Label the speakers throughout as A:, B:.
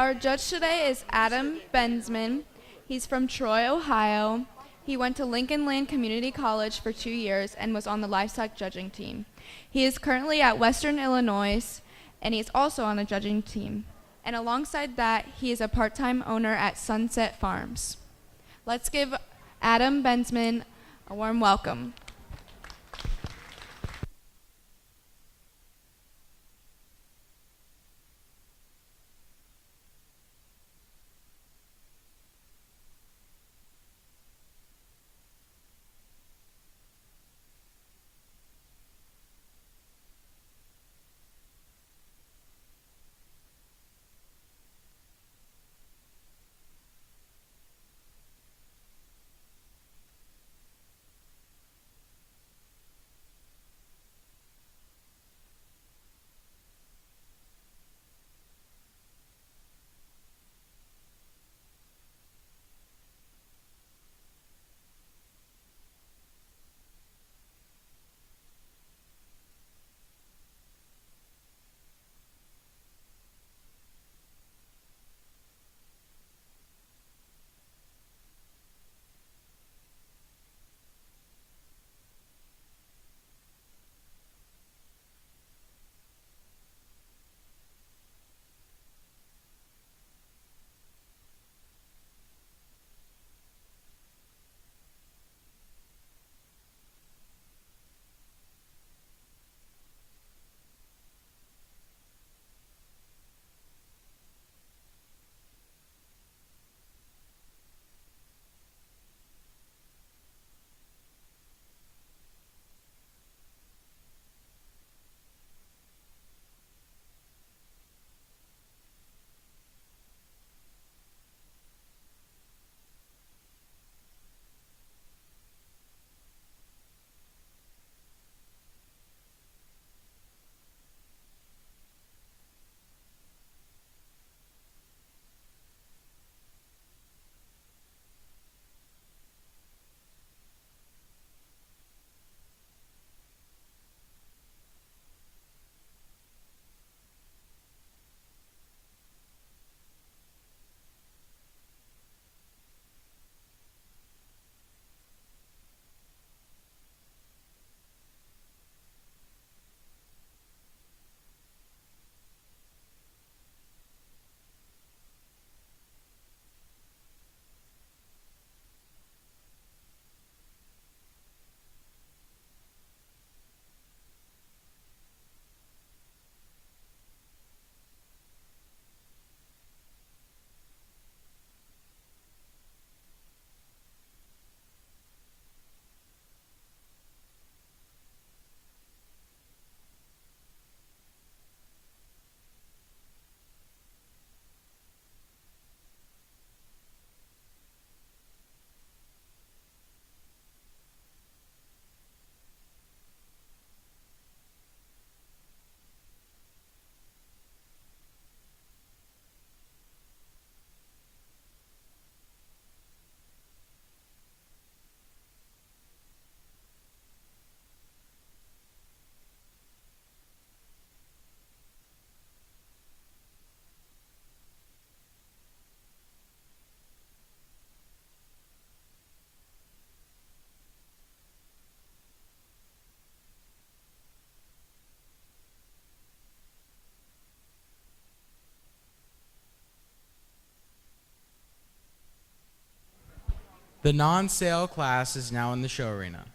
A: Our judge today is Adam Bensman. He's from Troy, Ohio. He went to Lincoln Land Community College for 2 years and was on the livestock judging team. He is currently at Western Illinois, and he's also on a judging team. And alongside that, he is a part-time owner at Sunset Farms. Let's give Adam Bensman a warm welcome.
B: The non-sale class is now in the show arena.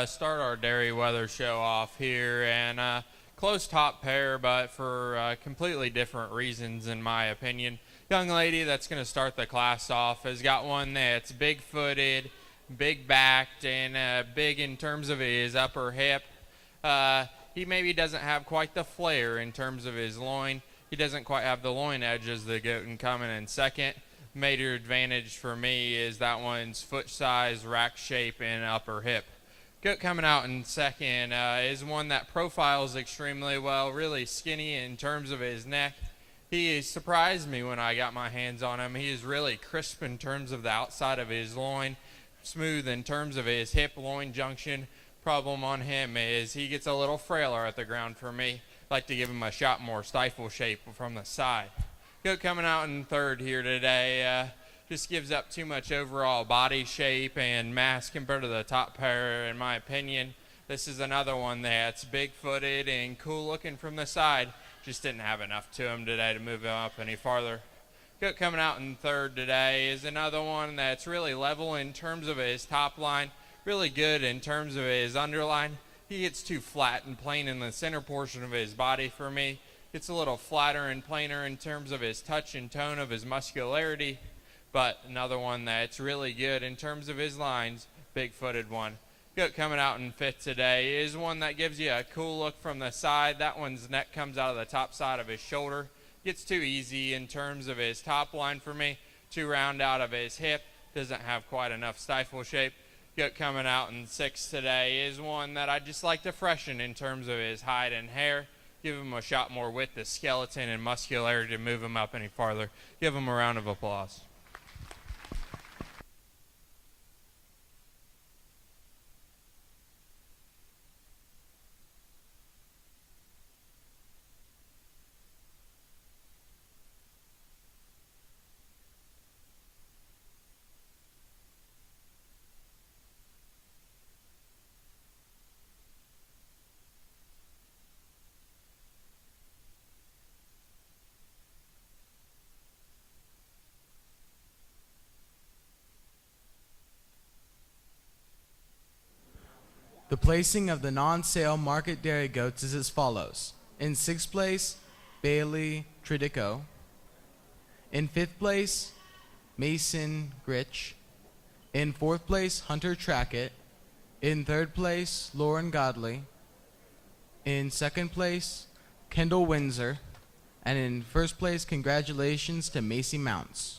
C: start our dairy weather show off here, and close top pair, but for completely different reasons in my opinion. Young lady that's going to start the class off has got one that's big-footed, big-backed, and big in terms of his upper hip. He maybe doesn't have quite the flare in terms of his loin. He doesn't quite have the loin edge as the goat and coming in second. Major advantage for me is that one's foot size, rack shape, and upper hip. Goat coming out in second is one that profiles extremely well, really skinny in terms of his neck. He surprised me when I got my hands on him. He is really crisp in terms of the outside of his loin, smooth in terms of his hip-loin junction. Problem on him is he gets a little frailer at the ground for me. Like to give him a shot more stifle shape from the side. Goat coming out in third here today just gives up too much overall body shape and mass compared to the top pair in my opinion. This is another one that's big-footed and cool looking from the side. Just didn't have enough to him today to move him up any farther. Goat coming out in third today is another one that's really level in terms of his top line, really good in terms of his underline. He gets too flat and plain in the center portion of his body for me. Gets a little flatter and plainer in terms of his touch and tone of his muscularity. But another one that's really good in terms of his lines, big-footed one. Goat coming out in fifth today is one that gives you a cool look from the side. That one's neck comes out of the top side of his shoulder. Gets too easy in terms of his top line for me. Too round out of his hip. Doesn't have quite enough stifle shape. Goat coming out in sixth today is one that I just like to freshen in terms of his hide and hair. Give him a shot more width, the skeleton and muscularity to move him up any farther. Give him a round of applause.
B: The placing of the non-sale market dairy goats is as follows. In sixth place, Bailey Tridico. In fifth place, Mason Gritch. In fourth place, Hunter Trackett. In third place, Lauren Godley. In second place, Kendall Windsor. And in first place, congratulations to Macy Mounts.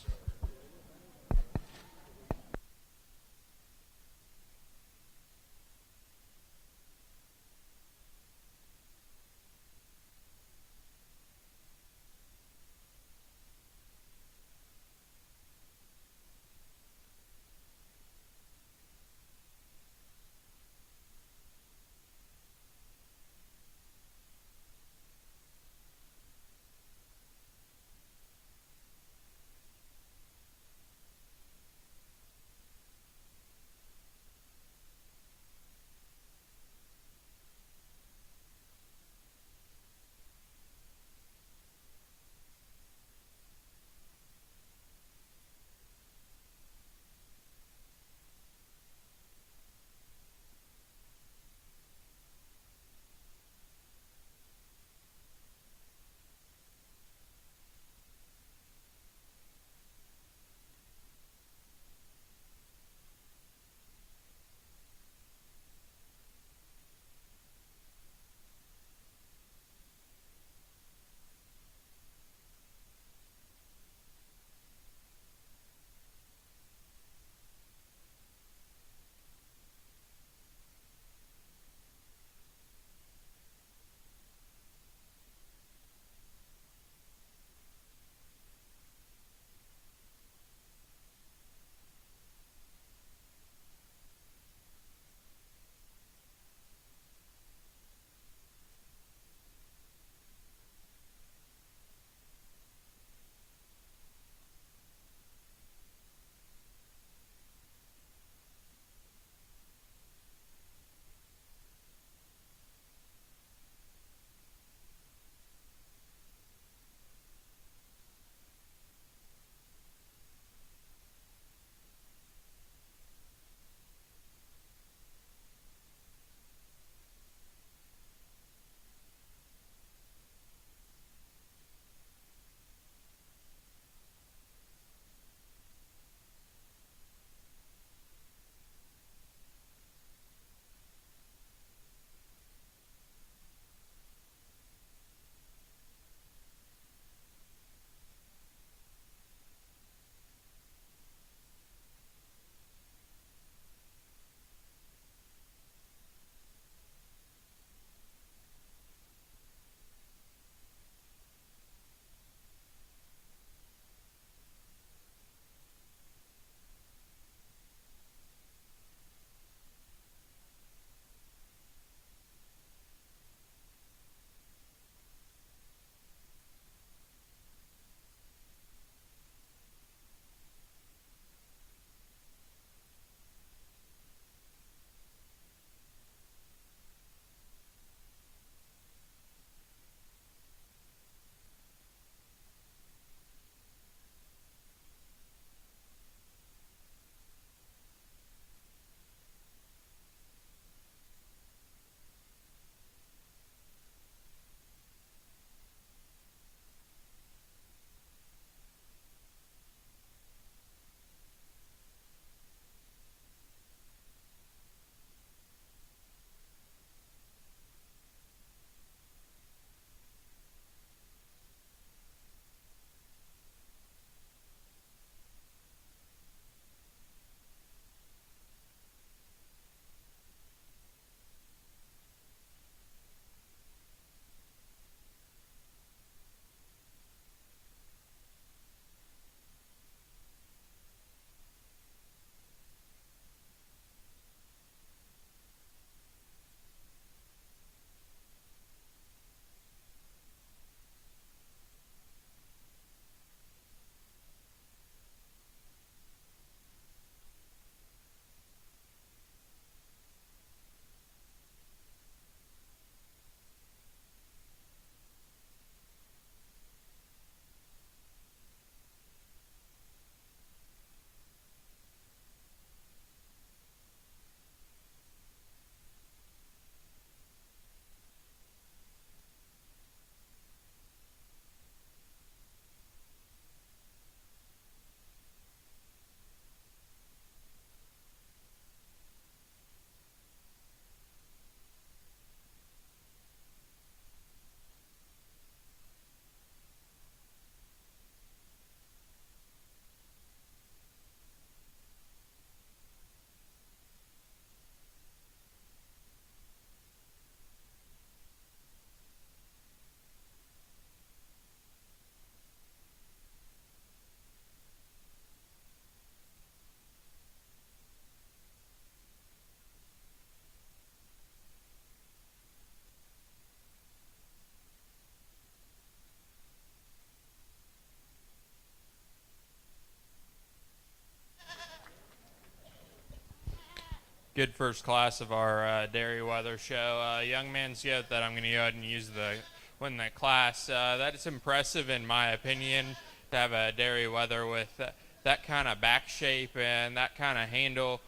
C: good first class of our dairy weather show. Young man's goat that I'm going to go ahead and use the win that class. That is impressive in my opinion to have a dairy weather with that kind of back shape and that kind of handle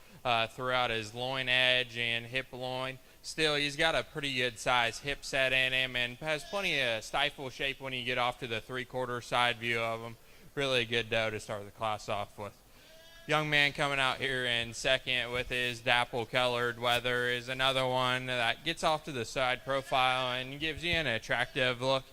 C: throughout his loin edge and hip loin. Still, he's got a pretty good size hip set in him and has plenty of stifle shape when you get off to the 3/4 side view of him. Really a good doe to start the class off with. Young man coming out here in second with his dapple colored weather is another one that gets off to the side profile and gives you an attractive look.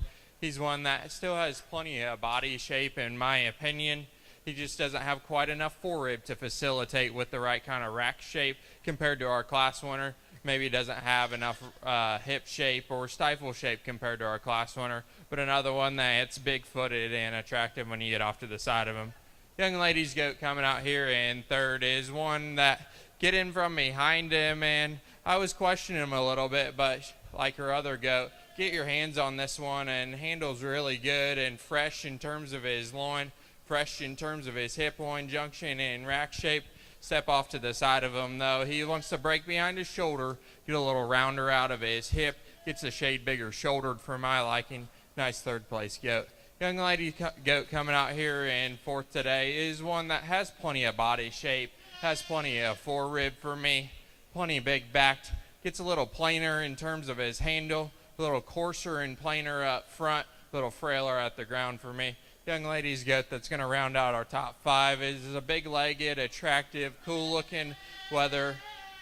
C: He's one that still has plenty of body shape in my opinion. He just doesn't have quite enough forerib to facilitate with the right kind of rack shape compared to our class winner. Maybe doesn't have enough hip shape or stifle shape compared to our class winner, but another one that's big-footed and attractive when you get off to the side of him. Young lady's goat coming out here in third is one that get in from behind him, and I was questioning him a little bit, but like her other goat, get your hands on this one, and handle's really good and fresh in terms of his loin, fresh in terms of his hip loin junction and rack shape. Step off to the side of him though. He wants to break behind his shoulder, get a little rounder out of his hip, gets a shade bigger shouldered for my liking. Nice third place goat. Young lady goat coming out here in fourth today is one that has plenty of body shape, has plenty of forerib for me, plenty of big backed, gets a little plainer in terms of his handle, a little coarser and plainer up front, a little frailer at the ground for me. Young lady's goat that's going to round out our top five is a big-legged, attractive, cool-looking weather,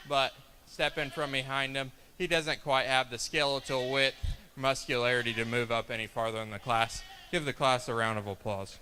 C: but stepping from behind him, he doesn't quite have the skeletal width, muscularity to move up any farther in the class. Give the class a round of applause.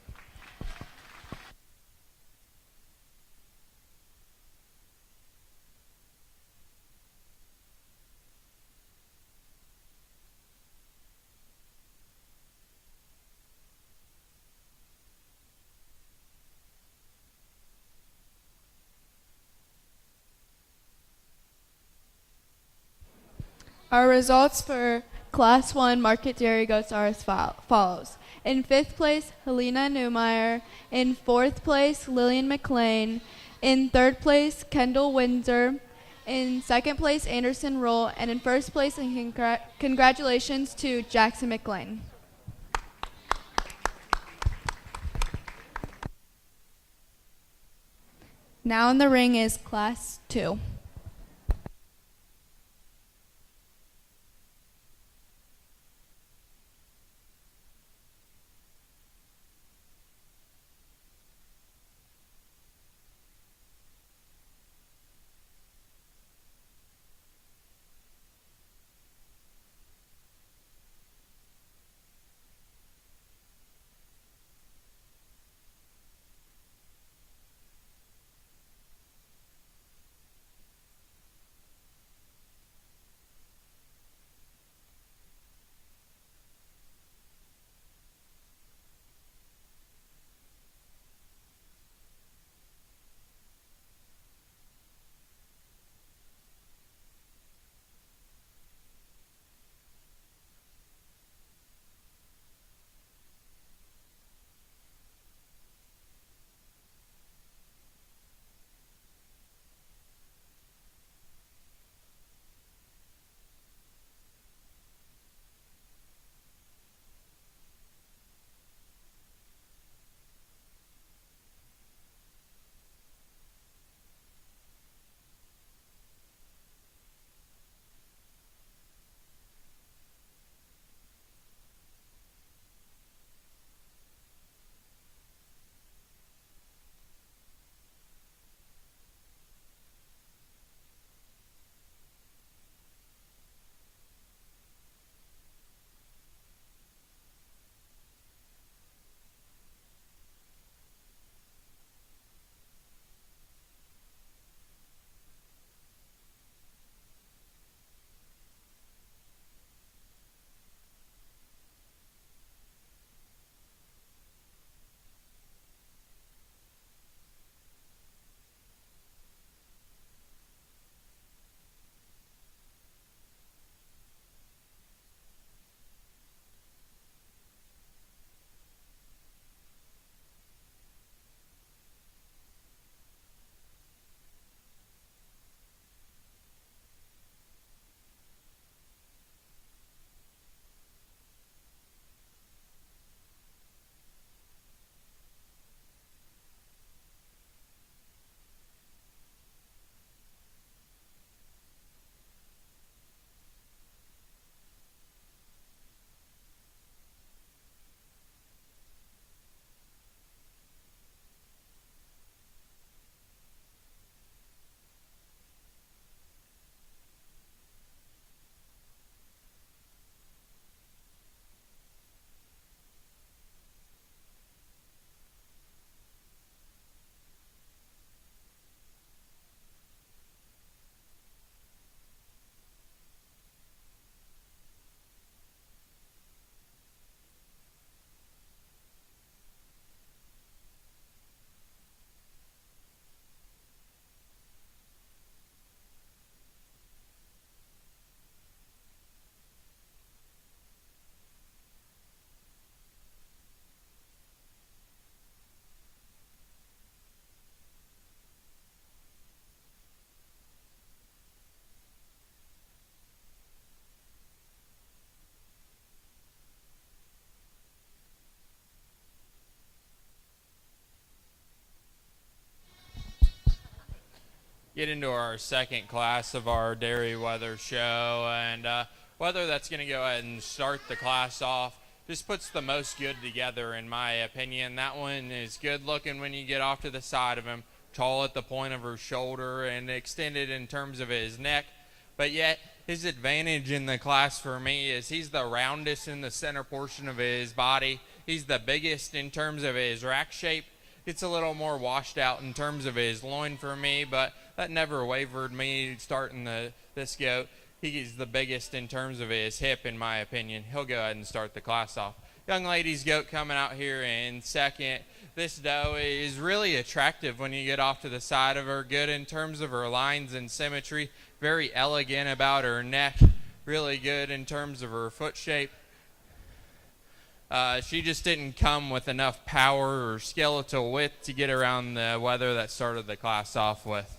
A: Our results for Class 1 market dairy goats are as follows. In 5th place, Helena Newmeyer. In 4th place, Lillian McLean. In 3rd place, Kendall Windsor. In 2nd place, Anderson Roll. And in 1st place, and congratulations to Jackson McLean. Now in the ring is Class 2.
C: get into our second class of our dairy weather show, and weather that's going to go ahead and start the class off just puts the most good together, in my opinion. That one is good looking when you get off to the side of him, tall at the point of her shoulder and extended in terms of his neck, but yet his advantage in the class for me is he's the roundest in the center portion of his body. He's the biggest in terms of his rack shape. It's a little more washed out in terms of his loin for me, but that never wavered me starting this goat. He's the biggest in terms of his hip, in my opinion. He'll go ahead and start the class off. Young lady's goat coming out here in second. This doe is really attractive when you get off to the side of her. Good in terms of her lines and symmetry. Very elegant about her neck. Really good in terms of her foot shape. She just didn't come with enough power or skeletal width to get around the weather that started the class off with.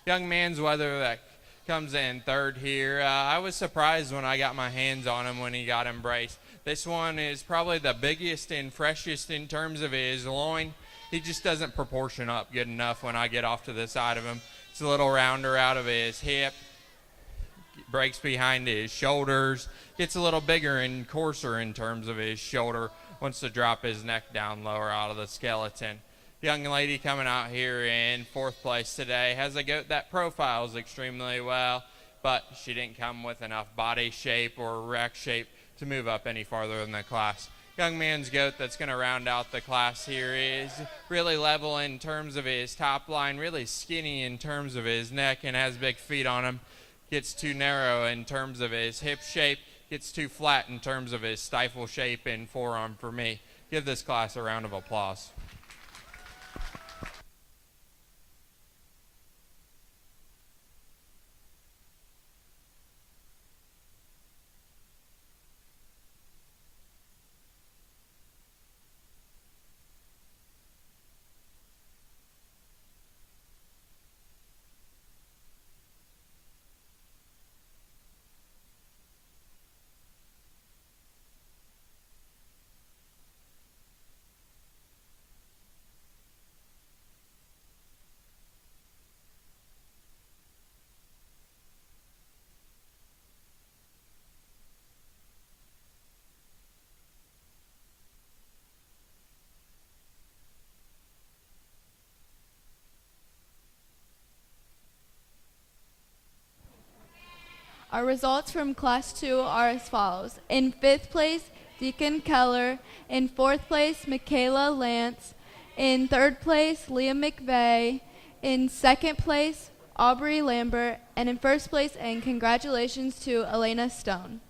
C: Young man's weather that comes in third here. I was surprised when I got my hands on him when he got embraced. This one is probably the biggest and freshest in terms of his loin. He just doesn't proportion up good enough when I get off to the side of him. It's a little rounder out of his hip, breaks behind his shoulders, gets a little bigger and coarser in terms of his shoulder, wants to drop his neck down lower out of the skeleton. Young lady coming out here in fourth place today has a goat that profiles extremely well, but she didn't come with enough body shape or rack shape to move up any farther in the class. Young man's goat that's going to round out the class here is really level in terms of his top line, really skinny in terms of his neck, and has big feet on him. Gets too narrow in terms of his hip shape, gets too flat in terms of his stifle shape and forearm for me. Give this class a round of applause.
A: Our results from Class 2 are as follows. In 5th place, Deacon Keller. In 4th place, Michaela Lance. In 3rd place, Leah McVeigh. In 2nd place, Aubrey Lambert. And in 1st place, and congratulations to Elena Stone.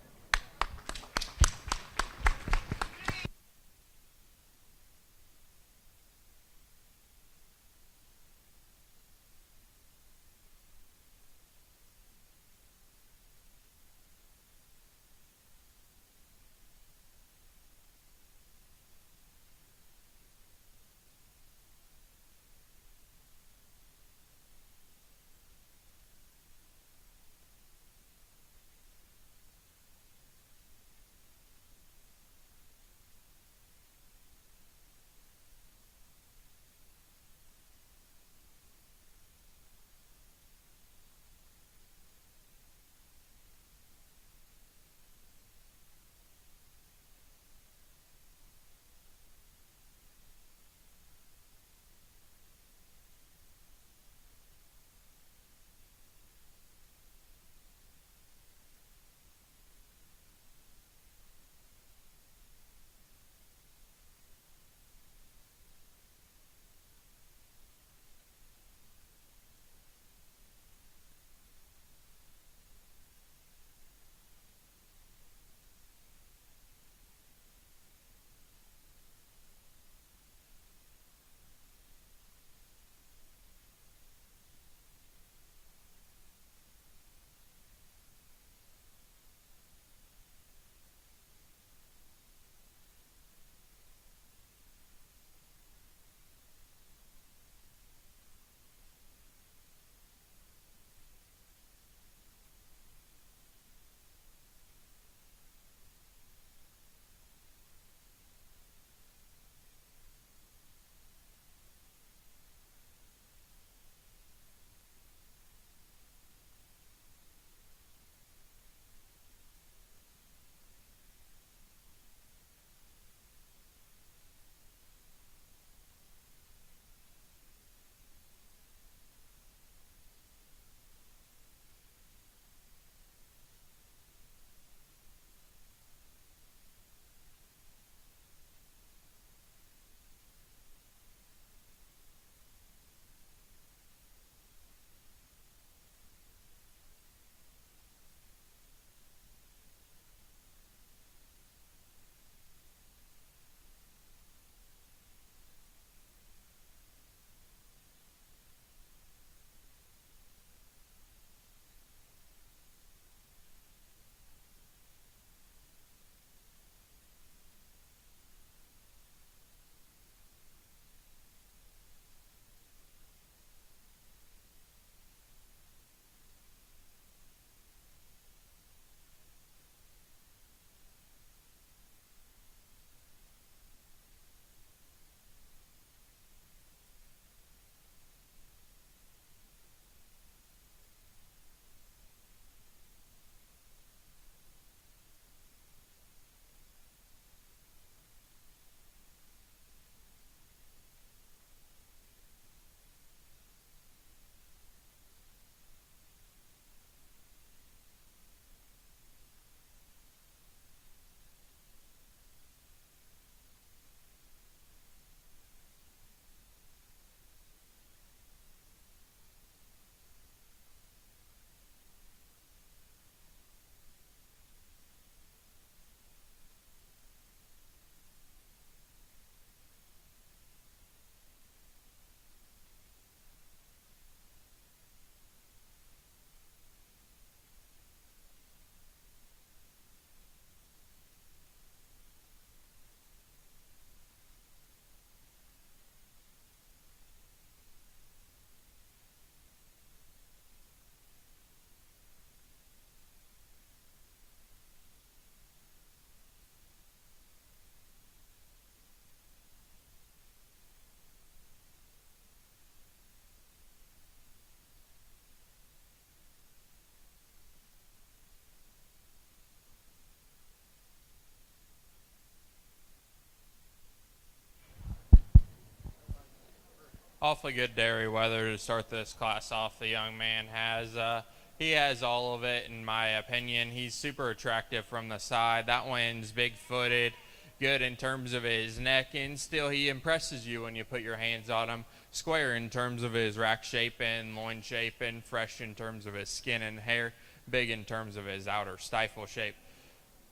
C: Awfully good dairy weather to start this class off. The young man has he has all of it in my opinion. He's super attractive from the side. That one's big-footed, good in terms of his neck, and still he impresses you when you put your hands on him. Square in terms of his rack shape and loin shape, and fresh in terms of his skin and hair. Big in terms of his outer stifle shape.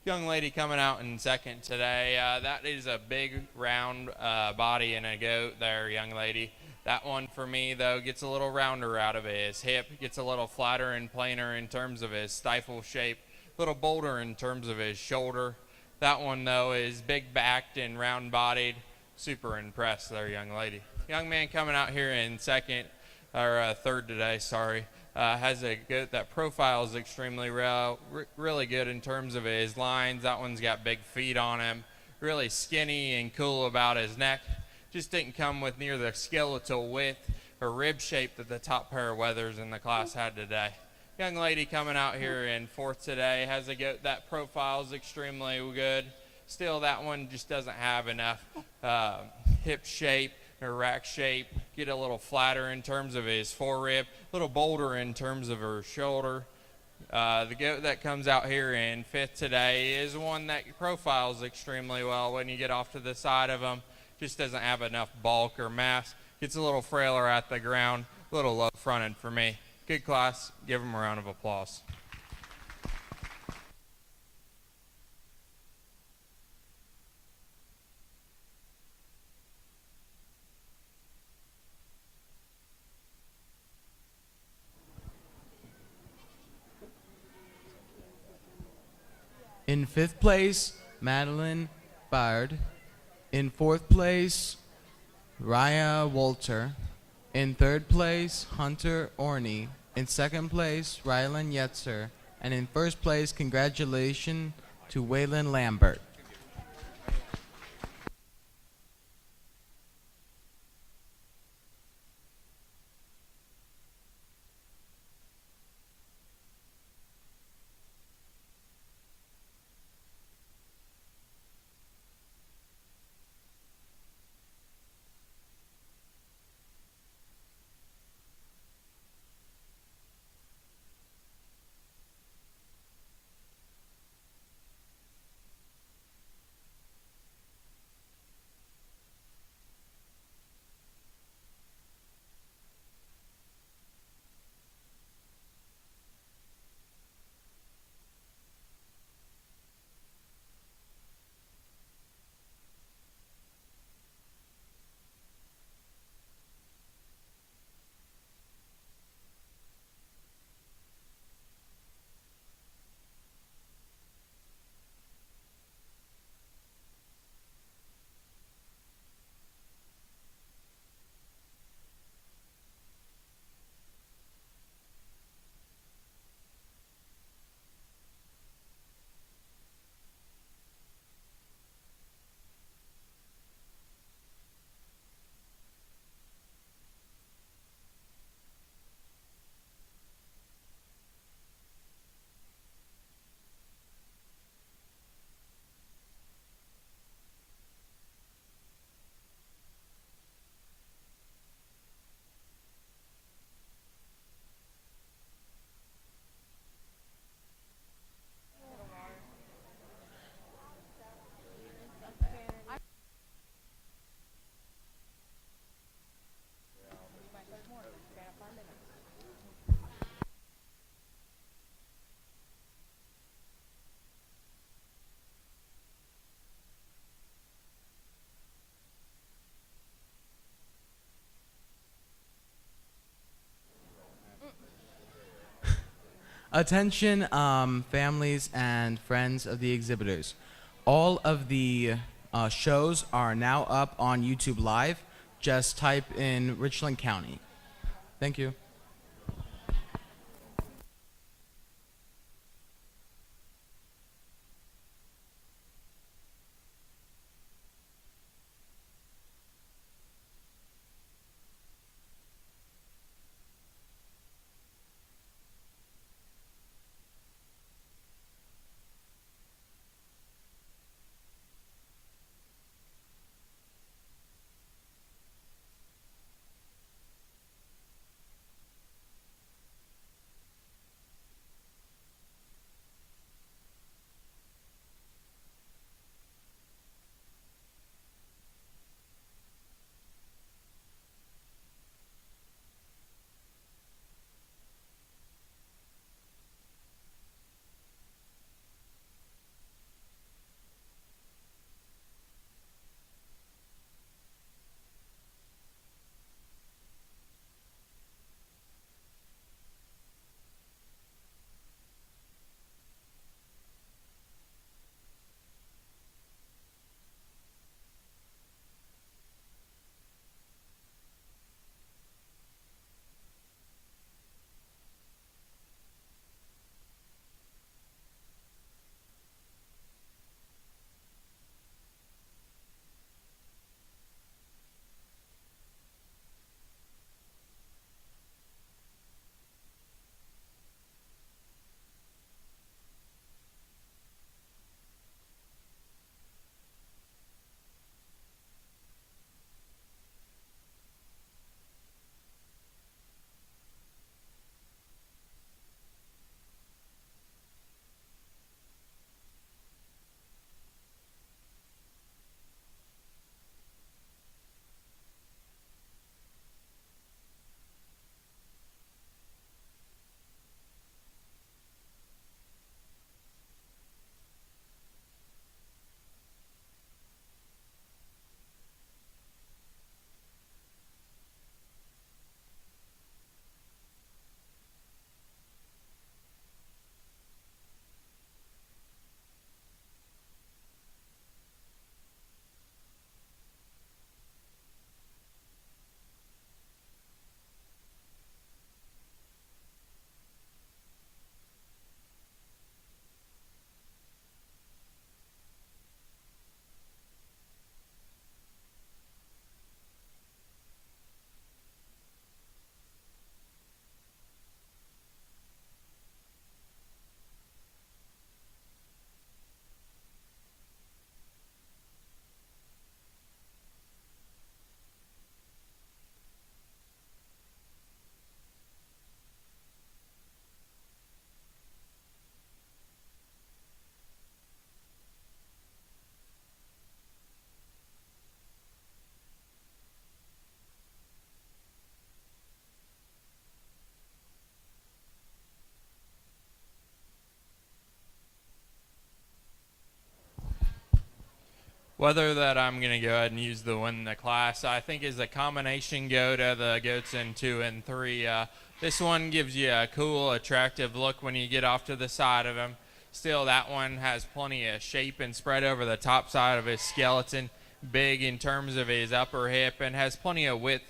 C: Young lady coming out in second today. That is a big round body and a goat there, young lady. That one for me, though, gets a little rounder out of his hip, gets a little flatter and plainer in terms of his stifle shape, a little bolder in terms of his shoulder. That one, though, is big-backed and round-bodied. Super impressed there, young lady. Young man coming out here in third today, has a goat that profiles extremely really good in terms of his lines. That one's got big feet on him, really skinny and cool about his neck. Just didn't come with near the skeletal width or rib shape that the top pair of weathers in the class had today. Young lady coming out here in fourth today has a goat that profiles extremely good. Still, that one just doesn't have enough hip shape or rack shape. Get a little flatter in terms of his forerib, a little bolder in terms of her shoulder. The goat that comes out here in fifth today is one that profiles extremely well when you get off to the side of him. Just doesn't have enough bulk or mass. Gets a little frailer at the ground, a little low fronted for me. Good class. Give him a round of applause.
B: In fifth place, Madeline Bard. In fourth place, Raya Walter. In third place, Hunter Orney. In second place, Rylan Yetzer. And in first place, congratulations to Waylon Lambert. Attention, families and friends of the exhibitors. All of the shows are now up on YouTube Live. Just type in Richland County. Thank you.
C: Whether that I'm going to go ahead and use the win the class, I think is a combination goat of the goats in 2 and 3. This one gives you a cool, attractive look when you get off to the side of him. Still, that one has plenty of shape and spread over the top side of his skeleton, big in terms of his upper hip, and has plenty of width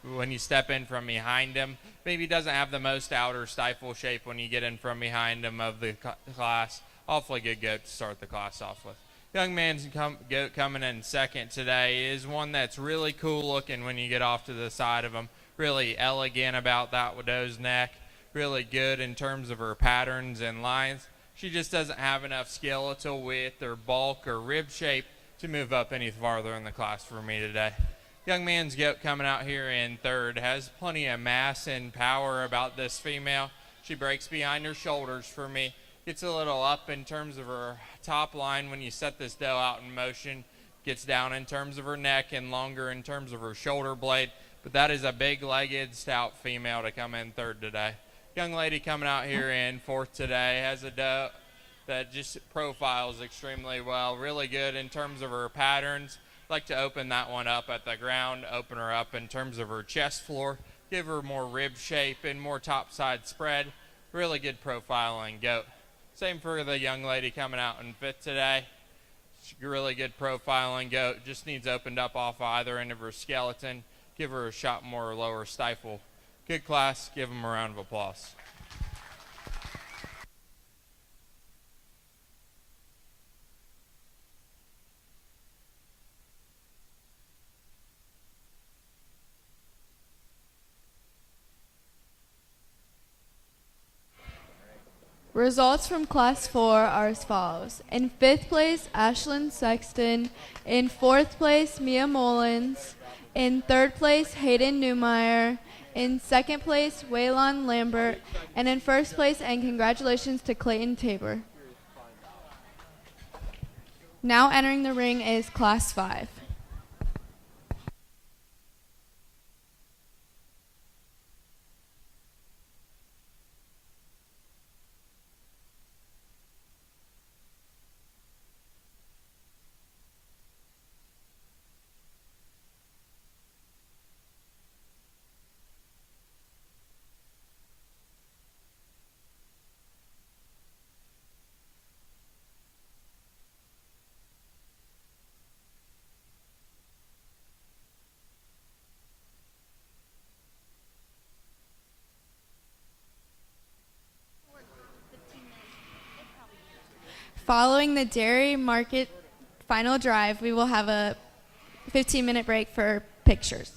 C: when you step in from behind him. Maybe doesn't have the most outer stifle shape when you get in from behind him of the class. Awfully good goat to start the class off with. Young man's goat coming in second today is one that's really cool looking when you get off to the side of him. Really elegant about that widow's neck. Really good in terms of her patterns and lines. She just doesn't have enough skeletal width or bulk or rib shape to move up any farther in the class for me today. Young man's goat coming out here in third has plenty of mass and power about this female. She breaks behind her shoulders for me. Gets a little up in terms of her top line when you set this doe out in motion. Gets down in terms of her neck and longer in terms of her shoulder blade. But that is a big-legged, stout female to come in third today. Young lady coming out here in fourth today has a doe that just profiles extremely well. Really good in terms of her patterns. Like to open that one up at the ground, open her up in terms of her chest floor, give her more rib shape and more topside spread. Really good profiling goat. Same for the young lady coming out in fifth today. Really good profiling goat. Just needs opened up off either end of her skeleton. Give her a shot more lower stifle. Good class. Give them a round of applause.
A: Results from Class 4 are as follows. In 5th place, Ashlyn Sexton. In 4th place, Mia Mullins. In 3rd place, Hayden Newmeyer. In 2nd place, Waylon Lambert. And in 1st place, and congratulations to Clayton Tabor. Now entering the ring is Class 5. Following the dairy market final drive, we will have a 15-minute break for pictures.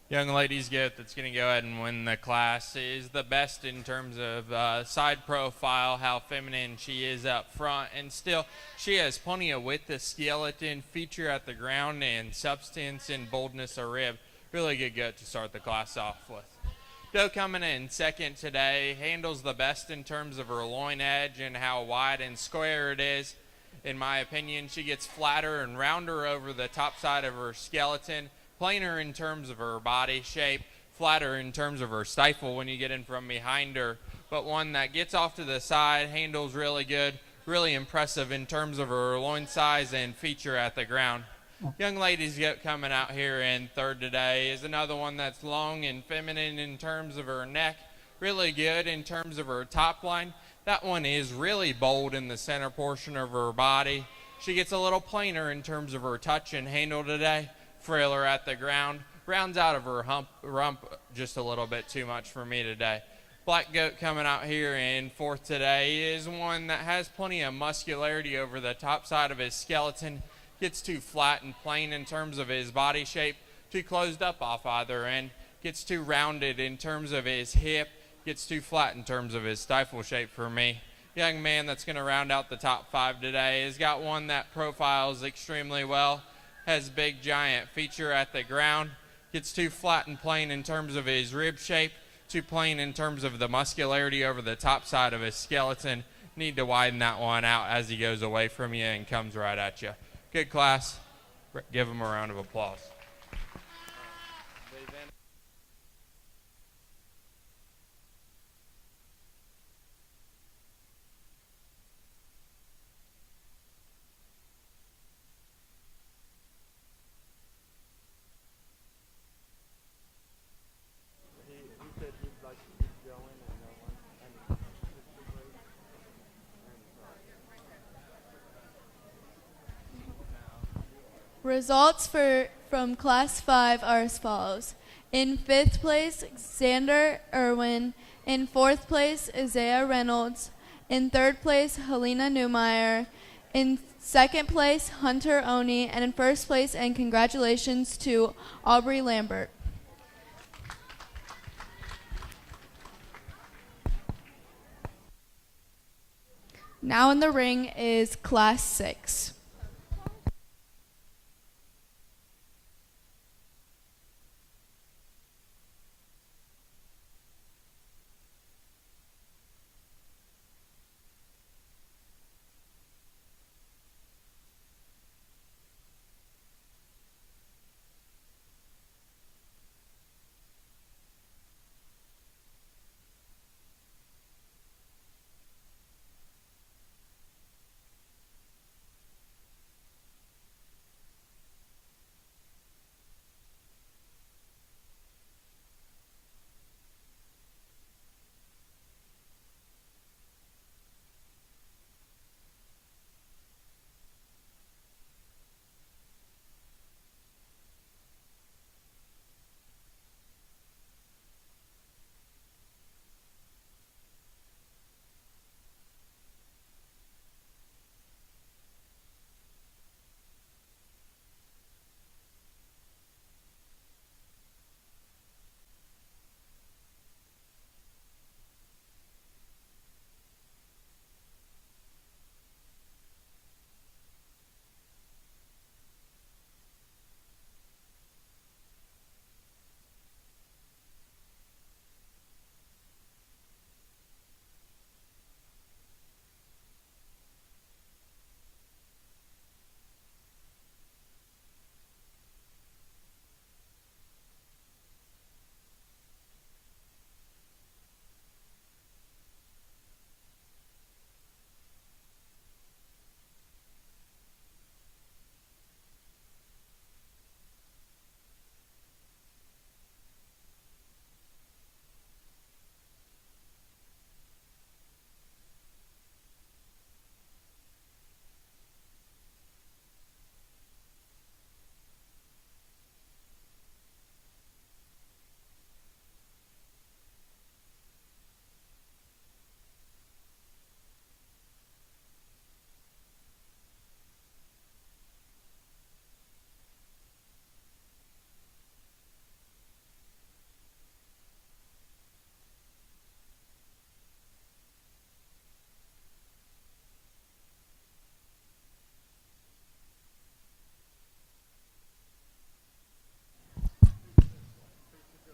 C: Young lady's goat that's going to go ahead and win the class is the best in terms of side profile, how feminine she is up front, and still she has plenty of width of skeleton, feature at the ground, and substance and boldness of rib. Really good goat to start the class off with. Doe coming in second today, handles the best in terms of her loin edge and how wide and square it is. In my opinion, she gets flatter and rounder over the top side of her skeleton, plainer in terms of her body shape, flatter in terms of her stifle when you get in from behind her, but one that gets off to the side, handles really good, really impressive in terms of her loin size and feature at the ground. Young lady's goat coming out here in third today is another one that's long and feminine in terms of her neck, really good in terms of her top line. That one is really bold in the center portion of her body. She gets a little plainer in terms of her touch and handle today. Frailer at the ground, rounds out of her rump just a little bit too much for me today. Black goat coming out here in fourth today is one that has plenty of muscularity over the top side of his skeleton, gets too flat and plain in terms of his body shape, too closed up off either end, gets too rounded in terms of his hip, gets too flat in terms of his stifle shape for me. Young man that's going to round out the top five today has got one that profiles extremely well, has big giant feature at the ground, gets too flat and plain in terms of his rib shape, too plain in terms of the muscularity over the top side of his skeleton. Need to widen that one out as he goes away from you and comes right at you. Good class. Give him a round of applause.
A: Results from Class 5 are as follows. In 5th place, Xander Irwin. In 4th place, Isaiah Reynolds. In 3rd place, Helena Newmeyer. In 2nd place, Hunter Oni. And in 1st place, and congratulations to Aubrey Lambert. Now in the ring is Class 6.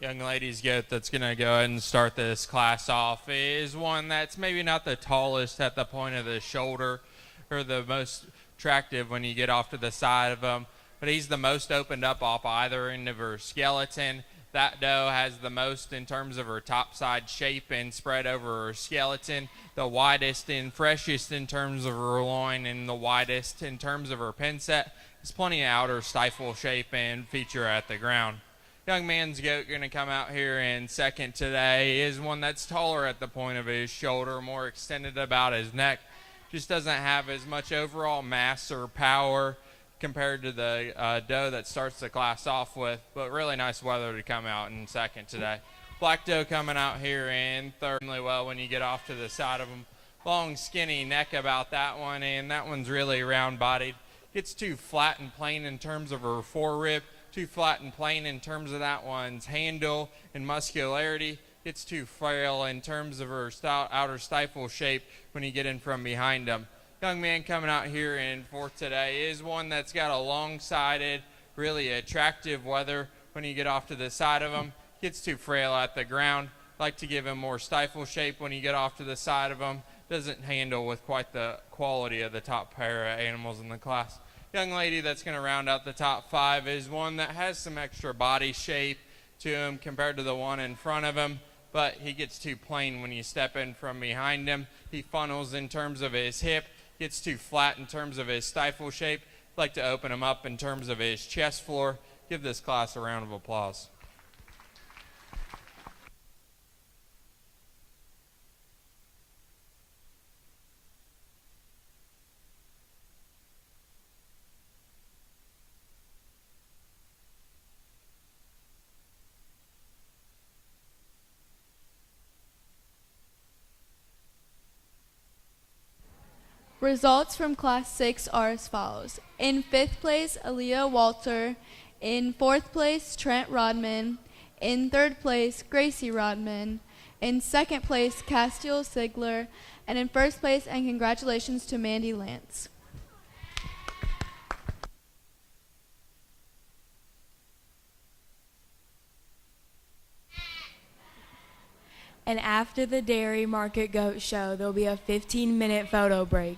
C: Young lady's goat that's going to go ahead and start this class off is one that's maybe not the tallest at the point of the shoulder or the most attractive when you get off to the side of him, but he's the most opened up off either end of her skeleton. That doe has the most in terms of her top side shape and spread over her skeleton, the widest and freshest in terms of her loin, and the widest in terms of her pin set. There's plenty of outer stifle shape and feature at the ground. Young man's goat going to come out here in second today is one that's taller at the point of his shoulder, more extended about his neck. Just doesn't have as much overall mass or power compared to the doe that starts the class off with, but really nice weather to come out in second today. Black doe coming out here in third really well when you get off to the side of him. Long skinny neck about that one, and that one's really round bodied. Gets too flat and plain in terms of her forerib, too flat and plain in terms of that one's handle and muscularity. Gets too frail in terms of her outer stifle shape when you get in from behind them. Young man coming out here in fourth today is one that's got a long-sided, really attractive weather when you get off to the side of him. Gets too frail at the ground. Like to give him more stifle shape when you get off to the side of him. Doesn't handle with quite the quality of the top pair of animals in the class. Young lady that's going to round out the top five is one that has some extra body shape to him compared to the one in front of him, but he gets too plain when you step in from behind him. He funnels in terms of his hip, gets too flat in terms of his stifle shape. Like to open him up in terms of his chest floor. Give this class a round of applause.
A: Results from Class 6 are as follows. In 5th place, Aaliyah Walter. In 4th place, Trent Rodman. In 3rd place, Gracie Rodman. In 2nd place, Castiel Sigler. And in 1st place, and congratulations to Mandy Lance.
D: And after the Dairy Market Goat Show, there'll be a 15-minute photo break.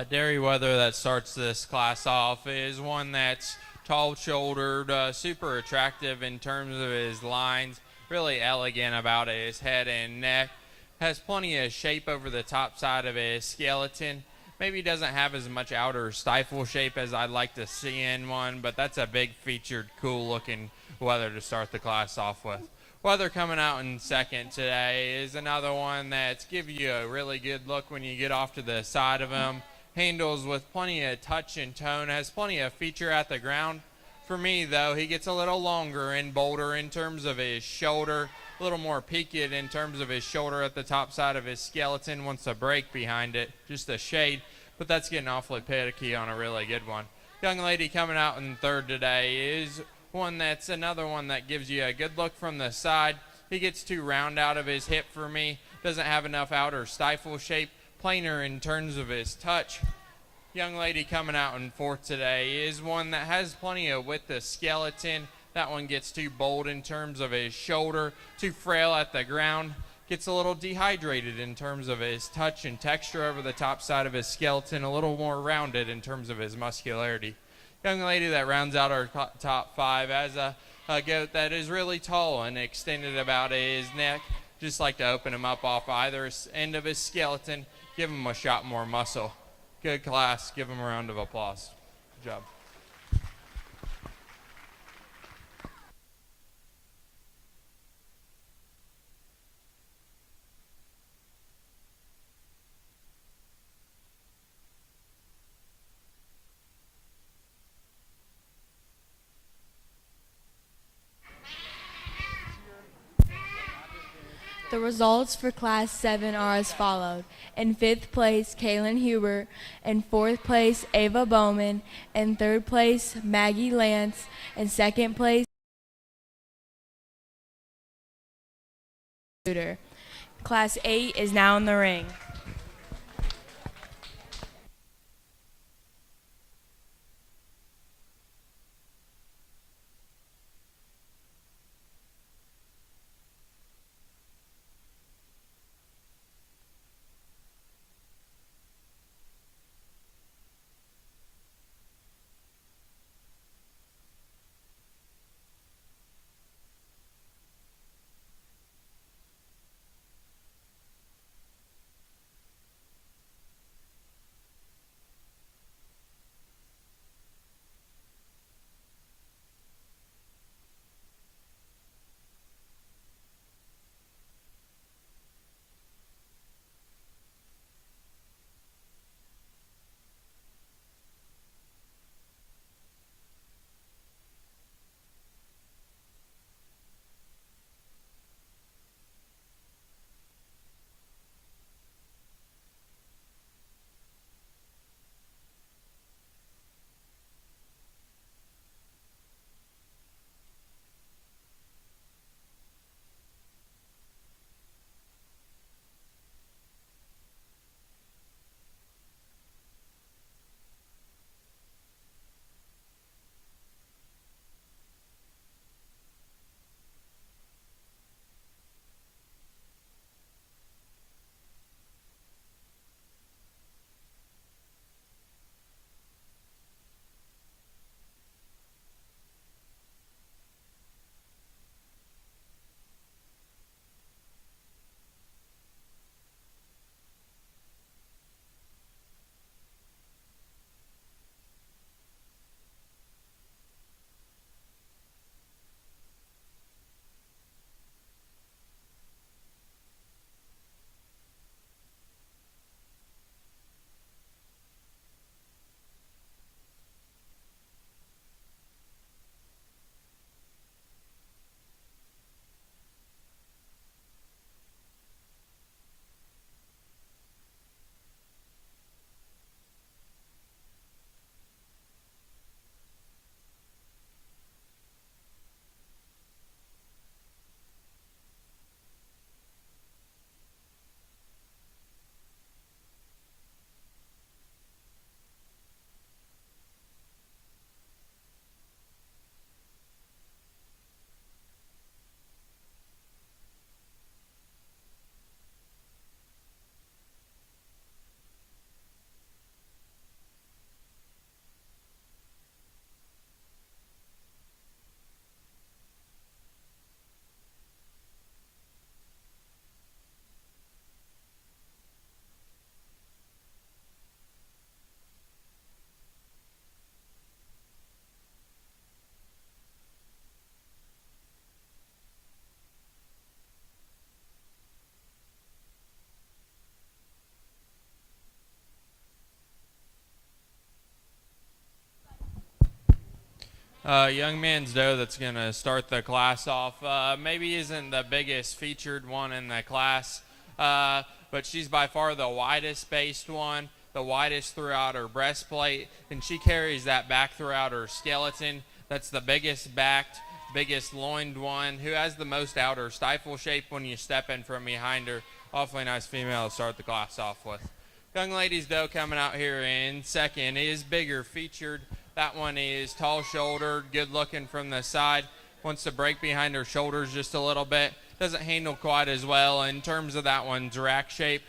C: Dairy weather that starts this class off is one that's tall-shouldered, super attractive in terms of his lines, really elegant about his head and neck, has plenty of shape over the top side of his skeleton. Maybe doesn't have as much outer stifle shape as I'd like to see in one, but that's a big featured, cool-looking wether to start the class off with. Weather coming out in second today is another one that's give you a really good look when you get off to the side of him. Handles with plenty of touch and tone, has plenty of feature at the ground. For me, though, he gets a little longer and bolder in terms of his shoulder, a little more peaked in terms of his shoulder at the top side of his skeleton. Wants a break behind it, just a shade, but that's getting awfully picky on a really good one. Young lady coming out in third today is one that's another one that gives you a good look from the side. He gets too round out of his hip for me, doesn't have enough outer stifle shape, plainer in terms of his touch. Young lady coming out in fourth today is one that has plenty of width of skeleton. That one gets too bold in terms of his shoulder, too frail at the ground, gets a little dehydrated in terms of his touch and texture over the top side of his skeleton, a little more rounded in terms of his muscularity. Young lady that rounds out our top five has a goat that is really tall and extended about his neck. Just like to open him up off either end of his skeleton, give him a shot more muscle. Good class. Give him a round of applause. Good job.
D: The results for Class 7 are as followed. In 5th place, Kaylin Huber. In 4th place, Ava Bowman. In 3rd place, Maggie Lance. In 2nd place, Class 8 is now in the ring.
C: Young man's doe that's going to start the class off maybe isn't the biggest featured one in the class, but she's by far the widest based one, the widest throughout her breastplate, and she carries that back throughout her skeleton. That's the biggest backed, biggest loined one, who has the most outer stifle shape when you step in from behind her. Awfully nice female to start the class off with. Young lady's doe coming out here in second is bigger featured. That one is tall shouldered, good looking from the side. Wants to break behind her shoulders just a little bit. Doesn't handle quite as well in terms of that one's rack shape.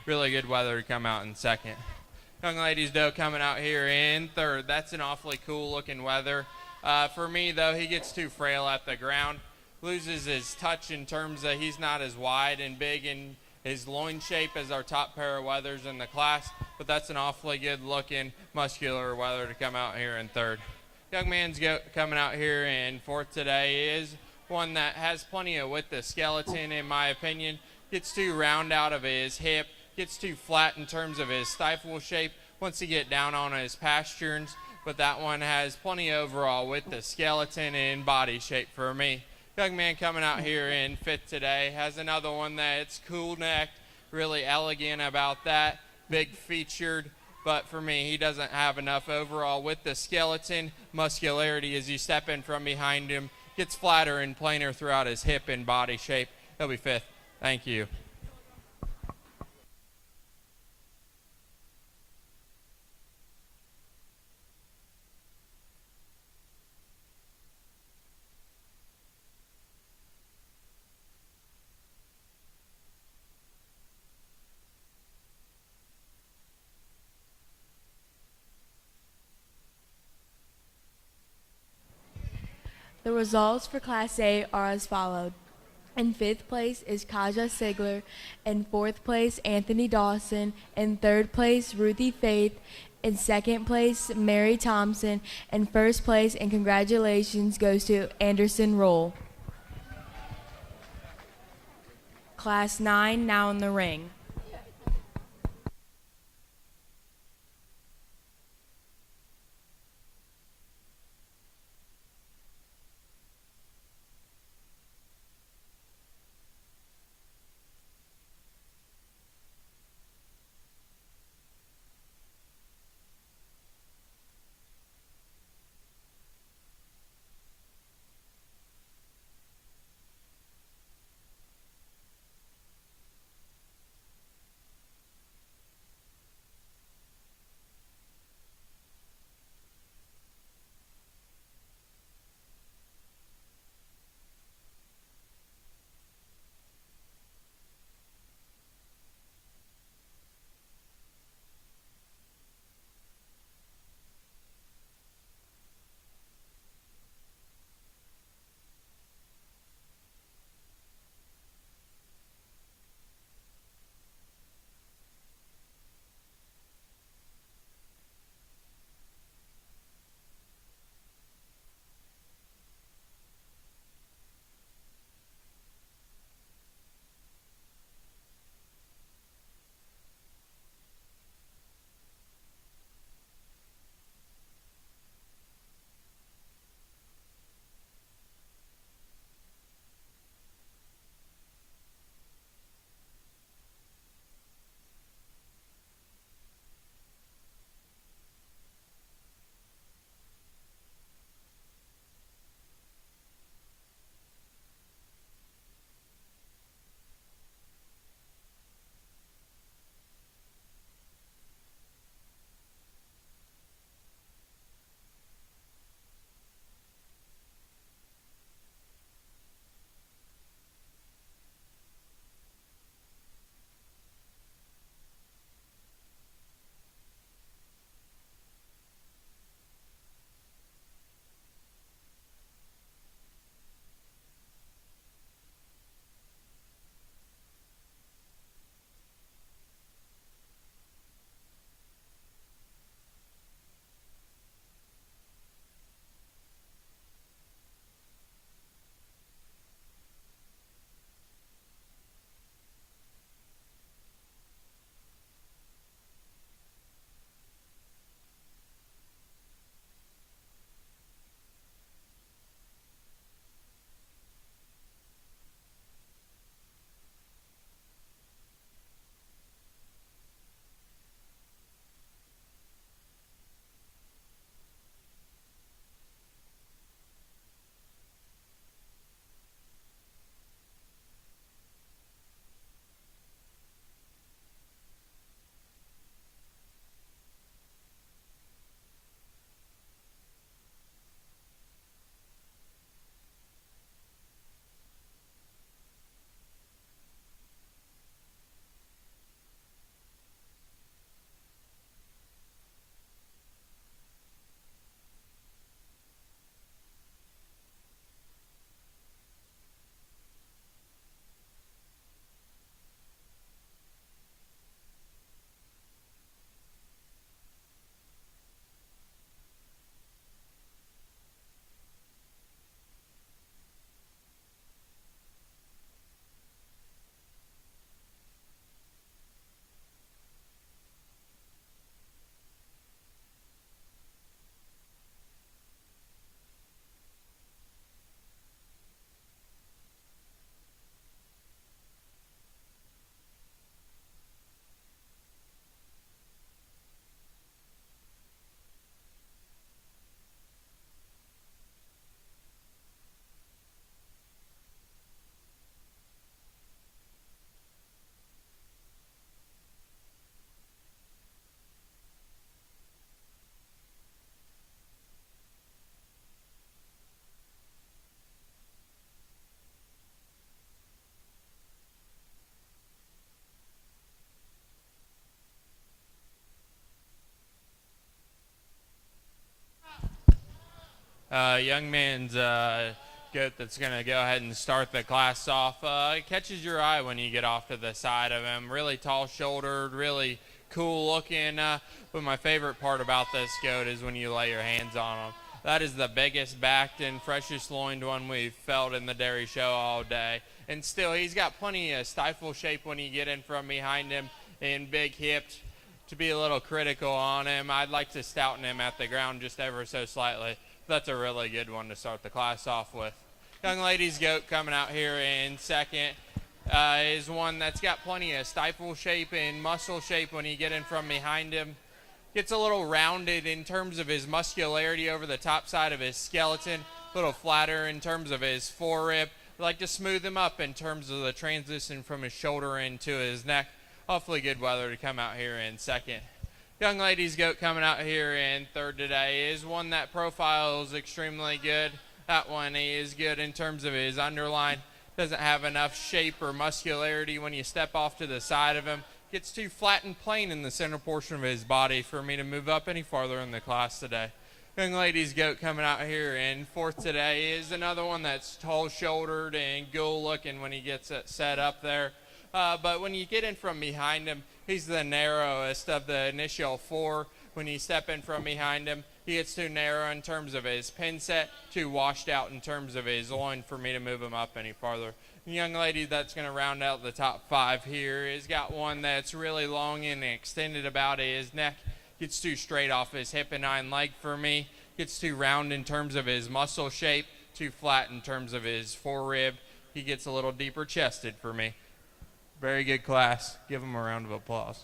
C: Really good weather to come out in second. Young lady's doe coming out here in third. That's an awfully cool looking weather. For me though, he gets too frail at the ground. Loses his touch in terms of he's not as wide and big in his loin shape as our top pair of weathers in the class, but that's an awfully good looking muscular weather to come out here in third. Young man's coming out here in fourth today is one that has plenty of width of skeleton in my opinion. Gets too round out of his hip, gets too flat in terms of his stifle shape, wants to get down on his pasterns, but that one has plenty overall width of skeleton and body shape for me. Young man coming out here in fifth today has another one that's cool necked, really elegant about that, big featured, but for me he doesn't have enough overall with the skeleton muscularity as you step in from behind him. Gets flatter and plainer throughout his hip and body shape. He'll be fifth. Thank you.
D: The results for Class A are as followed. In fifth place is Kaja Sigler. In fourth place, Anthony Dawson. In third place, Ruthie Faith. In second place, Mary Thompson. And first place, and congratulations, goes to Anderson Roll. Class 9 now in the ring.
C: Young man's goat that's going to go ahead and start the class off. Catches your eye when you get off to the side of him. Really tall-shouldered, really cool looking. But my favorite part about this goat is when you lay your hands on him. That is the biggest backed and freshest loined one we've felt in the dairy show all day. And still, he's got plenty of stifle shape when you get in from behind him and big hips. To be a little critical on him, I'd like to stouten him at the ground just ever so slightly. That's a really good one to start the class off with. Young lady's goat coming out here in second is one that's got plenty of stifle shape and muscle shape when you get in from behind him. Gets a little rounded in terms of his muscularity over the top side of his skeleton, a little flatter in terms of his forerib. I like to smooth him up in terms of the transition from his shoulder into his neck. Hopefully good weather to come out here in second. Young lady's goat coming out here in third today is one that profiles extremely good. That one is good in terms of his underline. Doesn't have enough shape or muscularity when you step off to the side of him. Gets too flat and plain in the center portion of his body for me to move up any farther in the class today. Young lady's goat coming out here in fourth today is another one that's tall-shouldered and cool-looking when he gets it set up there. But when you get in from behind him, he's the narrowest of the initial four. When you step in from behind him, he gets too narrow in terms of his pin set, too washed out in terms of his loin for me to move him up any farther. The young lady that's going to round out the top five here has got one that's really long and extended about his neck. Gets too straight off his hip and hind leg for me. Gets too round in terms of his muscle shape, too flat in terms of his forerib. He gets a little deeper chested for me. Very good class. Give him a round of applause.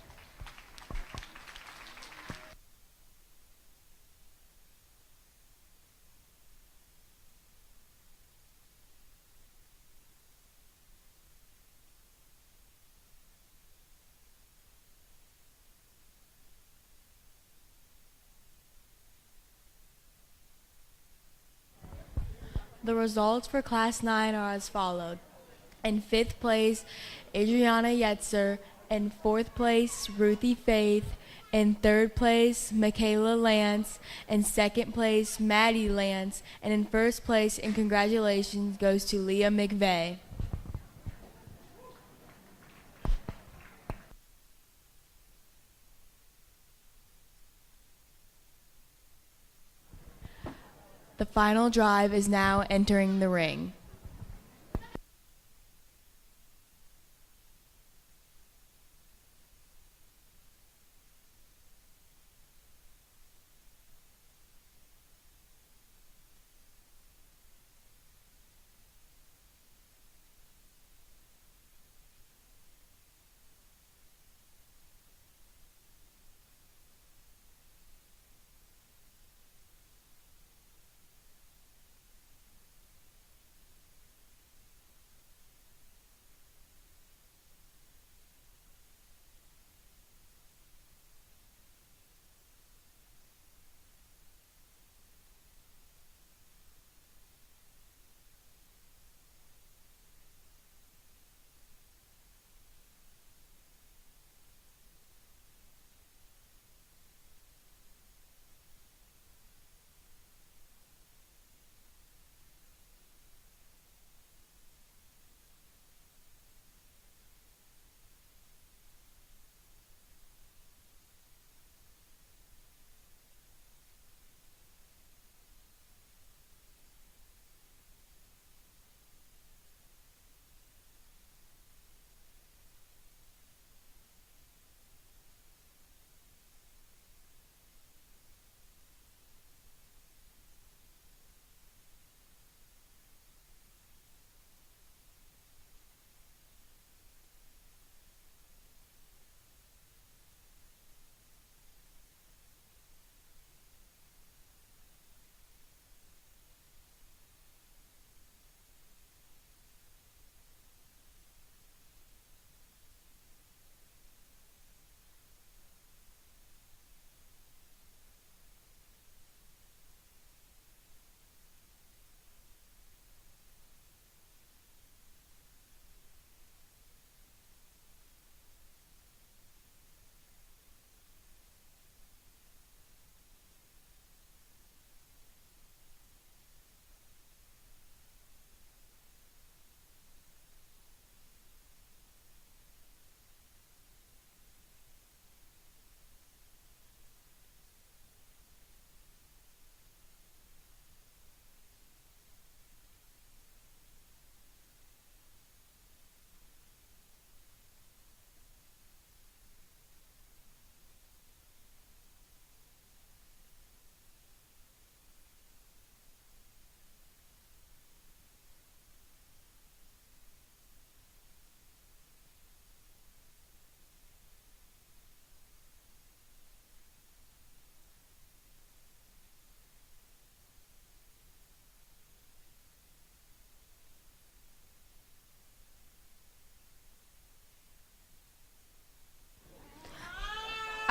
D: The results for Class 9 are as followed. In 5th place, Adriana Yetzer. In 4th place, Ruthie Faith. In 3rd place, Michaela Lance. In 2nd place, Maddie Lance. And in 1st place, and congratulations, goes to Leah McVeigh. The final drive is now entering the ring.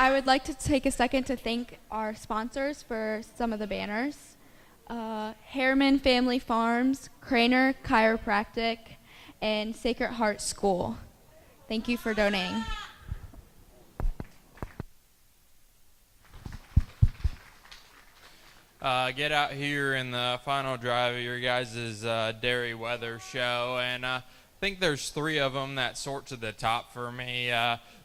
A: I would like to take a second to thank our sponsors for some of the banners. Harriman Family Farms, Craner Chiropractic, and Sacred Heart School. Thank you for donating.
C: Get out here in the final drive of your guys' dairy weather show, and I think there's 3 of them that sort to the top for me.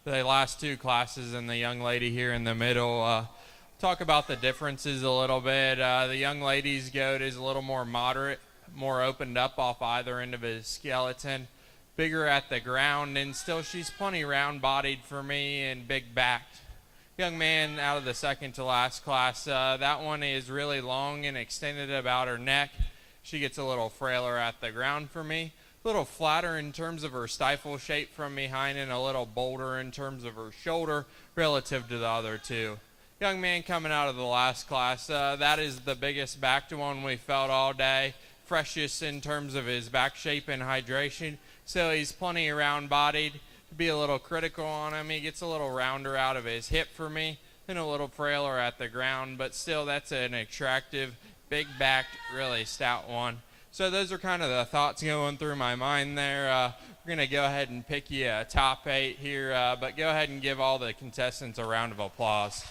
C: The last 2 classes and the young lady here in the middle. Talk about the differences a little bit. The young lady's goat is a little more moderate, more opened up off either end of his skeleton, bigger at the ground, and still she's plenty round-bodied for me and big-backed. Young man out of the second to last class, that one is really long and extended about her neck. She gets a little frailer at the ground for me, a little flatter in terms of her stifle shape from behind, and a little bolder in terms of her shoulder relative to the other 2. Young man coming out of the last class, that is the biggest backed one we felt all day, freshest in terms of his back shape and hydration, so he's plenty round-bodied. Be a little critical on him. He gets a little rounder out of his hip for me and a little frailer at the ground, but still that's an attractive, big-backed, really stout one. So those are kind of the thoughts going through my mind there. We're going to go ahead and pick you a top 8 here, but go ahead and give all the contestants a round of applause.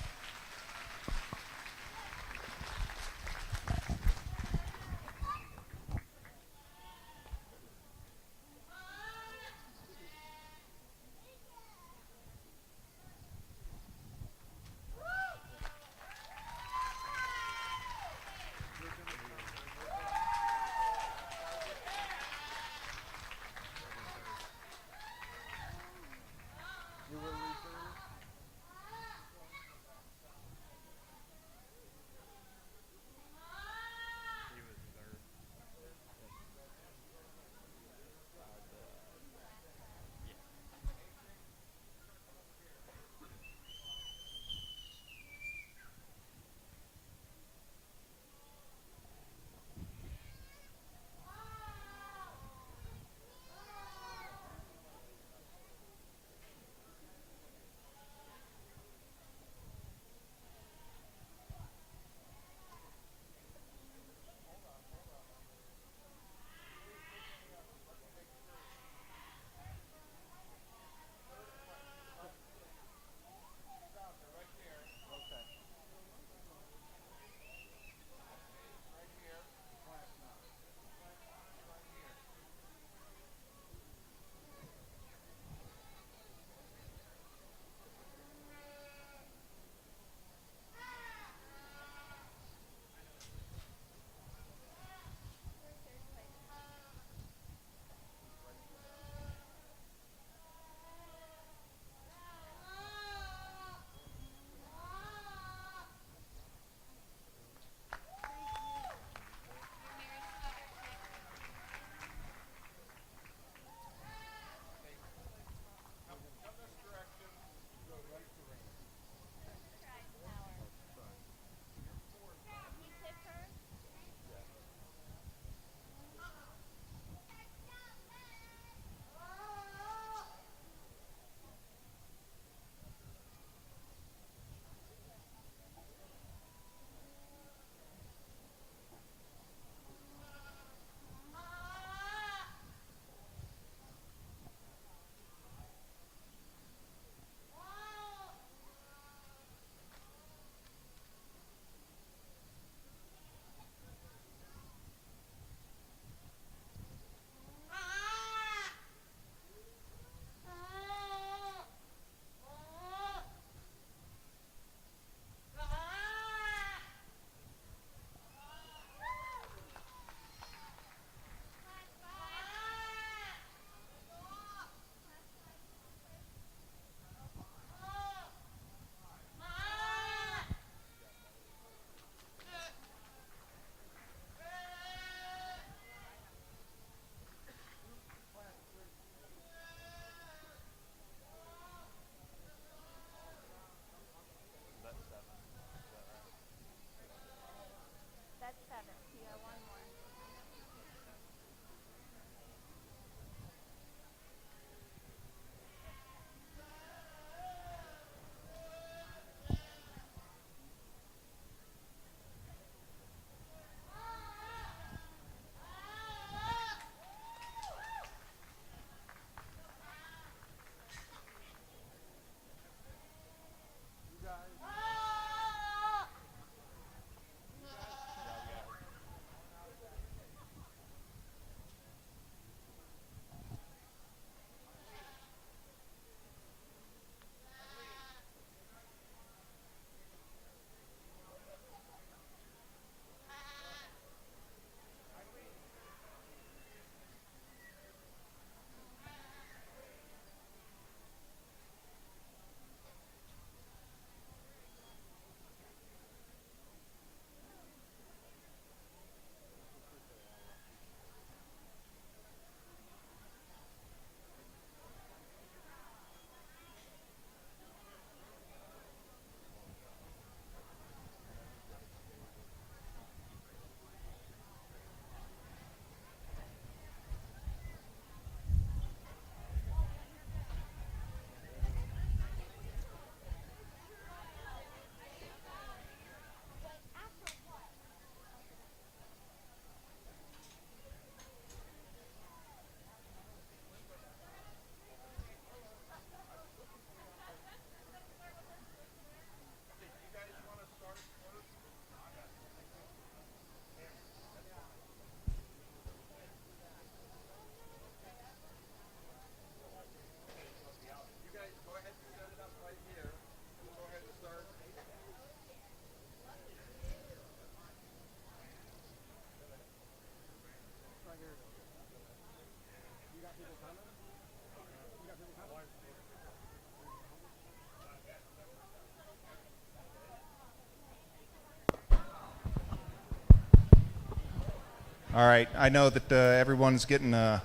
E: All right, I know that everyone's getting a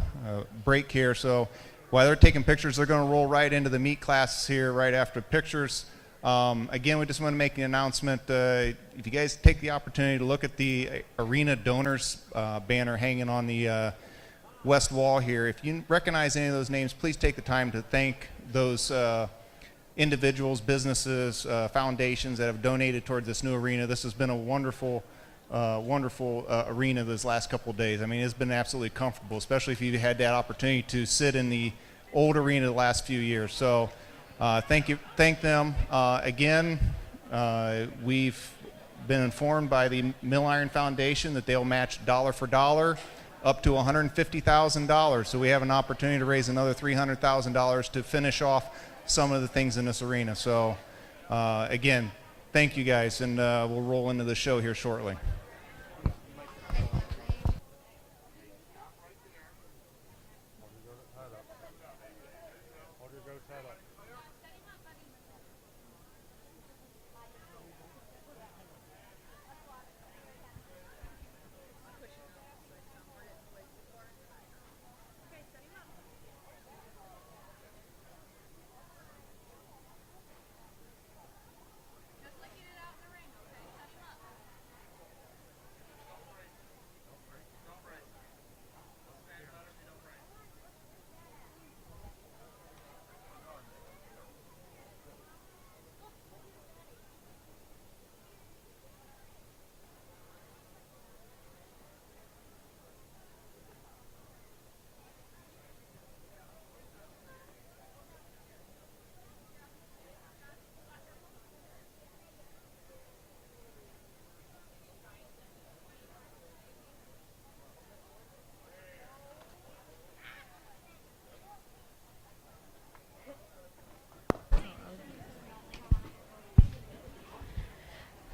E: break here, so while they're taking pictures, they're going to roll right into the meet classes here right after pictures. Again, we just want to make an announcement. If you guys take the opportunity to look at the arena donors banner hanging on the west wall here, if you recognize any of those names, please take the time to thank those individuals, businesses, foundations that have donated towards this new arena. This has been a wonderful arena this last couple of days. I mean, it's been absolutely comfortable, especially if you had that opportunity to sit in the old arena the last few years. So thank them. Again, we've been informed by the Mill Iron Foundation that they'll match dollar for dollar up to $150,000. So we have an opportunity to raise another $300,000 to finish off some of the things in this arena. So again, thank you guys, and we'll roll into the show here shortly.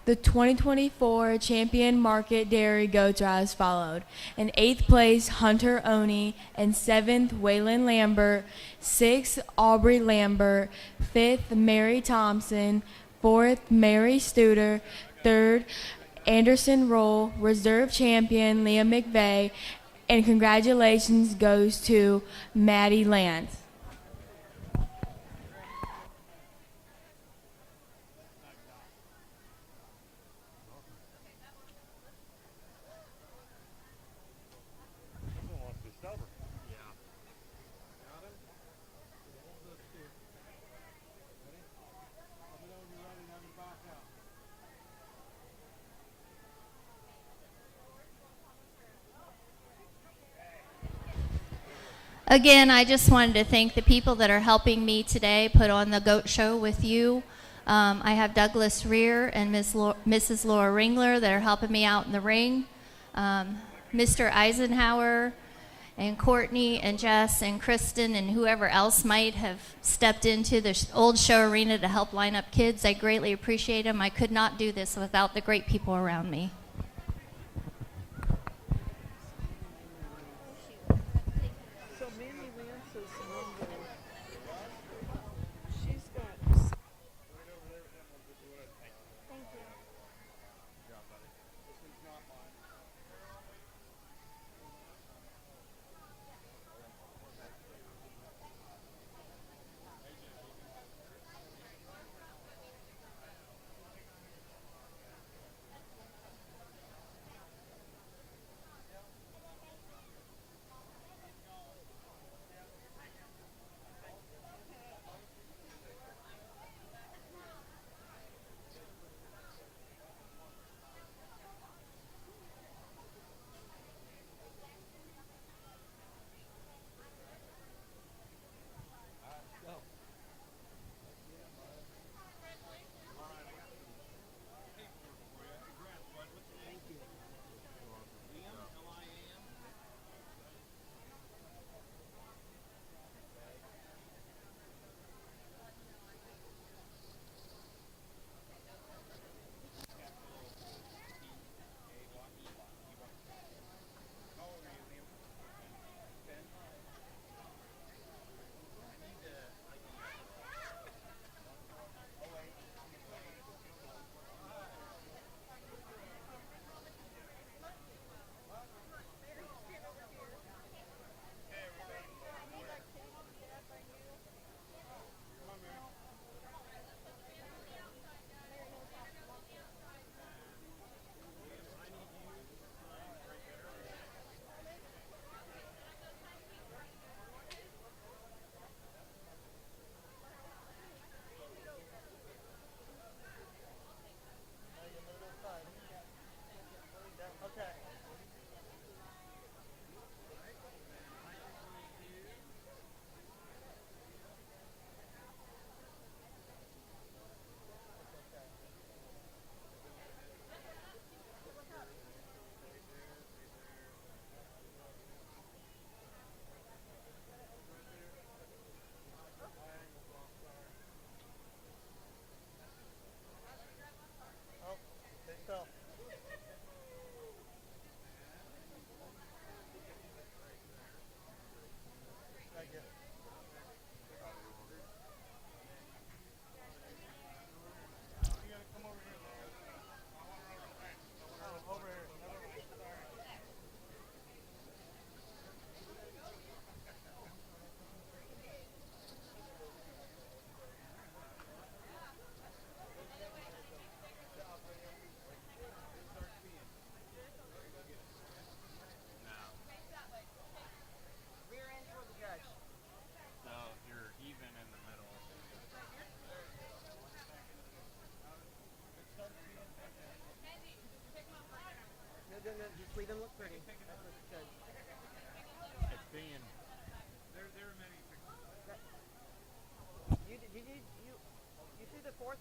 D: The 2024 Champion Market Dairy Goats are as followed. In 8th place, Hunter Oney. In 7th, Waylon Lambert. 6th, Aubrey Lambert. 5th, Mary Thompson. 4th, Mary Studer. 3rd, Anderson Roll. Reserve champion, Leah McVeigh. And congratulations goes to Maddie Lance.
F: Again, I just wanted to thank the people that are helping me today put on the goat show with you. I have Douglas Rear and Mrs. Laura Ringler that are helping me out in the ring. Mr. Eisenhower and Courtney and Jess and Kristen and whoever else might have stepped into the old show arena to help line up kids. I greatly appreciate them. I could not do this without the great people around me.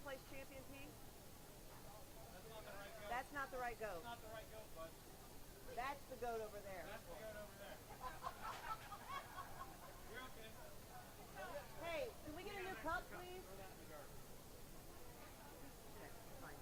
G: fourth place champion team? That's not the right goat. That's the goat over there. Hey, can we get a new cup, please? Okay, fine.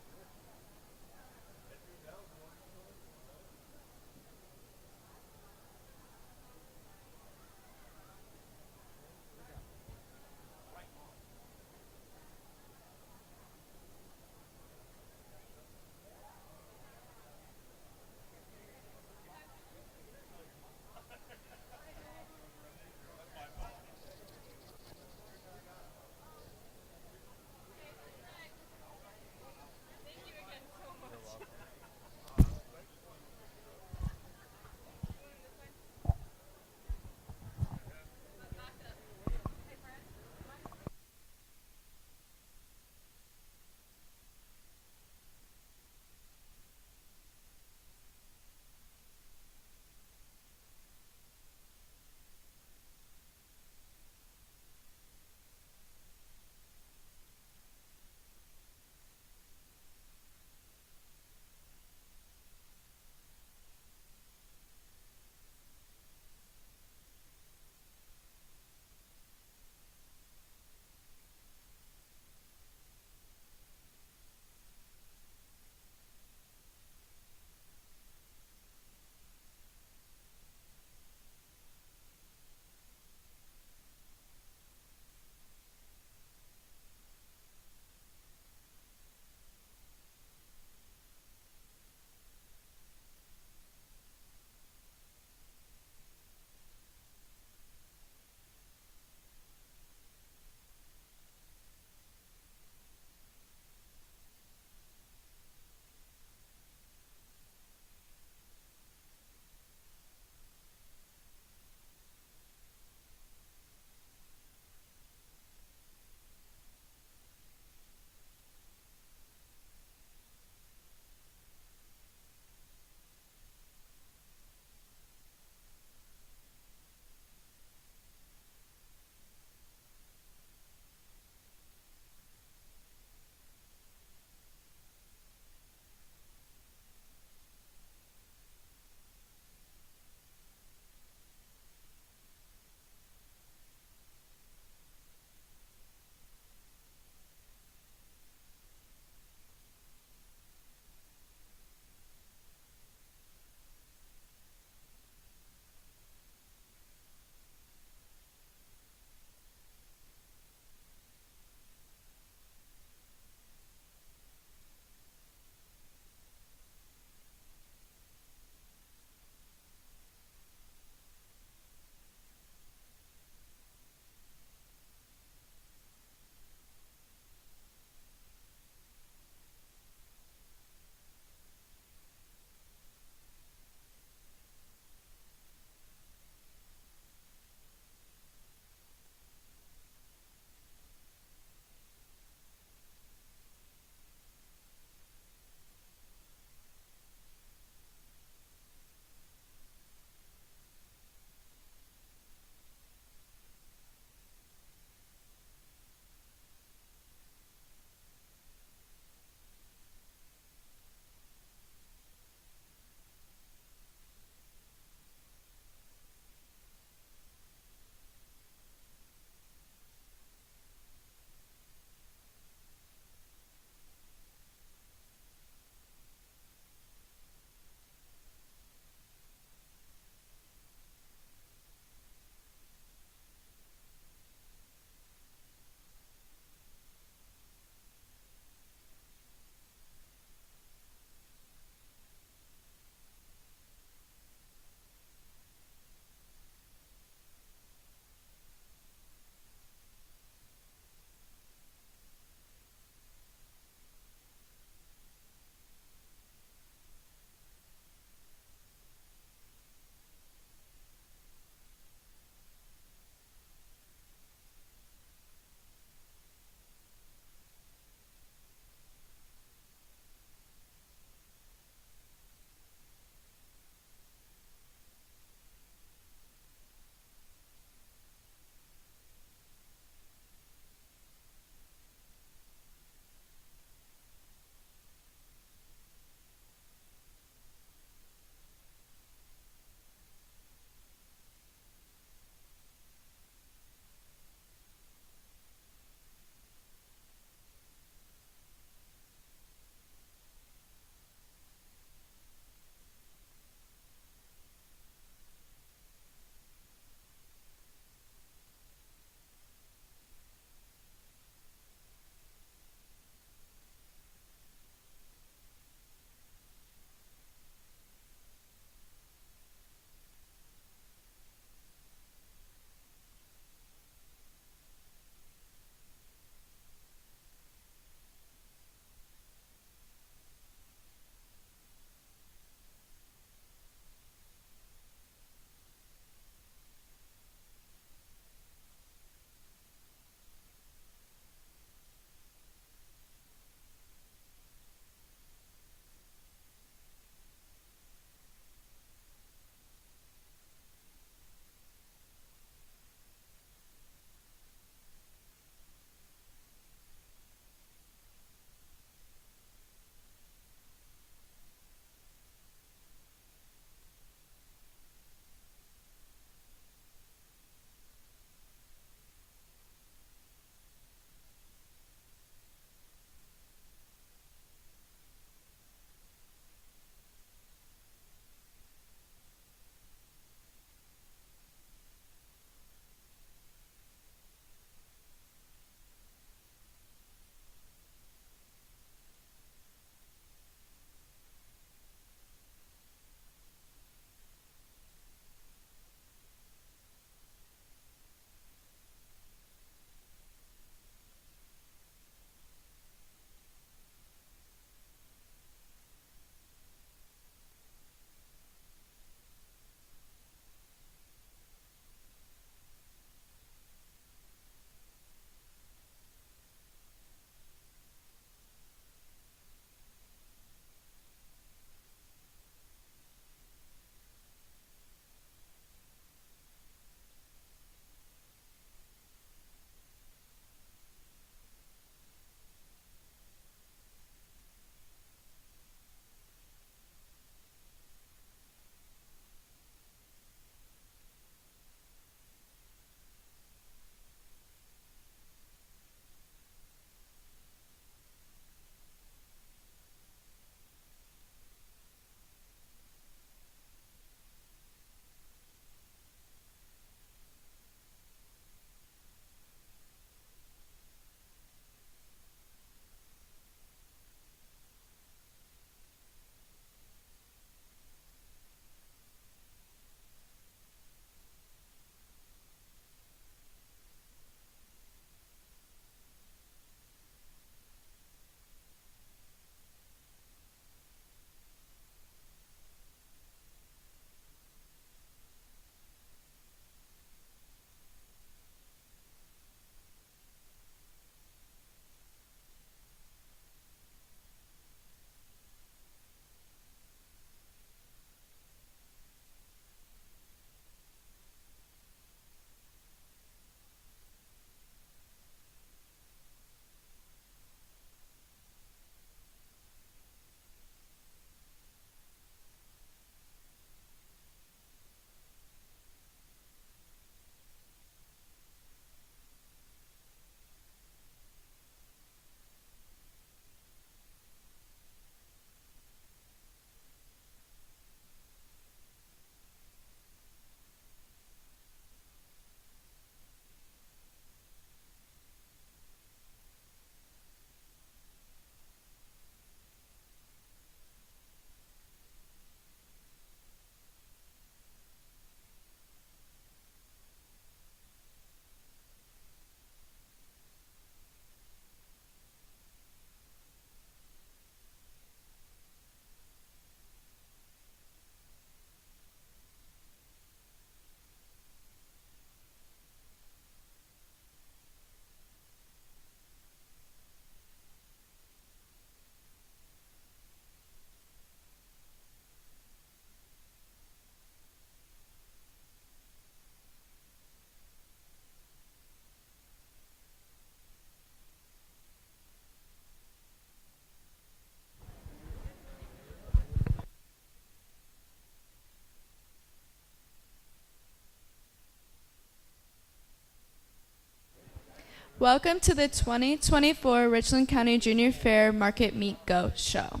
A: Welcome to the 2024 Richland County Junior Fair Market Meet Go show.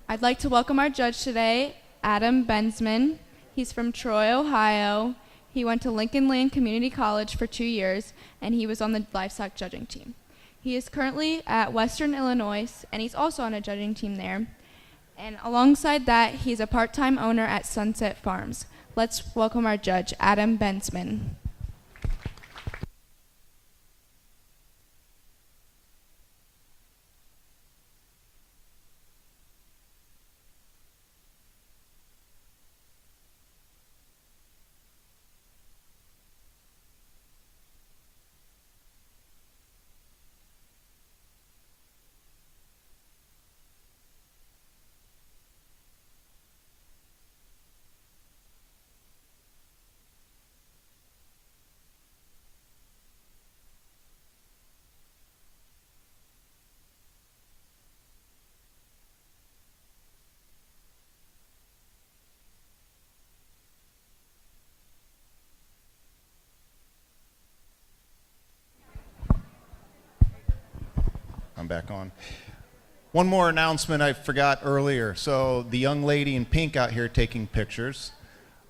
A: I'd like to welcome our judge today, Adam Bensman. He's from Troy, Ohio. He went to Lincoln Land Community College for 2 years, and he was on the livestock judging team. He is currently at Western Illinois, and he's also on a judging team there. And alongside that, he's a part-time owner at Sunset Farms. Let's welcome our judge, Adam Bensman.
E: I'm back on. One more announcement I forgot earlier. So the young lady in pink out here taking pictures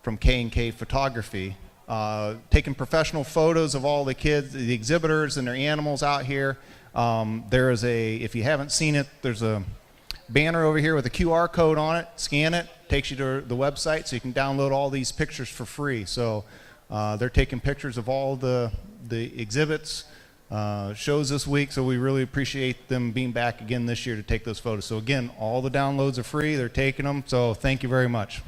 E: from K&K Photography, taking professional photos of all the kids, the exhibitors and their animals out here. There is if you haven't seen it, there's a banner over here with a QR code on it. Scan it, takes you to the website so you can download all these pictures for free. So they're taking pictures of all the exhibits, shows this week, so we really appreciate them being back again this year to take those photos. So again, all the downloads are free, they're taking them, so thank you very much.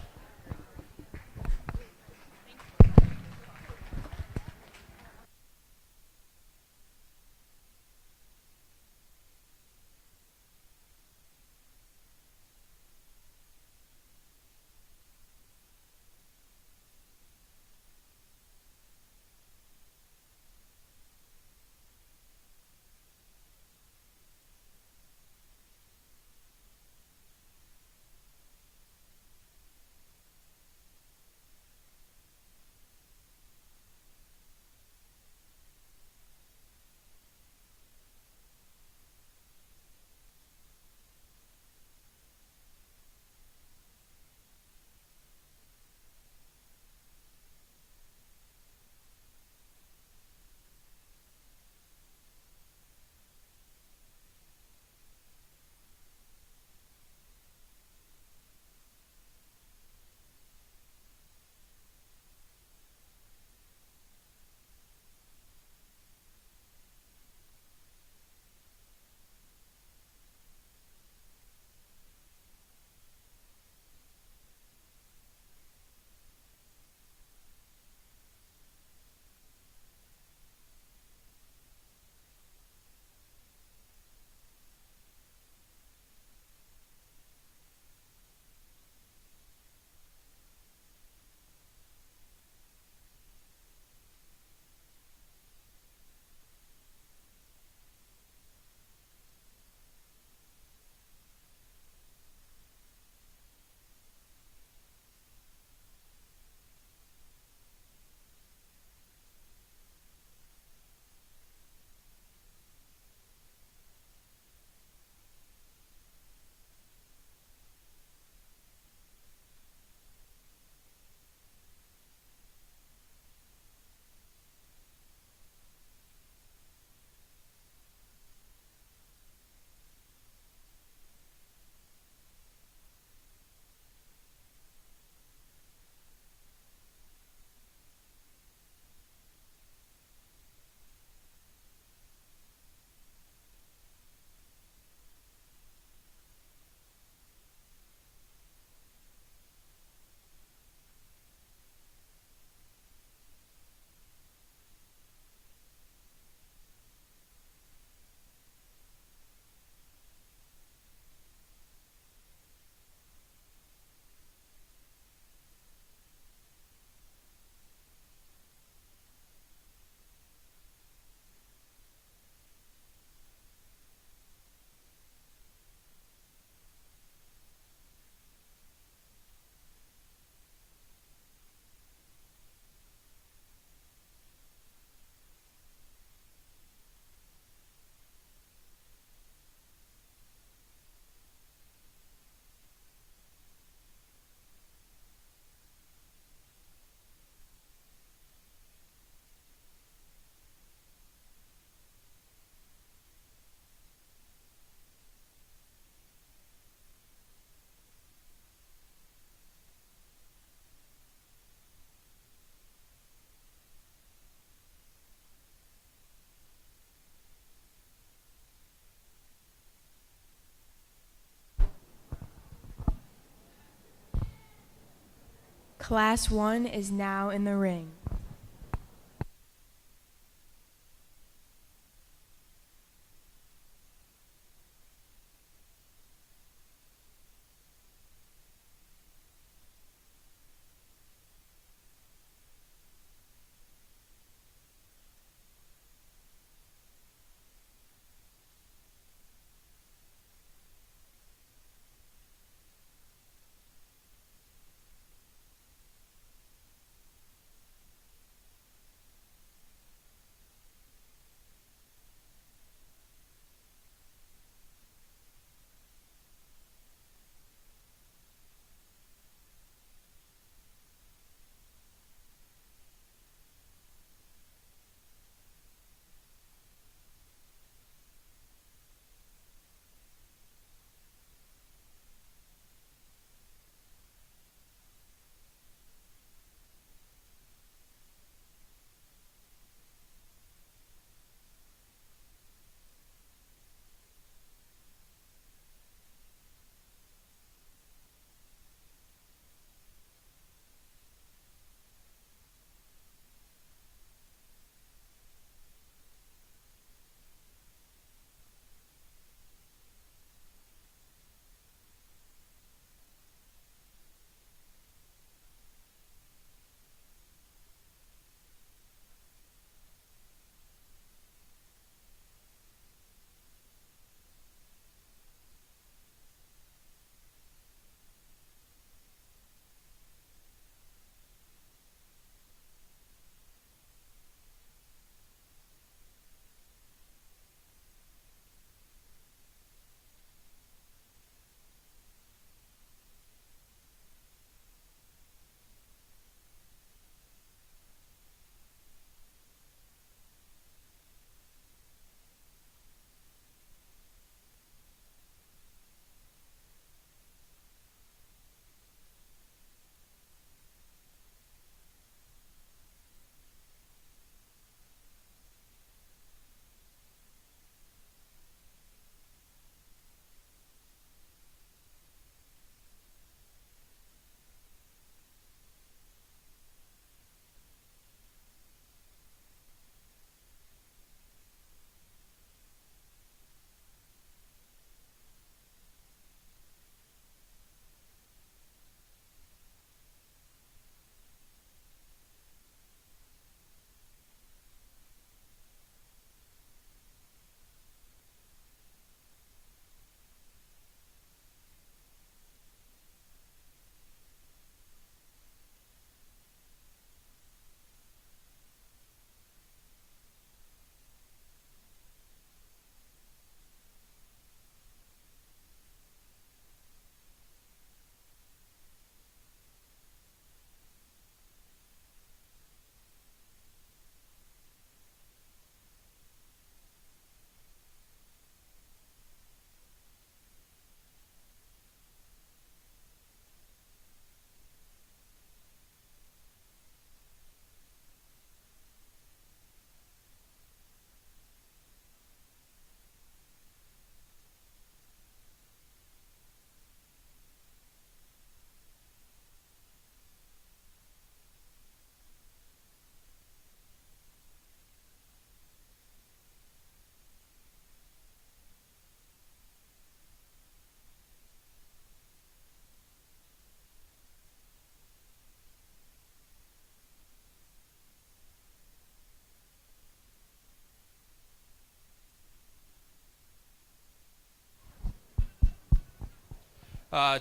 D: Class 1 is now in the ring.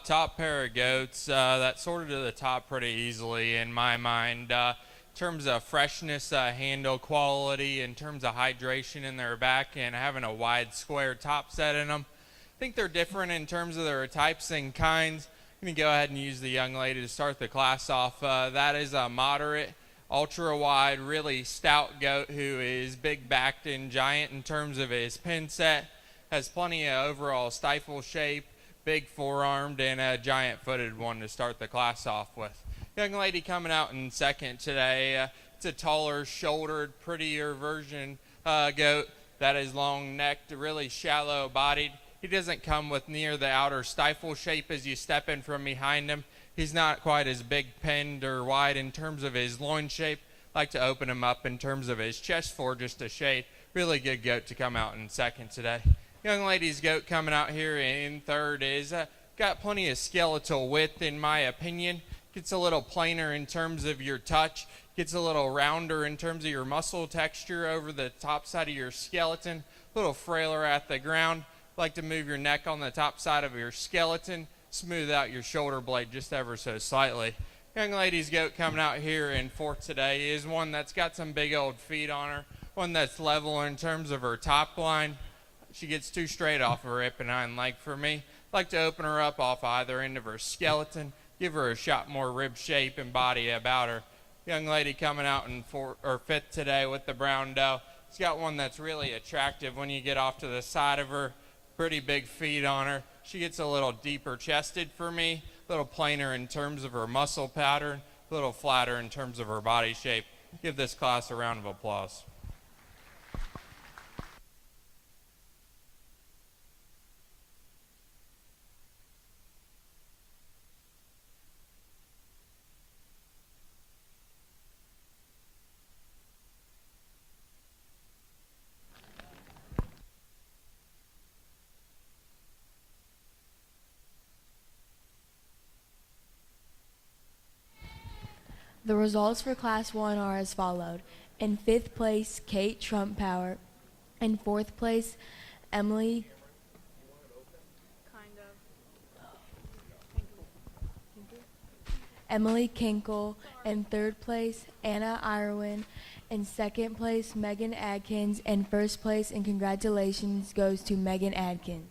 C: Top pair of goats that sorted to the top pretty easily in my mind. In terms of freshness, handle quality, in terms of hydration in their back, and having a wide square top set in them. I think they're different in terms of their types and kinds. I'm going to go ahead and use the young lady to start the class off. That is a moderate, ultra wide, really stout goat who is big backed and giant in terms of his pin set. Has plenty of overall stifle shape, big forearmed, and a giant footed one to start the class off with. Young lady coming out in second today. It's a taller, shouldered, prettier version goat that is long necked, really shallow bodied. He doesn't come with near the outer stifle shape as you step in from behind him. He's not quite as big pinned or wide in terms of his loin shape. Like to open him up in terms of his chest for just a shade. Really good goat to come out in second today. Young lady's goat coming out here in third is got plenty of skeletal width in my opinion. Gets a little plainer in terms of your touch. Gets a little rounder in terms of your muscle texture over the top side of your skeleton. A little frailer at the ground. Like to move your neck on the top side of your skeleton. Smooth out your shoulder blade just ever so slightly. Young lady's goat coming out here in fourth today is one that's got some big old feet on her. One that's level in terms of her top line. She gets too straight off her hip and hind leg for me. Like to open her up off either end of her skeleton. Give her a shot more rib shape and body about her. Young lady coming out in fifth today with the brown doe. She's got one that's really attractive when you get off to the side of her. Pretty big feet on her. She gets a little deeper chested for me. A little plainer in terms of her muscle pattern. A little flatter in terms of her body shape. Give this class a round of applause.
D: The results for Class 1 are as followed. In 5th place, Kate Trumppower. In 4th place, Emily Kinkle. In 3rd place, Anna Irwin. In 2nd place, Megan Adkins. And 1st place, and congratulations, goes to Megan Adkins.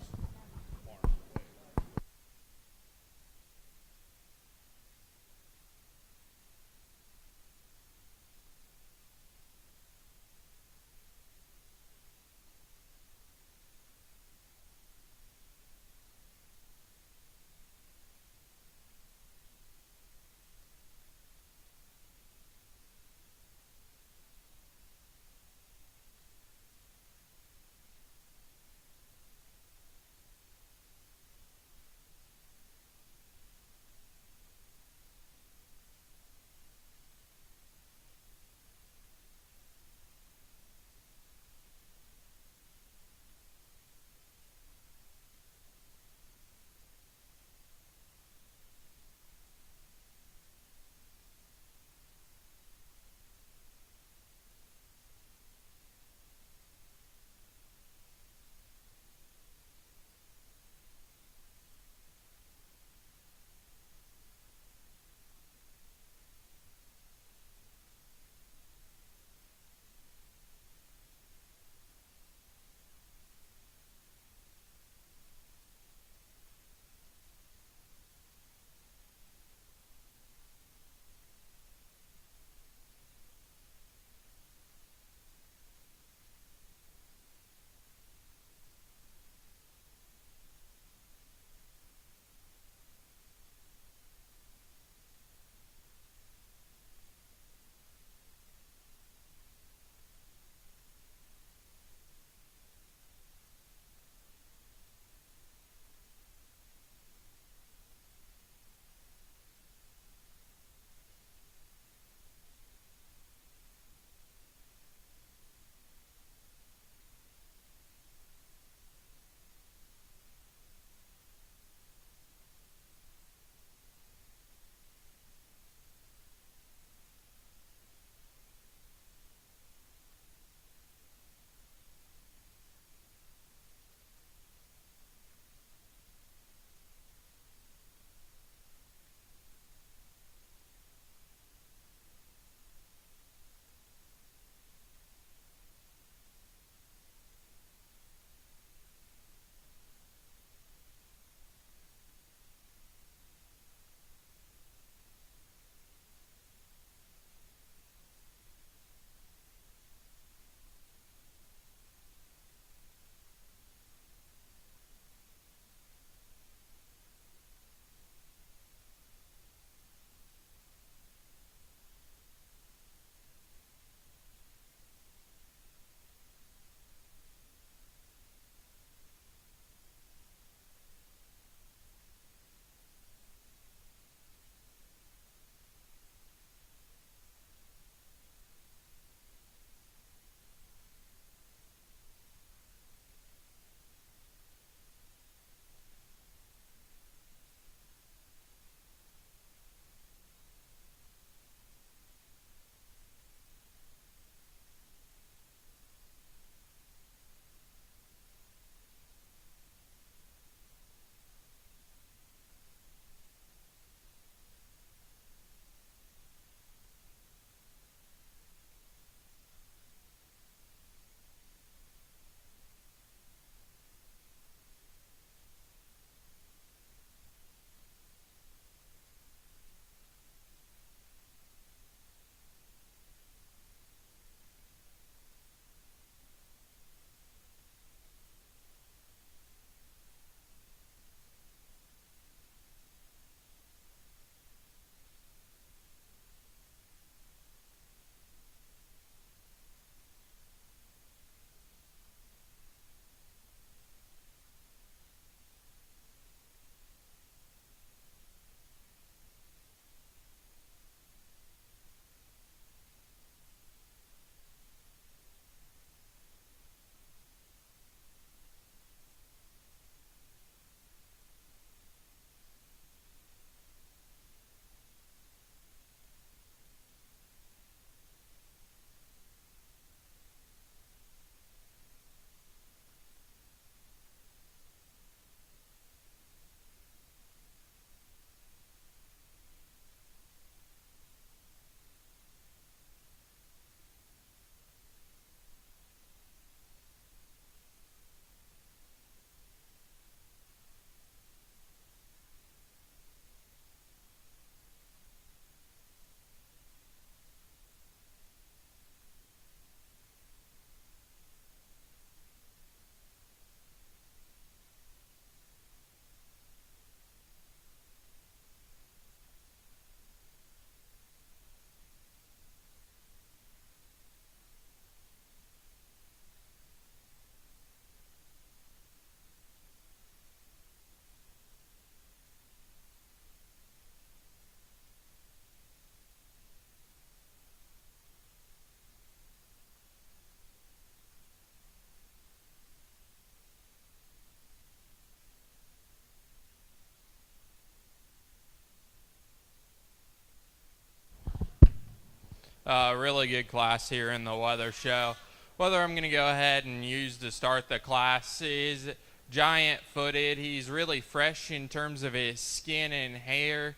C: Really good class here in the weather show. Weather I'm going to go ahead and use to start the class is giant footed. He's really fresh in terms of his skin and hair.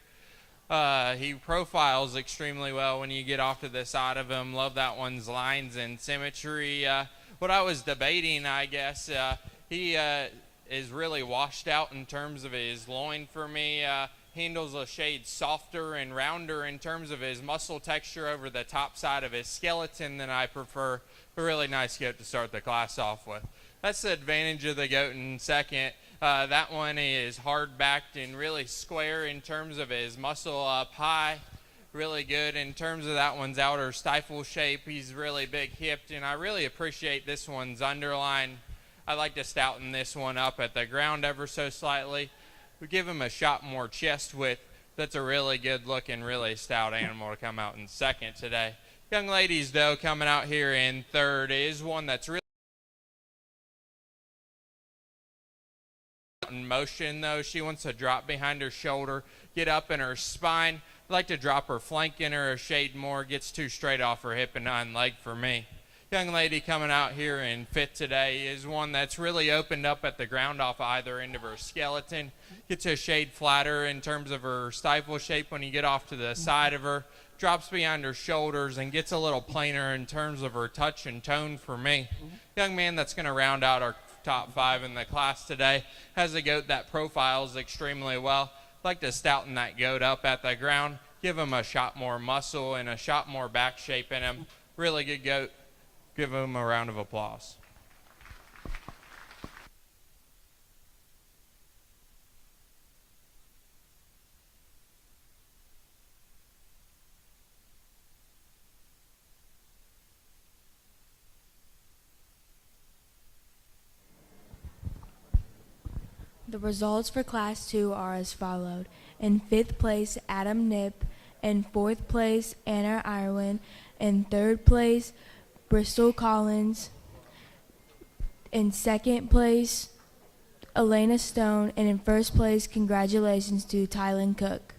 C: He profiles extremely well when you get off to the side of him. Love that one's lines and symmetry. What I was debating, I guess, he is really washed out in terms of his loin for me. Handles a shade softer and rounder in terms of his muscle texture over the top side of his skeleton than I prefer. A really nice goat to start the class off with. That's the advantage of the goat in second. That one is hard-backed and really square in terms of his muscle up high. Really good in terms of that one's outer stifle shape. He's really big-hipped, and I really appreciate this one's underline. I like to stouten this one up at the ground ever so slightly. We give him a shot more chest width. That's a really good-looking, really stout animal to come out in second today. Young ladies, though, coming out here in third is one that's really in motion, though. She wants to drop behind her shoulder, get up in her spine. I'd like to drop her flank in her a shade more. Gets too straight off her hip and hind leg for me. Young lady coming out here in fifth today is one that's really opened up at the ground off either end of her skeleton. Gets a shade flatter in terms of her stifle shape when you get off to the side of her. Drops behind her shoulders and gets a little plainer in terms of her touch and tone for me. Young man that's going to round out our top five in the class today has a goat that profiles extremely well. I'd like to stouten that goat up at the ground, give him a shot more muscle and a shot more back shape in him. Really good goat. Give him a round of applause.
D: The results for Class 2 are as followed. In 5th place, Adam Nip. In 4th place, Anna Irwin. In 3rd place, Bristol Collins. In 2nd place, Elena Stone. And in 1st place, congratulations to Tylen Cook.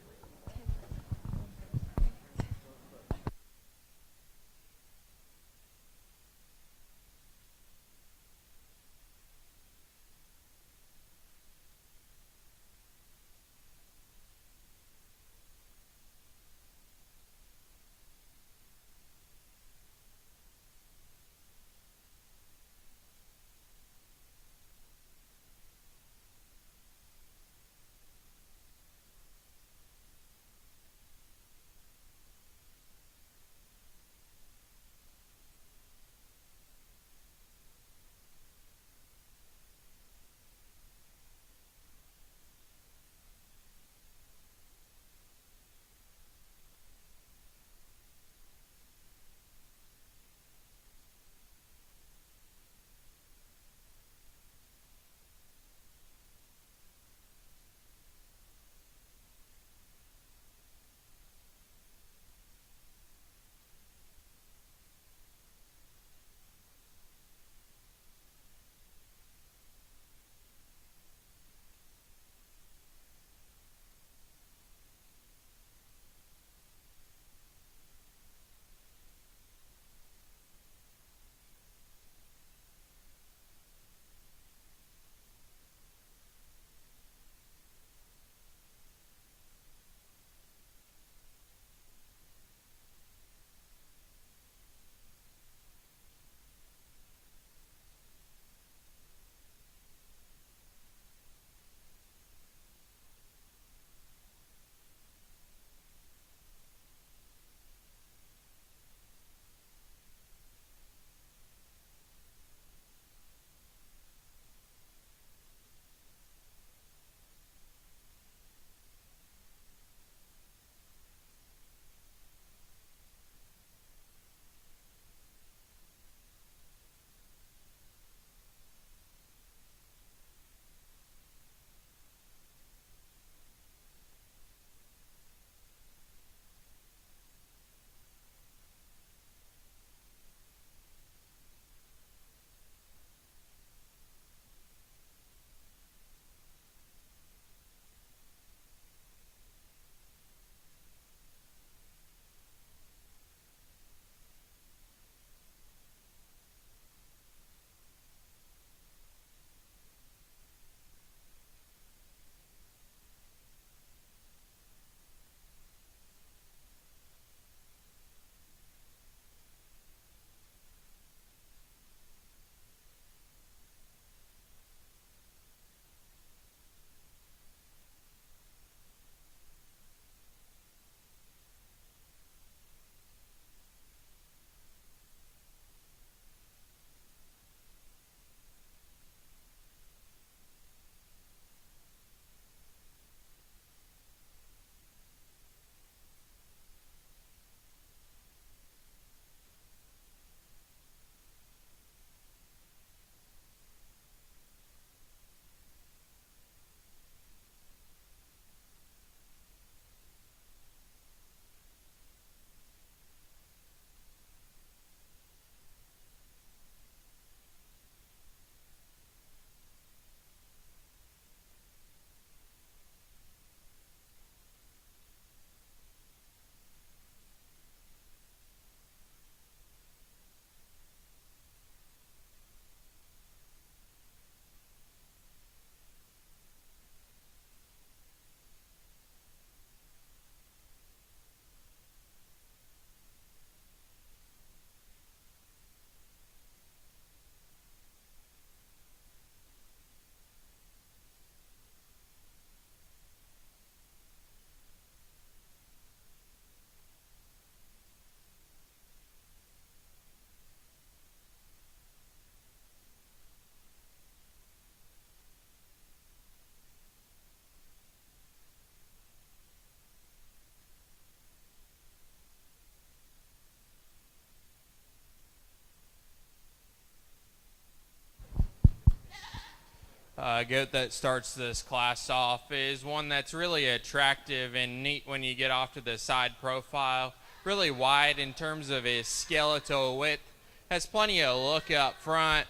C: goat that starts this class off is one that's really attractive and neat when you get off to the side profile. Really wide in terms of his skeletal width. Has plenty of look up front.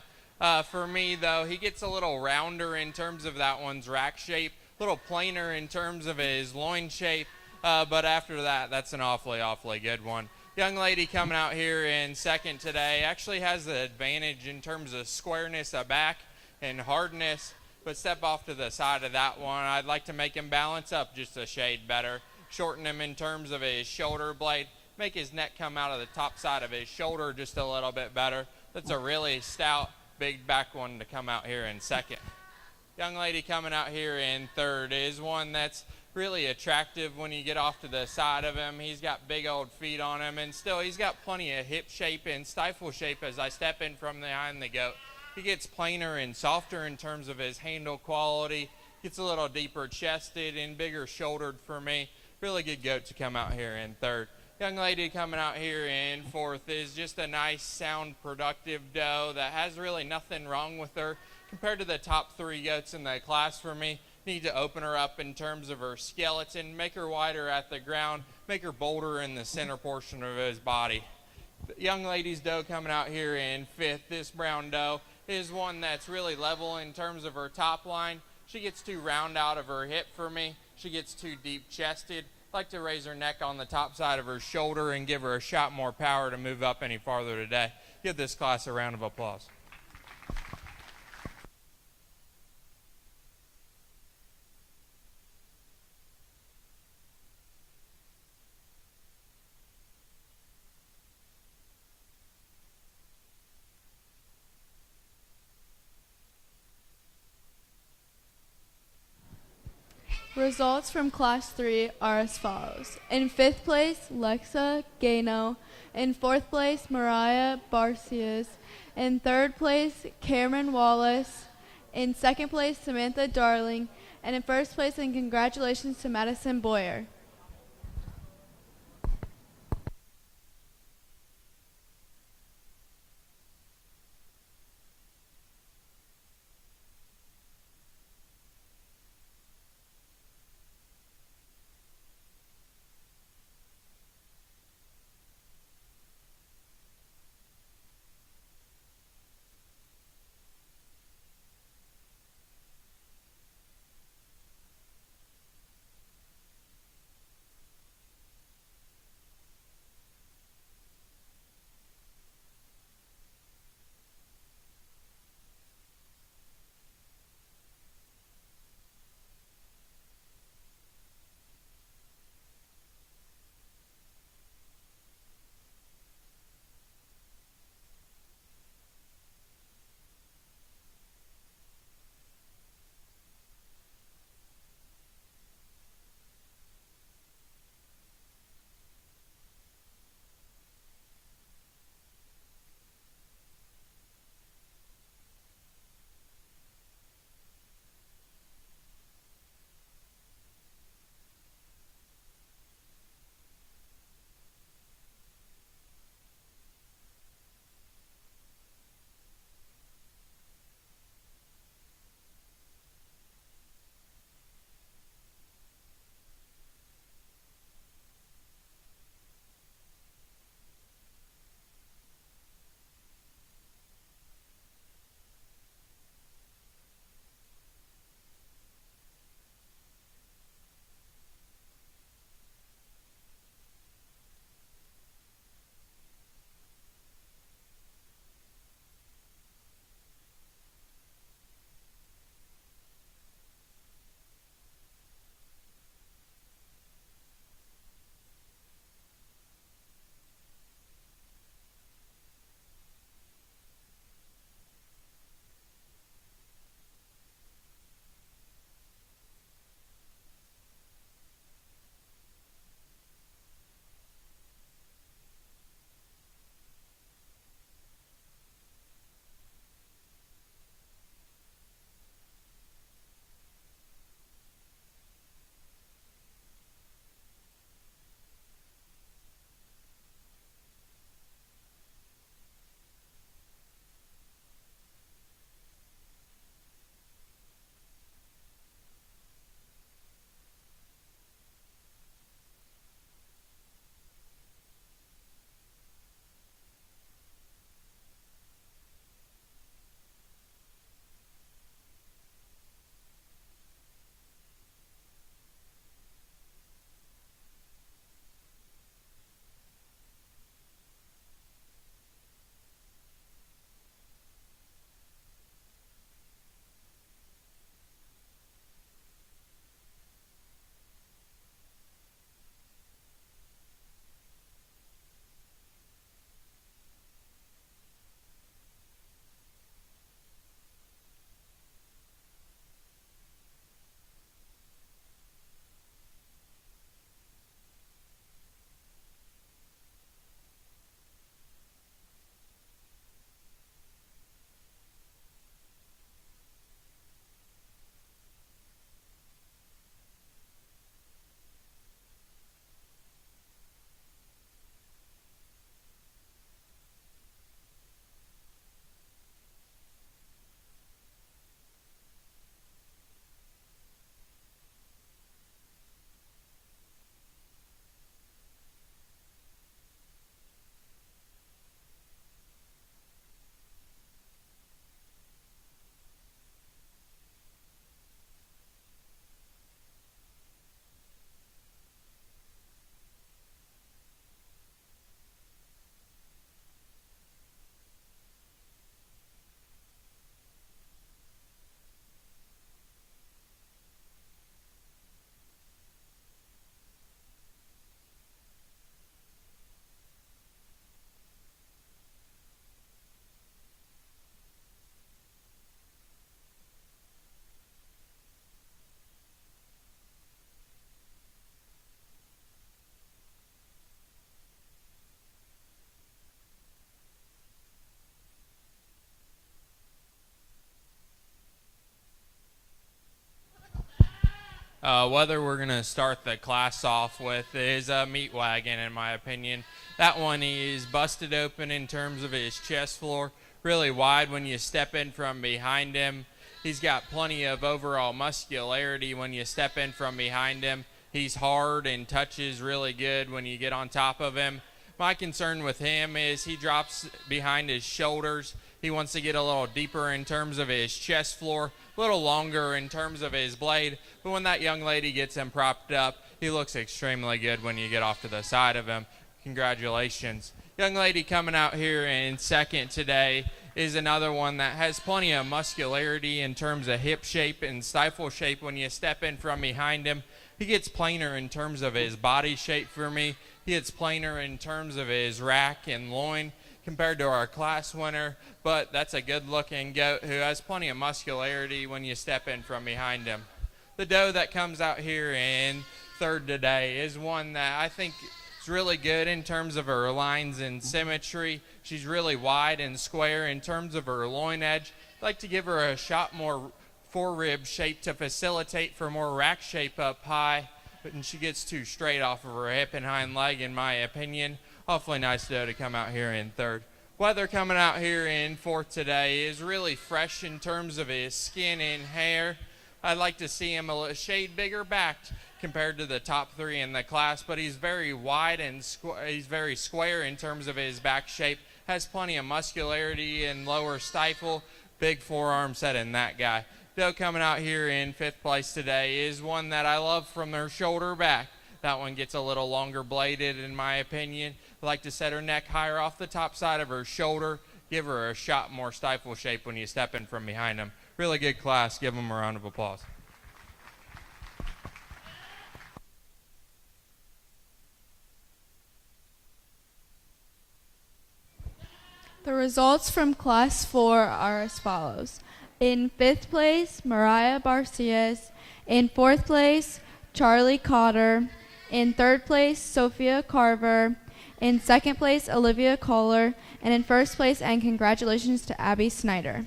C: For me, though, he gets a little rounder in terms of that one's rack shape. A little plainer in terms of his loin shape. But after that, that's an awfully good one. Young lady coming out here in second today actually has the advantage in terms of squareness of back and hardness, but step off to the side of that one. I'd like to make him balance up just a shade better. Shorten him in terms of his shoulder blade. Make his neck come out of the top side of his shoulder just a little bit better. That's a really stout, big back one to come out here in second. Young lady coming out here in third is one that's really attractive when you get off to the side of him. He's got big old feet on him, and still he's got plenty of hip shape and stifle shape as I step in from behind the goat. He gets plainer and softer in terms of his handle quality. Gets a little deeper chested and bigger shouldered for me. Really good goat to come out here in third. Young lady coming out here in fourth is just a nice, sound, productive doe that has really nothing wrong with her. Compared to the top three goats in the class for me, need to open her up in terms of her skeleton, make her wider at the ground, make her bolder in the center portion of his body. The young lady's doe coming out here in fifth, this brown doe, is one that's really level in terms of her top line. She gets too round out of her hip for me. She gets too deep chested. I like to raise her neck on the top side of her shoulder and give her a shot more power to move up any farther today. Give this class a round of applause.
A: Results from Class 3 are as follows. In 5th place, Lexa Gano. In 4th place, Mariah Barcias. In 3rd place, Cameron Wallace. In 2nd place, Samantha Darling. And in 1st place, and congratulations to Madison Boyer.
C: Whether we're going to start the class off with is a meat wagon, in my opinion. That one is busted open in terms of his chest floor, really wide when you step in from behind him. He's got plenty of overall muscularity when you step in from behind him. He's hard and touches really good when you get on top of him. My concern with him is he drops behind his shoulders. He wants to get a little deeper in terms of his chest floor, a little longer in terms of his blade. But when that young lady gets him propped up, he looks extremely good when you get off to the side of him. Congratulations. Young lady coming out here in second today is another one that has plenty of muscularity in terms of hip shape and stifle shape when you step in from behind him. He gets plainer in terms of his body shape for me. He gets plainer in terms of his rack and loin compared to our class winner, but that's a good-looking goat who has plenty of muscularity when you step in from behind him. The doe that comes out here in third today is one that I think is really good in terms of her lines and symmetry. She's really wide and square in terms of her loin edge. I'd like to give her a shot more forerib shape to facilitate for more rack shape up high, but she gets too straight off of her hip and hind leg, in my opinion. Awfully nice doe to come out here in third. Weather coming out here in fourth today is really fresh in terms of his skin and hair. I'd like to see him a shade bigger backed compared to the top three in the class, but he's very wide and he's very square in terms of his back shape. Has plenty of muscularity and lower stifle. Big forearm set in that guy. Doe coming out here in fifth place today is one that I love from her shoulder back. That one gets a little longer bladed, in my opinion. I like to set her neck higher off the top side of her shoulder. Give her a shot more stifle shape when you step in from behind them. Really good class. Give them a round of applause.
A: The results from Class 4 are as follows. In 5th place, Mariah Barcias. In 4th place, Charlie Cotter. In 3rd place, Sophia Carver. In 2nd place, Olivia Kohler. And in 1st place, and congratulations to Abby Snyder.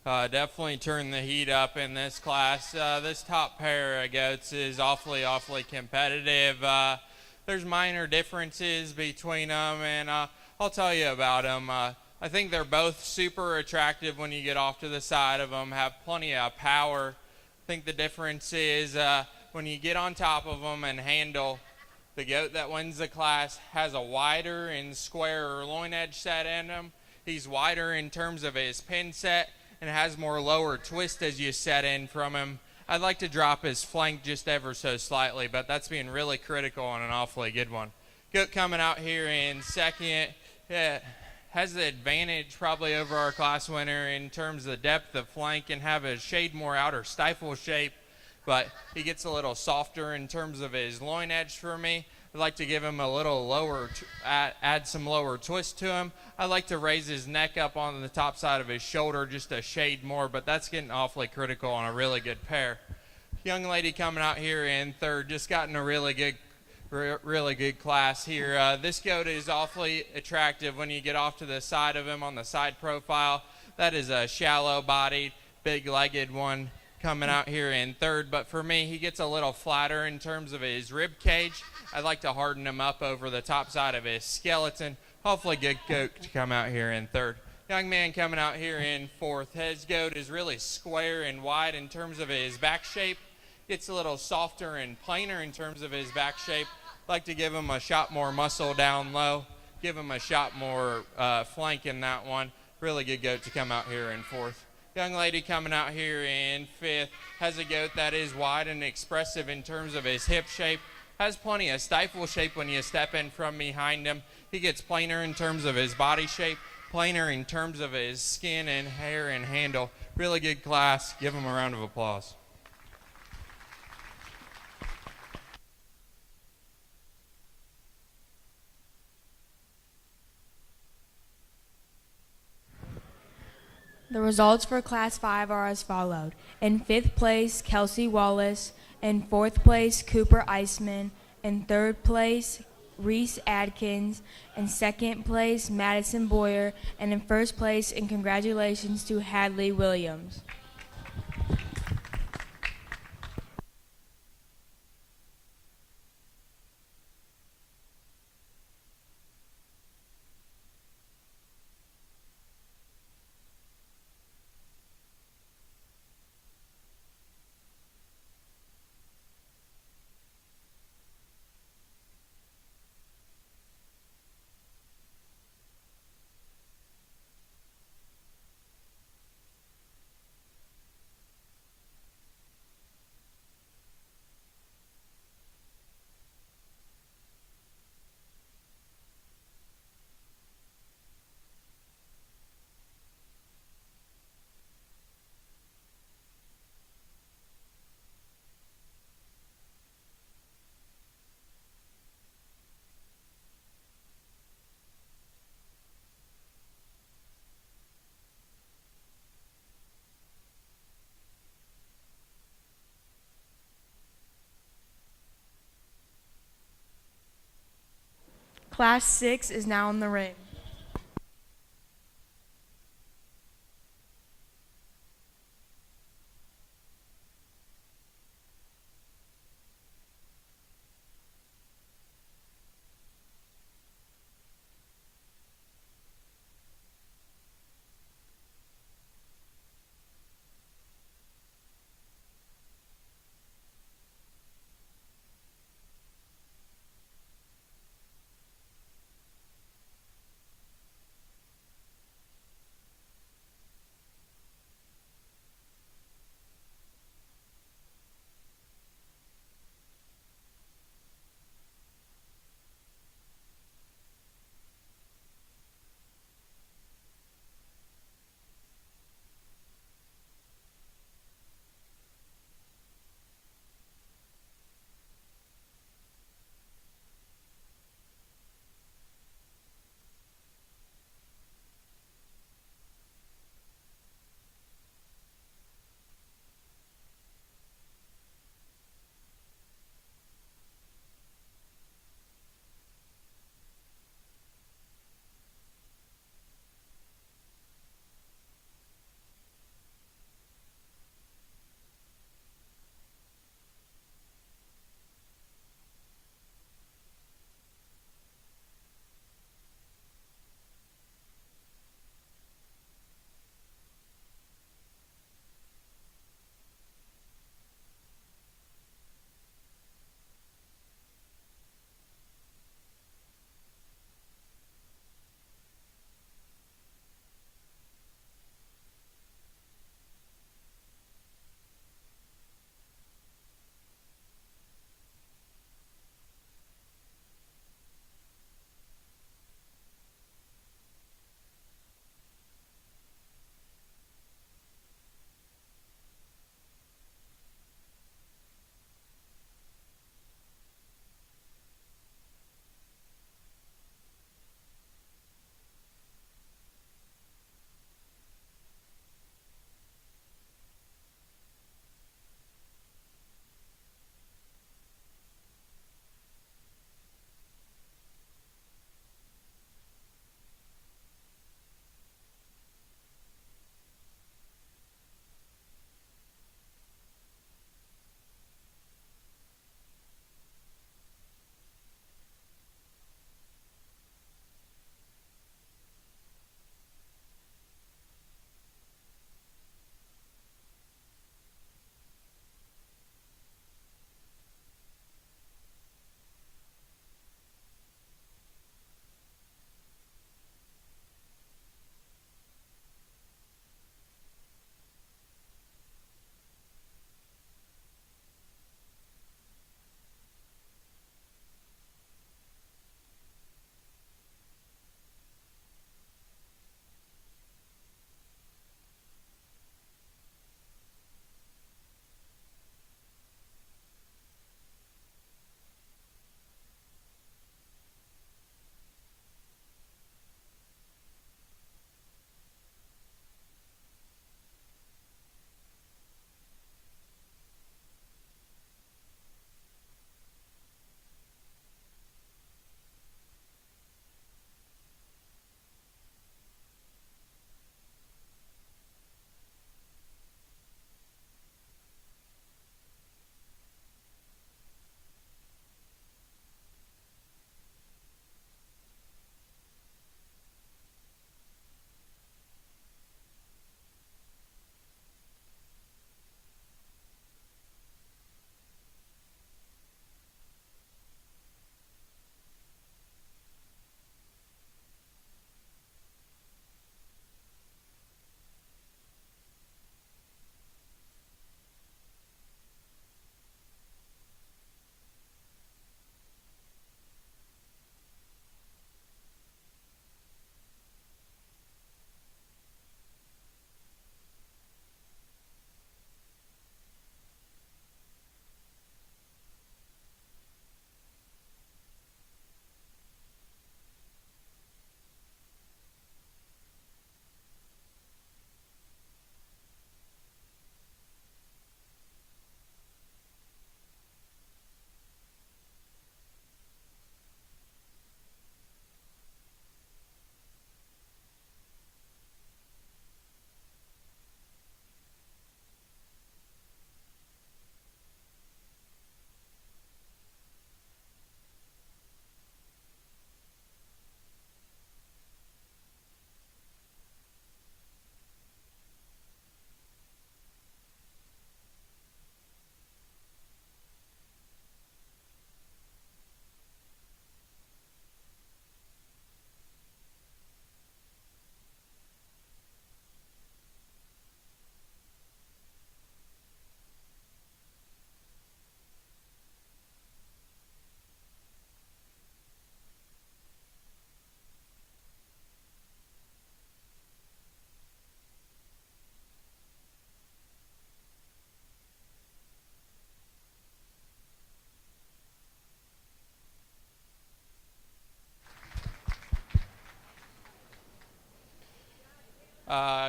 C: Definitely turn the heat up in this class. This top pair of goats is awfully competitive. There's minor differences between them, and I'll tell you about them. I think they're both super attractive when you get off to the side of them, have plenty of power. I think the difference is when you get on top of them and handle, the goat that wins the class has a wider and squarer loin edge set in him. He's wider in terms of his pin set and has more lower twist as you set in from him. I'd like to drop his flank just ever so slightly, but that's being really critical on an awfully good one. Goat coming out here in second has the advantage probably over our class winner in terms of depth of flank and have a shade more outer stifle shape, but he gets a little softer in terms of his loin edge for me. I'd like to give him a little lower, add some lower twist to him. I'd like to raise his neck up on the top side of his shoulder just a shade more, but that's getting awfully critical on a really good pair. Young lady coming out here in third, just gotten a really good class here. This goat is awfully attractive when you get off to the side of him on the side profile. That is a shallow-bodied, big-legged one coming out here in third, but for me, he gets a little flatter in terms of his rib cage. I'd like to harden him up over the top side of his skeleton. Hopefully good goat to come out here in third. Young man coming out here in fourth. His goat is really square and wide in terms of his back shape. Gets a little softer and plainer in terms of his back shape. Like to give him a shot more muscle down low. Give him a shot more flank in that one. Really good goat to come out here in fourth. Young lady coming out here in fifth has a goat that is wide and expressive in terms of his hip shape. Has plenty of stifle shape when you step in from behind him. He gets plainer in terms of his body shape, plainer in terms of his skin and hair and handle. Really good class. Give him a round of applause.
D: The results for Class 5 are as followed. In 5th place, Kelsey Wallace. In 4th place, Cooper Eisman. In 3rd place, Reese Adkins. In 2nd place, Madison Boyer. And in 1st place, and congratulations to Hadley Williams. Class 6 is now in the ring.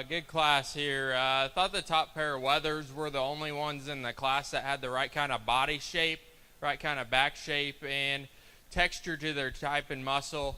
C: Good class here. I thought the top pair of weathers were the only ones in the class that had the right kind of body shape, right kind of back shape, and texture to their type and muscle.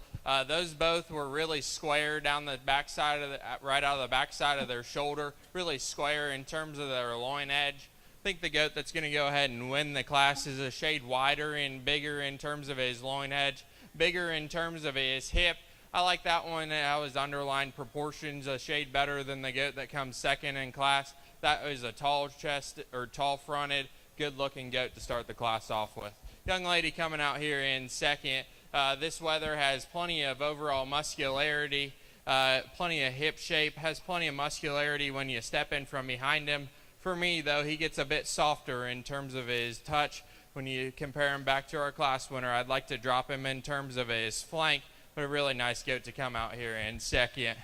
C: Those both were really square down the backside of right out of the backside of their shoulder, really square in terms of their loin edge. I think the goat that's going to go ahead and win the class is a shade wider and bigger in terms of his loin edge, bigger in terms of his hip. I like that one. How his underlined proportions a shade better than the goat that comes second in class. That is a tall chest or tall fronted, good looking goat to start the class off with. Young lady coming out here in second. This wether has plenty of overall muscularity, plenty of hip shape, has plenty of muscularity when you step in from behind him. For me, though, he gets a bit softer in terms of his touch. When you compare him back to our class winner, I'd like to drop him in terms of his flank, but a really nice goat to come out here in second.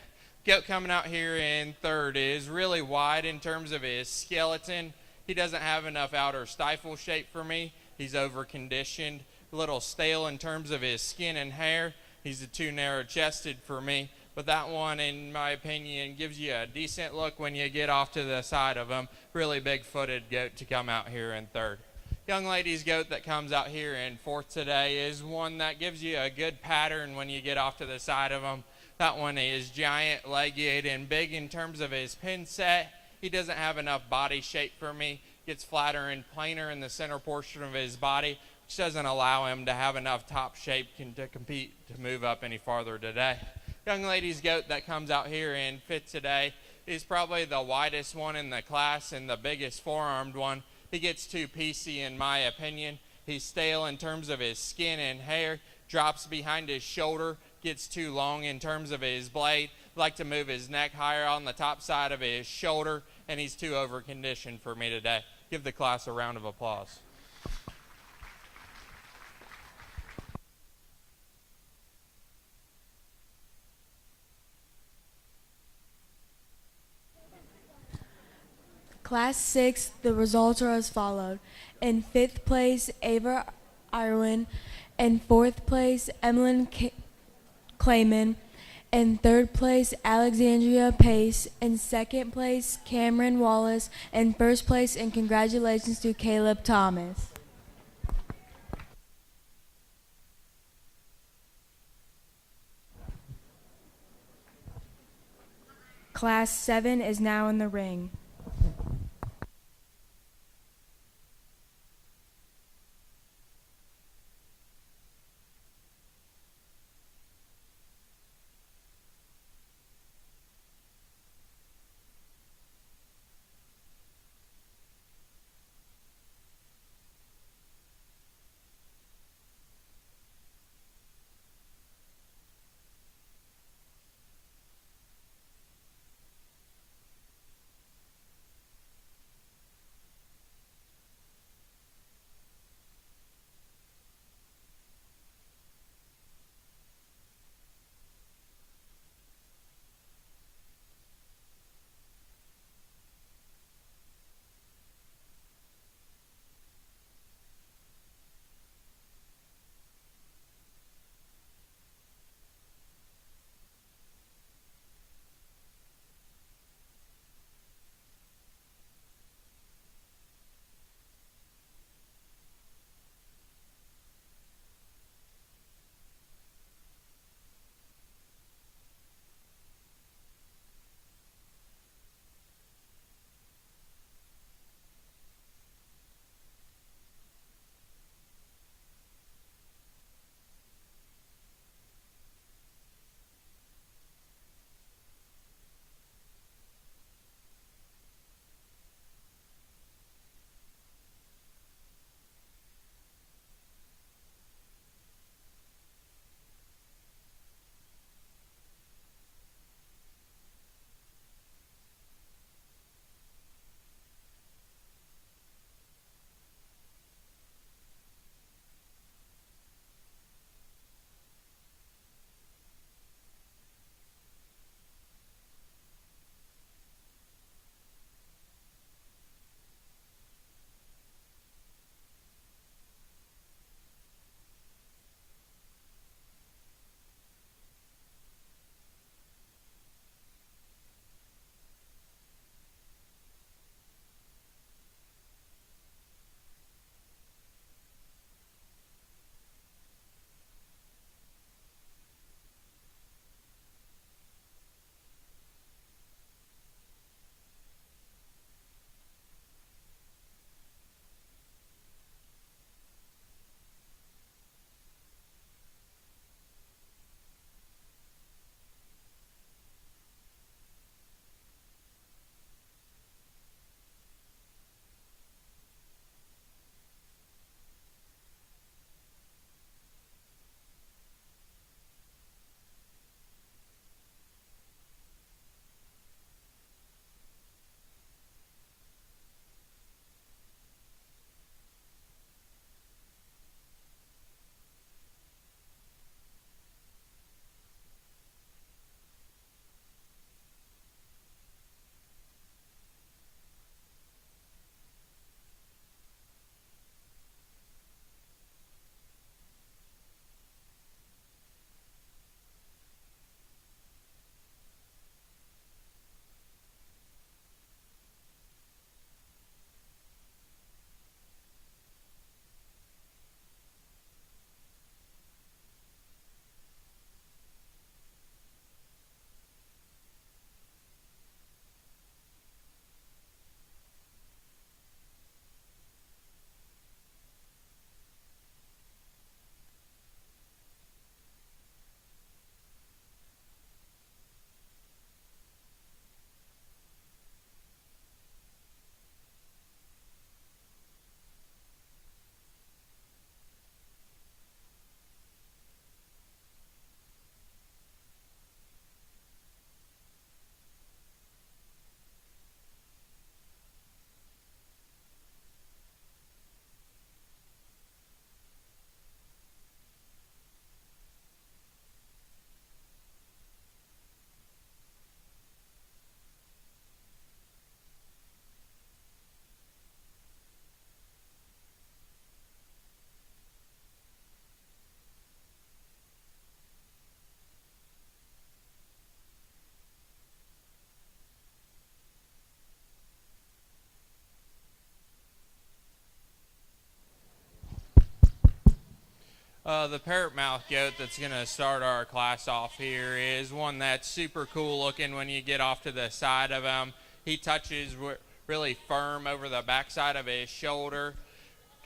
C: Goat coming out here in third is really wide in terms of his skeleton. He doesn't have enough outer stifle shape for me. He's over-conditioned, a little stale in terms of his skin and hair. He's too narrow-chested for me. But that one, in my opinion, gives you a decent look when you get off to the side of him. Really big-footed goat to come out here in third. Young lady's goat that comes out here in fourth today is one that gives you a good pattern when you get off to the side of him. That one is giant-legged and big in terms of his pin set. He doesn't have enough body shape for me. Gets flatter and plainer in the center portion of his body, which doesn't allow him to have enough top shape to compete to move up any farther today. Young lady's goat that comes out here in fifth today is probably the widest one in the class and the biggest forearmed one. He gets too piecey in my opinion. He's stale in terms of his skin and hair, drops behind his shoulder, gets too long in terms of his blade. Like to move his neck higher on the top side of his shoulder, and he's too over-conditioned for me today. Give the class a round of applause.
D: Class 6, the results are as followed. In 5th place, Ava Irwin. In 4th place, Emmeline Clayman. In 3rd place, Alexandria Pace. In 2nd place, Cameron Wallace. In 1st place, and congratulations to Caleb Thomas. Class 7 is now in the ring.
C: The parrot mouth goat that's going to start our class off here is one that's super cool looking when you get off to the side of him. He touches really firm over the backside of his shoulder.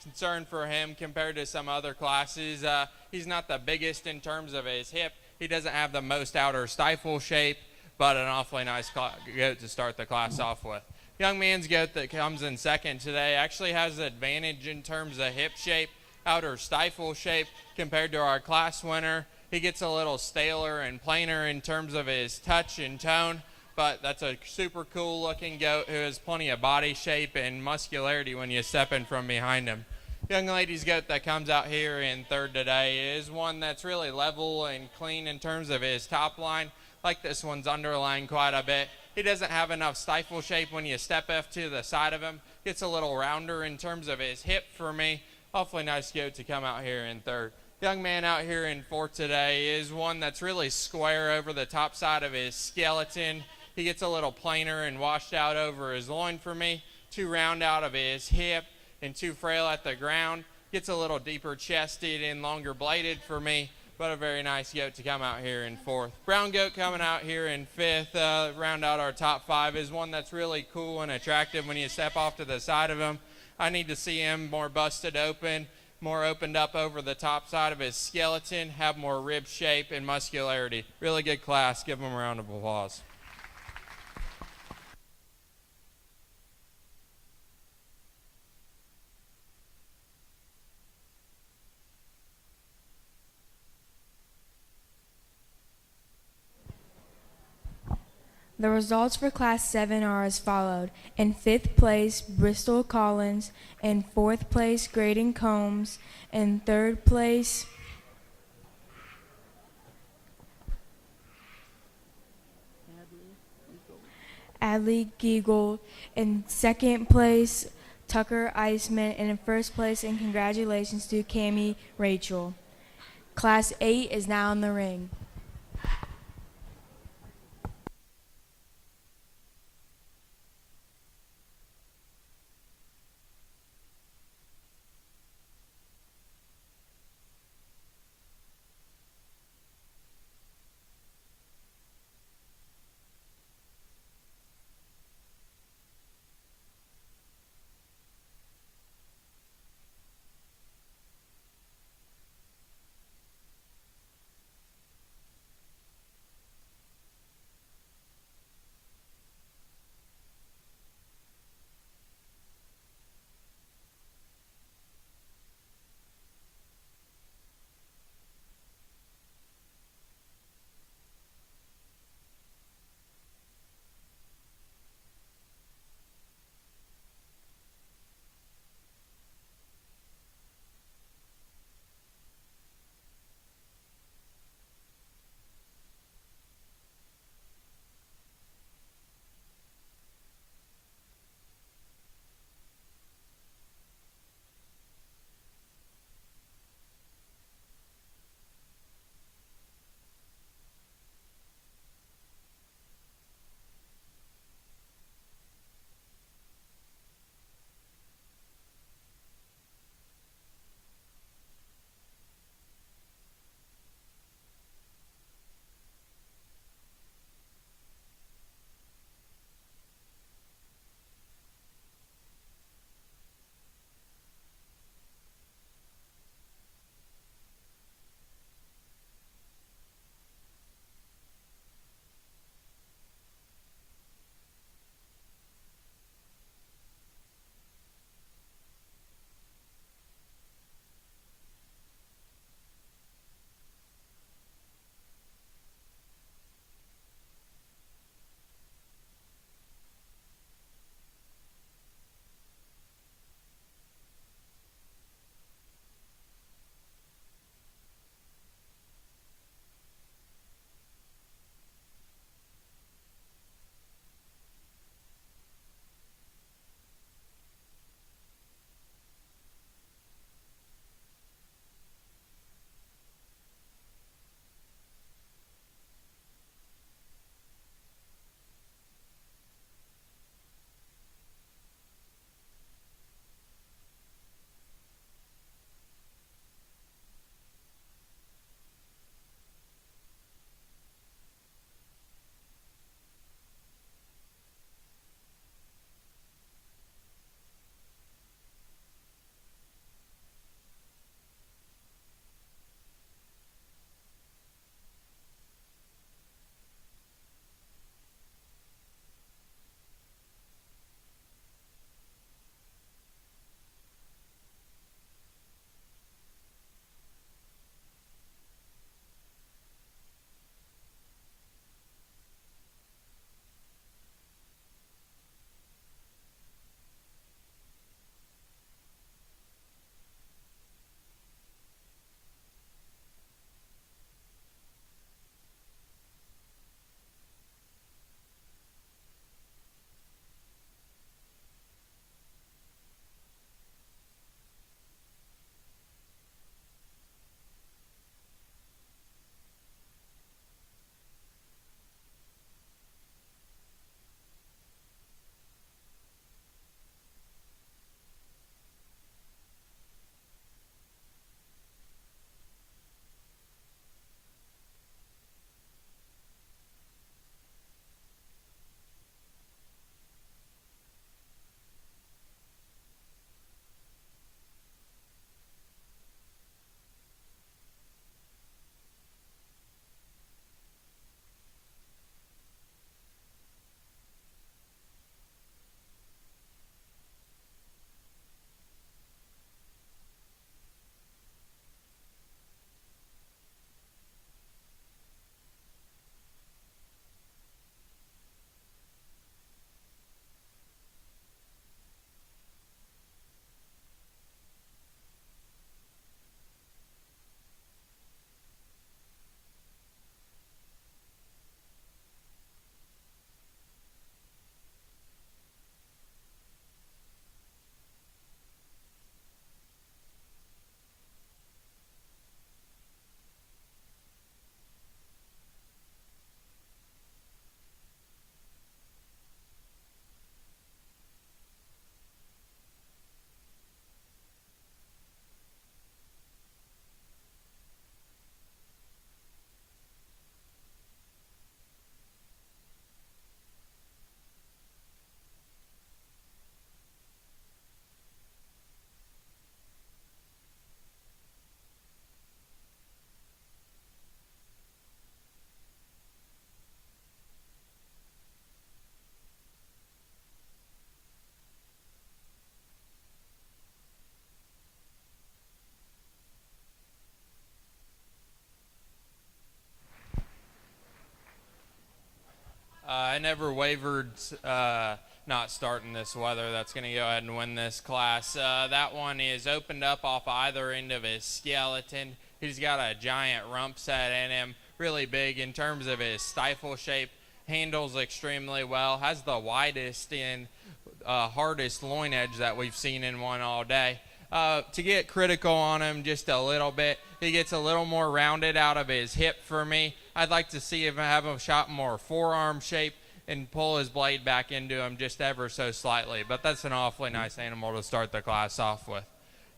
C: Concern for him compared to some other classes, he's not the biggest in terms of his hip. He doesn't have the most outer stifle shape, but an awfully nice goat to start the class off with. Young man's goat that comes in second today actually has the advantage in terms of hip shape, outer stifle shape compared to our class winner. He gets a little staler and plainer in terms of his touch and tone, but that's a super cool looking goat who has plenty of body shape and muscularity when you step in from behind him. Young lady's goat that comes out here in third today is one that's really level and clean in terms of his top line. Like this one's underlying quite a bit. He doesn't have enough stifle shape when you step up to the side of him. Gets a little rounder in terms of his hip for me. Awfully nice goat to come out here in third. Young man out here in fourth today is one that's really square over the top side of his skeleton. He gets a little plainer and washed out over his loin for me. Too round out of his hip and too frail at the ground. Gets a little deeper chested and longer bladed for me, but a very nice goat to come out here in fourth. Brown goat coming out here in fifth, round out our top five, is one that's really cool and attractive when you step off to the side of him. I need to see him more busted open, more opened up over the top side of his skeleton, have more rib shape and muscularity. Really good class. Give him a round of applause.
D: The results for Class 7 are as followed. In 5th place, Bristol Collins. In 4th place, Graydon Combs. In 3rd place, Adley Giegel. In 2nd place, Tucker Eisman. And in 1st place, and congratulations to Cammie Rachel. Class 8 is now in the ring.
C: I never wavered not starting this weather. That's going to go ahead and win this class. That one is opened up off either end of his skeleton. He's got a giant rump set in him, really big in terms of his stifle shape. Handles extremely well, has the widest and hardest loin edge that we've seen in one all day. To get critical on him just a little bit, he gets a little more rounded out of his hip for me. I'd like to see him have a shot more forearm shape and pull his blade back into him just ever so slightly. But that's an awfully nice animal to start the class off with.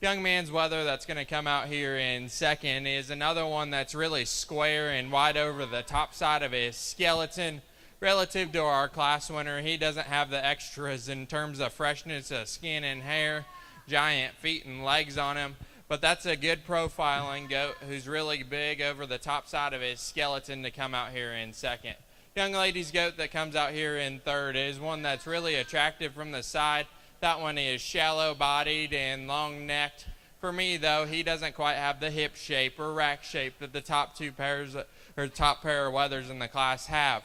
C: Young man's weather that's going to come out here in second is another one that's really square and wide over the top side of his skeleton. Relative to our class winner, he doesn't have the extras in terms of freshness of skin and hair, giant feet and legs on him, but that's a good profiling goat who's really big over the top side of his skeleton to come out here in second. Young lady's goat that comes out here in third is one that's really attractive from the side. That one is shallow bodied and long necked. For me though, he doesn't quite have the hip shape or rack shape that the top pair of wethers in the class have.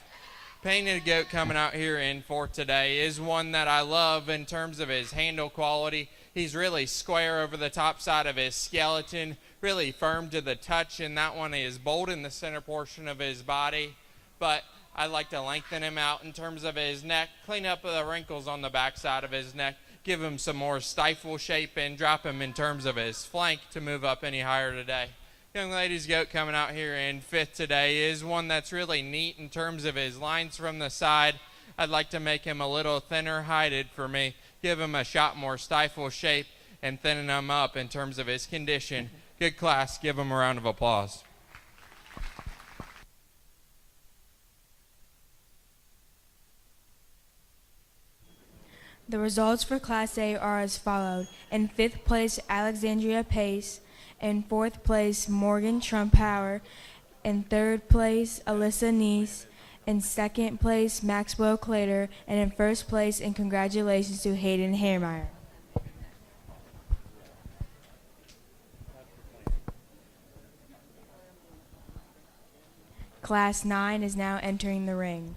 C: Painted goat coming out here in fourth today is one that I love in terms of his handle quality. He's really square over the top side of his skeleton, really firm to the touch, and that one is bold in the center portion of his body. But I like to lengthen him out in terms of his neck, clean up the wrinkles on the back side of his neck, give him some more stifle shape, and drop him in terms of his flank to move up any higher today. Young lady's goat coming out here in fifth today is one that's really neat in terms of his lines from the side. I'd like to make him a little thinner heighted for me, give him a shot more stifle shape, and thinning him up in terms of his condition. Good class. Give him a round of applause.
D: The results for Class A are as followed. In fifth place, Alexandria Pace. In fourth place, Morgan Trumpower. In third place, Alyssa Neese. In second place, Maxwell Clater. And in first place, and congratulations to Hayden Hairmeyer. Class 9 is now entering the ring.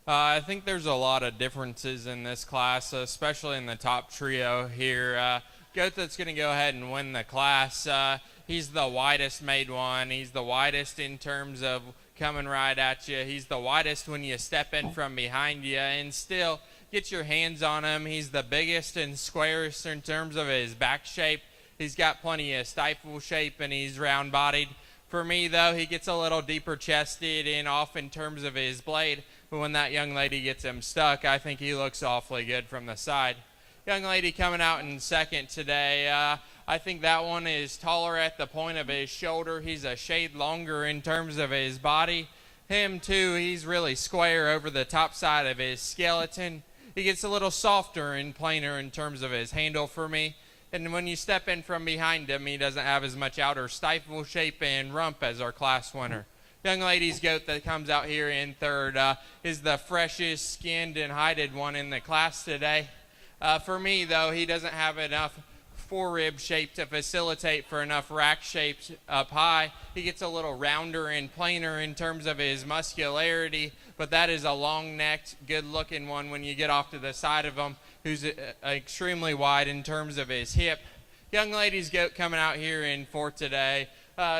C: I think there's a lot of differences in this class, especially in the top trio here. Goat that's going to go ahead and win the class. He's the widest made one. He's the widest in terms of coming right at you. He's the widest when you step in from behind you, and still get your hands on him. He's the biggest and squarest in terms of his back shape. He's got plenty of stifle shape, and he's round bodied. For me, though, he gets a little deeper chested and off in terms of his blade. But when that young lady gets him stuck, I think he looks awfully good from the side. Young lady coming out in second today. I think that one is taller at the point of his shoulder. He's a shade longer in terms of his body. Him, too, he's really square over the top side of his skeleton. He gets a little softer and plainer in terms of his handle for me. And when you step in from behind him, he doesn't have as much outer stifle shape and rump as our class winner. Young lady's goat that comes out here in third is the freshest skinned and hided one in the class today. For me, though, he doesn't have enough forerib shape to facilitate for enough rack shapes up high. He gets a little rounder and plainer in terms of his muscularity, but that is a long-necked, good-looking one when you get off to the side of him, who's extremely wide in terms of his hip. Young lady's goat coming out here in fourth today.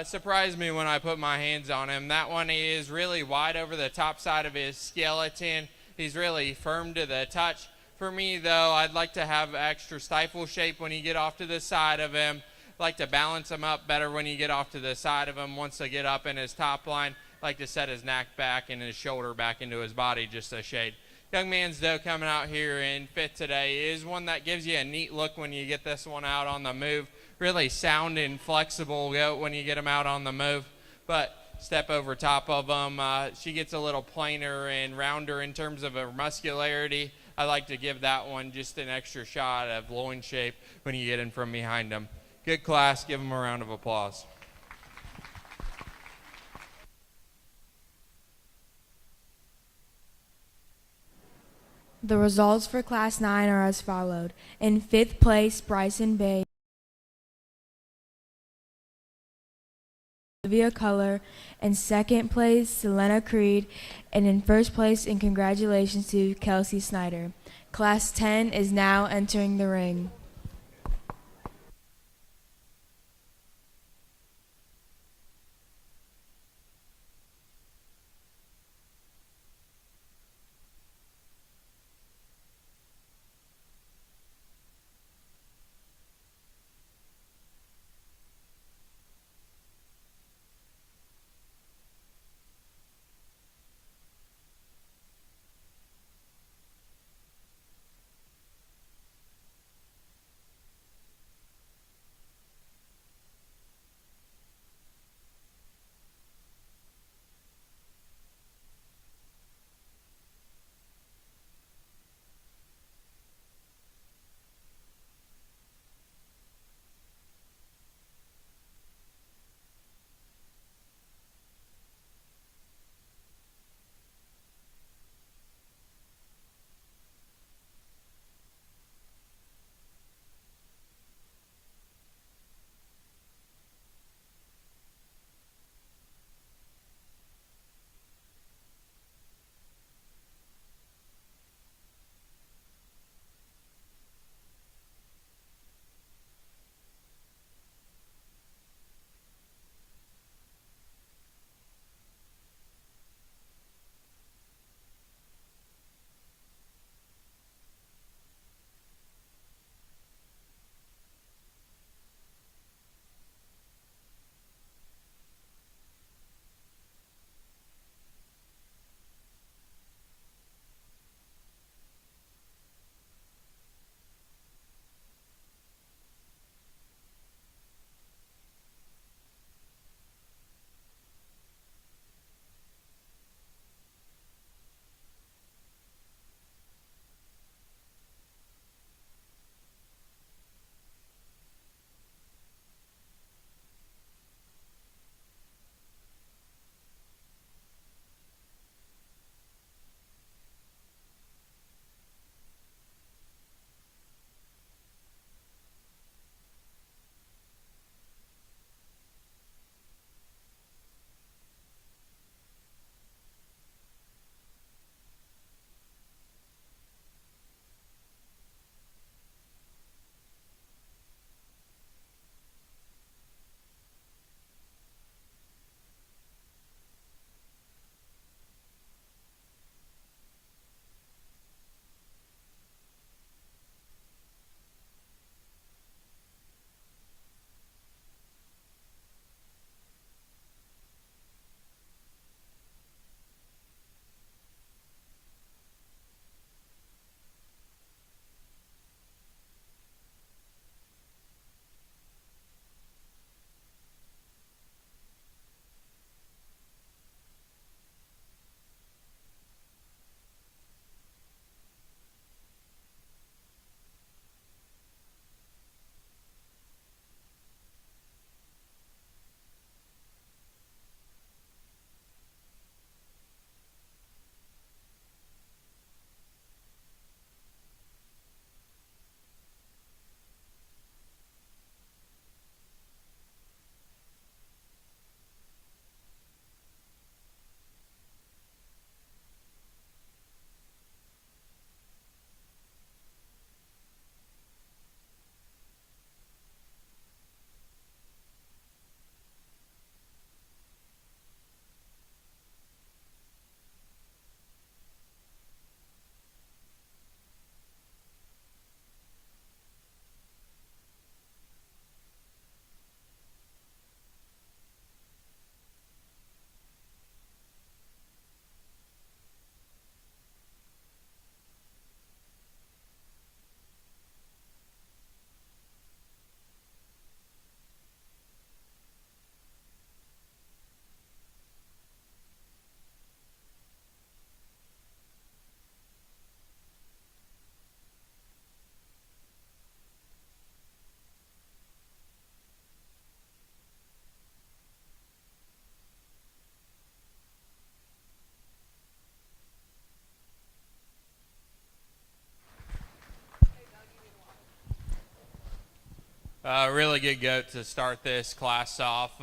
C: Surprised me when I put my hands on him. That one is really wide over the top side of his skeleton. He's really firm to the touch. For me, though, I'd like to have extra stifle shape when you get off to the side of him. Like to balance him up better when you get off to the side of him. Once I get up in his top line, like to set his neck back and his shoulder back into his body just a shade. Young man's doe coming out here in fifth today is one that gives you a neat look when you get this one out on the move. Really sound and flexible goat when you get him out on the move. But step over top of him, she gets a little plainer and rounder in terms of her muscularity. I like to give that one just an extra shot of loin shape when you get in from behind him. Good class. Give them a round of applause.
D: The results for Class 9 are as followed. In 5th place, Bryson Bay, Olivia Culler. In 2nd place, Selena Creed. And in 1st place, and congratulations to Kelsey Snyder. Class 10 is now entering the ring.
C: Really good goat to start this class off.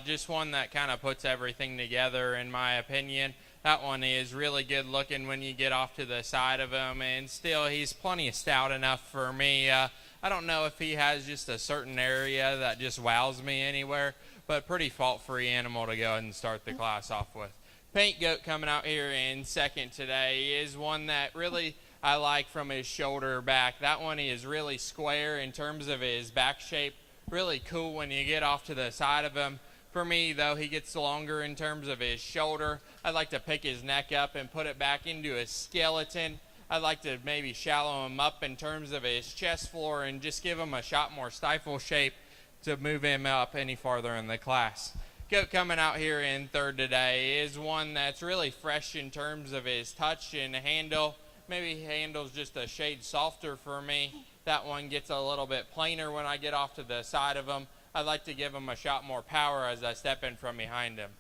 C: Just one that kind of puts everything together, in my opinion. That one is really good looking when you get off to the side of him, and still he's plenty stout enough for me. I don't know if he has just a certain area that just wows me anywhere, but pretty fault-free animal to go ahead and start the class off with. Paint goat coming out here in second today is one that really I like from his shoulder back. That one is really square in terms of his back shape. Really cool when you get off to the side of him. For me, though, he gets longer in terms of his shoulder. I'd like to pick his neck up and put it back into his skeleton. I'd like to maybe shallow him up in terms of his chest floor and just give him a shot more stifle shape to move him up any farther in the class. Goat coming out here in third today is one that's really fresh in terms of his touch and handle. Maybe he handles just a shade softer for me. That one gets a little bit plainer when I get off to the side of him. I'd like to give him a shot more power as I step in from behind him.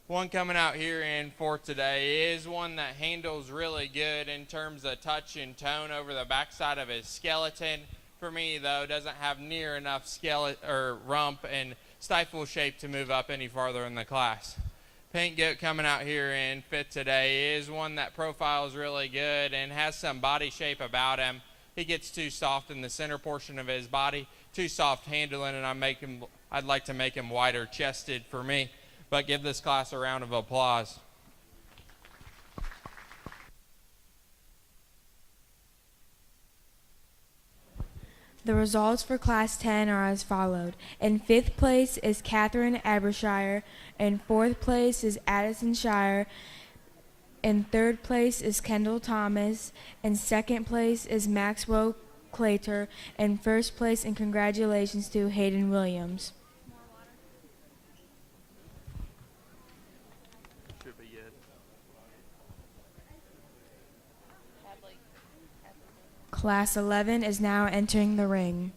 C: One coming out here in fourth today is one that handles really good in terms of touch and tone over the backside of his skeleton. For me, though, doesn't have near enough skeleton or rump and stifle shape to move up any farther in the class. Paint goat coming out here in fifth today is one that profiles really good and has some body shape about him. He gets too soft in the center portion of his body, too soft handling, and I'd like to make him wider chested for me. But give this class a round of applause.
D: The results for Class 10 are as followed. In 5th place is Catherine Abershire. In 4th place is Addison Shire. In 3rd place is Kendall Thomas. In 2nd place is Maxwell Clater. In 1st place, and congratulations to Hayden Williams.
C: Should be good.
D: Class 11 is now entering the ring.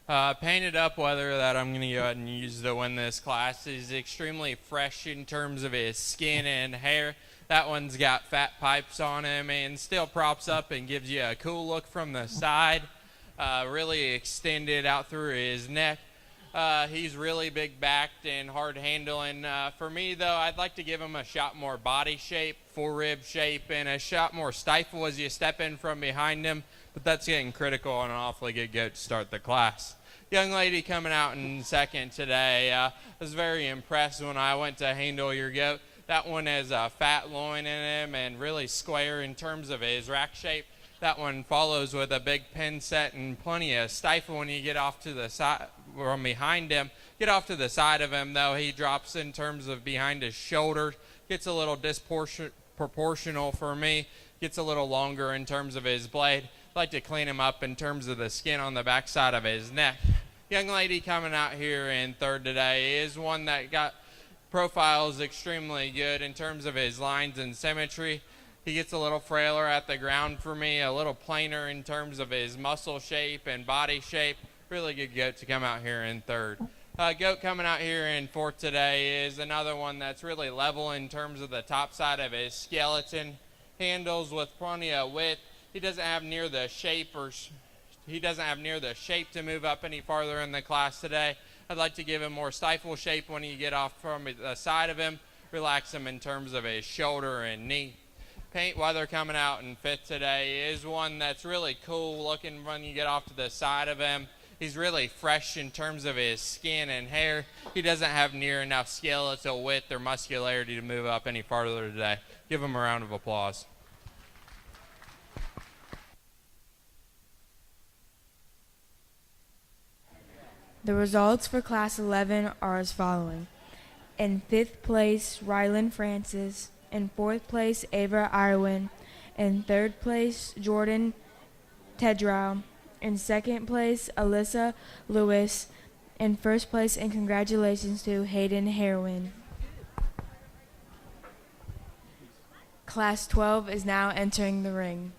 C: Painted up weather that I'm going to go ahead and use to win this class is extremely fresh in terms of his skin and hair. That one's got fat pipes on him and still props up and gives you a cool look from the side. Really extended out through his neck. He's really big backed and hard handling. For me, though, I'd like to give him a shot more body shape, forerib shape, and a shot more stifle as you step in from behind him. But that's getting critical on an awfully good goat to start the class. Young lady coming out in second today. I was very impressed when I went to handle your goat. That one has a fat loin in him and really square in terms of his rack shape. That one follows with a big pin set and plenty of stifle when you get off to the side from behind him. Get off to the side of him, though, he drops in terms of behind his shoulder. Gets a little disproportional for me. Gets a little longer in terms of his blade. Like to clean him up in terms of the skin on the backside of his neck. Young lady coming out here in third today is one that got profiles extremely good in terms of his lines and symmetry. He gets a little frailer at the ground for me, a little plainer in terms of his muscle shape and body shape. Really good goat to come out here in third. Goat coming out here in fourth today is another one that's really level in terms of the top side of his skeleton. Handles with plenty of width. He doesn't have near the shape to move up any farther in the class today. I'd like to give him more stifle shape when you get off from the side of him. Relax him in terms of his shoulder and knee. Paint weather coming out in fifth today is one that's really cool looking when you get off to the side of him. He's really fresh in terms of his skin and hair. He doesn't have near enough skeletal width or muscularity to move up any farther today. Give him a round of applause.
D: The results for Class 11 are as following. In 5th place, Ryland Francis. In 4th place, Ava Irwin. In 3rd place, Jordan Tedrau. In 2nd place, Alyssa Lewis. In 1st place, and congratulations to Hayden Harwin. Class 12 is now entering the ring.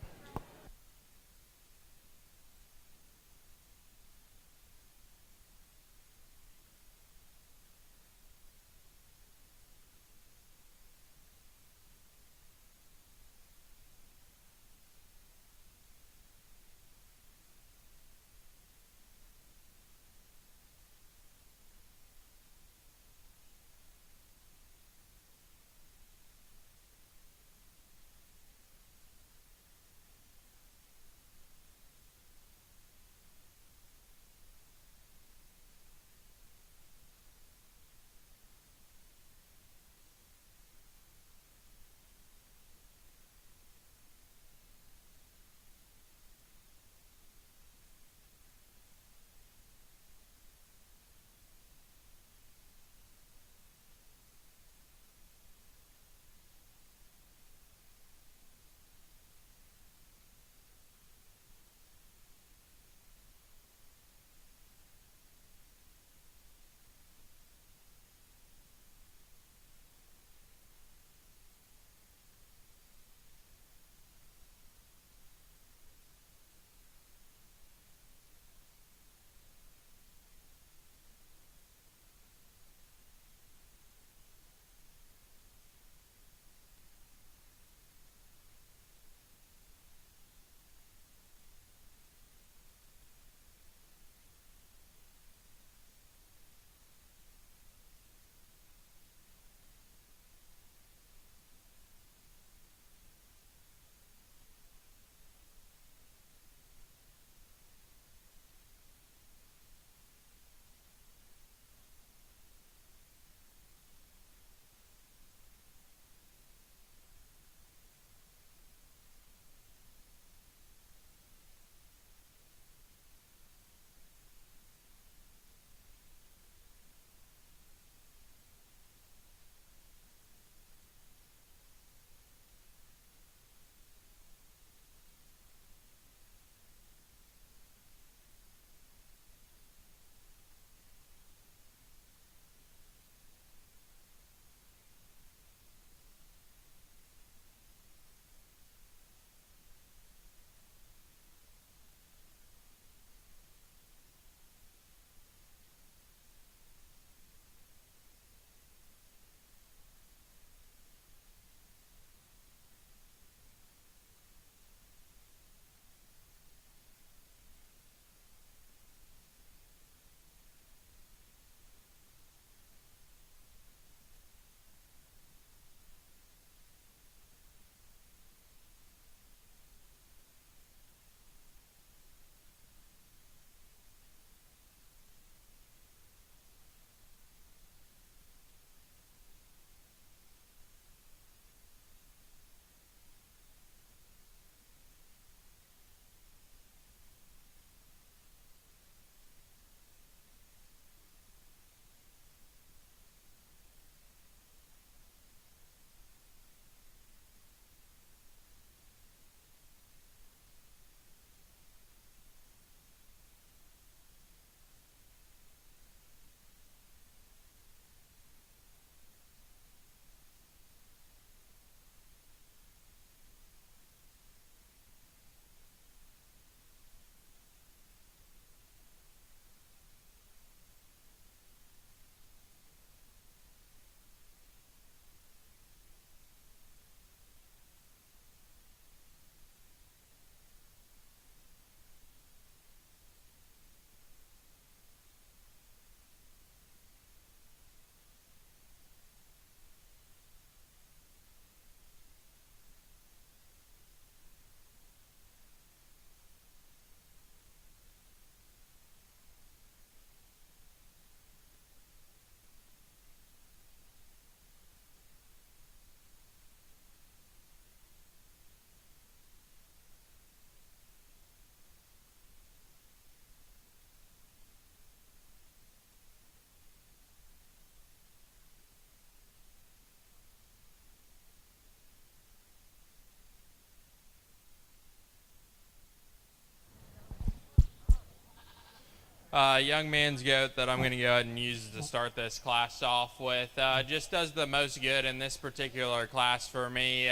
C: Young man's goat that I'm going to go ahead and use to start this class off with just does the most good in this particular class for me.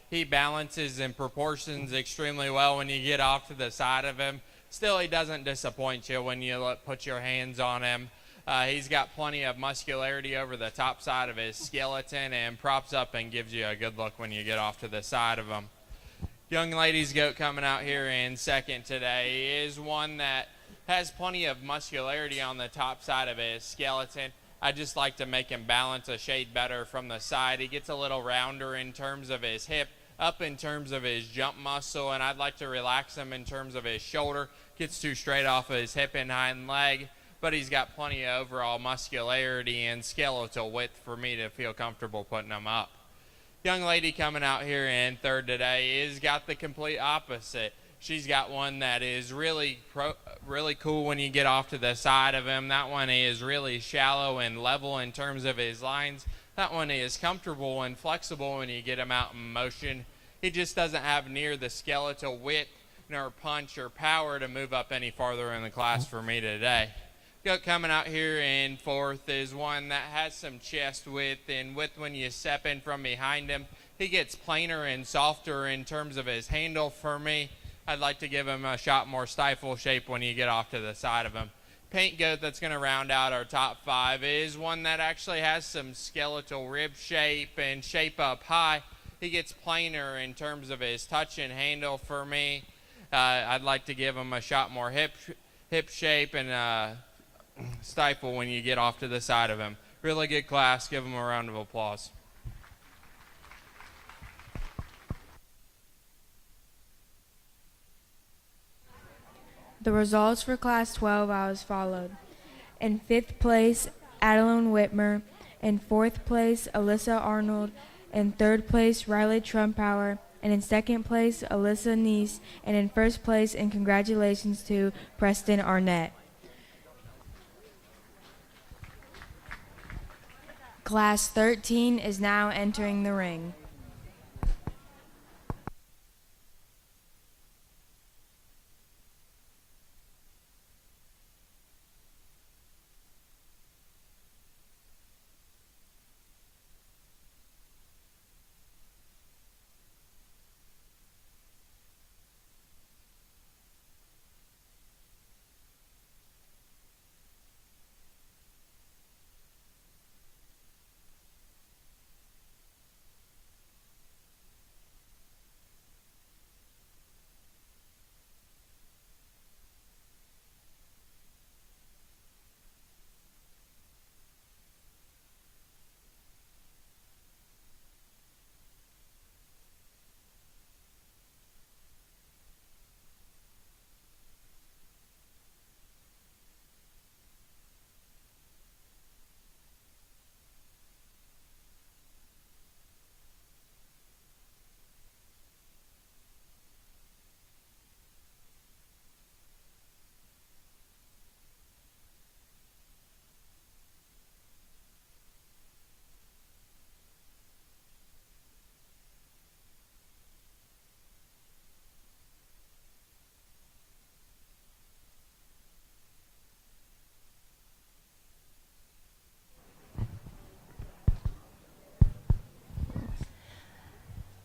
C: He balances and proportions extremely well when you get off to the side of him. Still, he doesn't disappoint you when you put your hands on him. He's got plenty of muscularity over the top side of his skeleton and props up and gives you a good look when you get off to the side of him. Young lady's goat coming out here in second today is one that has plenty of muscularity on the top side of his skeleton. I just like to make him balance a shade better from the side. He gets a little rounder in terms of his hip, up in terms of his jump muscle, and I'd like to relax him in terms of his shoulder. Gets too straight off of his hip and hind leg, but he's got plenty of overall muscularity and skeletal width for me to feel comfortable putting him up. Young lady coming out here in third today is got the complete opposite. She's got one that is really cool when you get off to the side of him. That one is really shallow and level in terms of his lines. That one is comfortable and flexible when you get him out in motion. He just doesn't have near the skeletal width nor punch or power to move up any farther in the class for me today. Goat coming out here in fourth is one that has some chest width and width when you step in from behind him. He gets plainer and softer in terms of his handle for me. I'd like to give him a shot more stifle shape when you get off to the side of him. Paint goat that's going to round out our top five is one that actually has some skeletal rib shape and shape up high. He gets plainer in terms of his touch and handle for me. I'd like to give him a shot more hip shape and stifle when you get off to the side of him. Really good class. Give him a round of applause.
D: The results for Class 12 are as followed. In 5th place, Adeline Whitmer. In 4th place, Alyssa Arnold. In 3rd place, Riley Trumpauer. And in 2nd place, Alyssa Neese. And in 1st place, and congratulations to Preston Arnett. Class 13 is now entering the ring.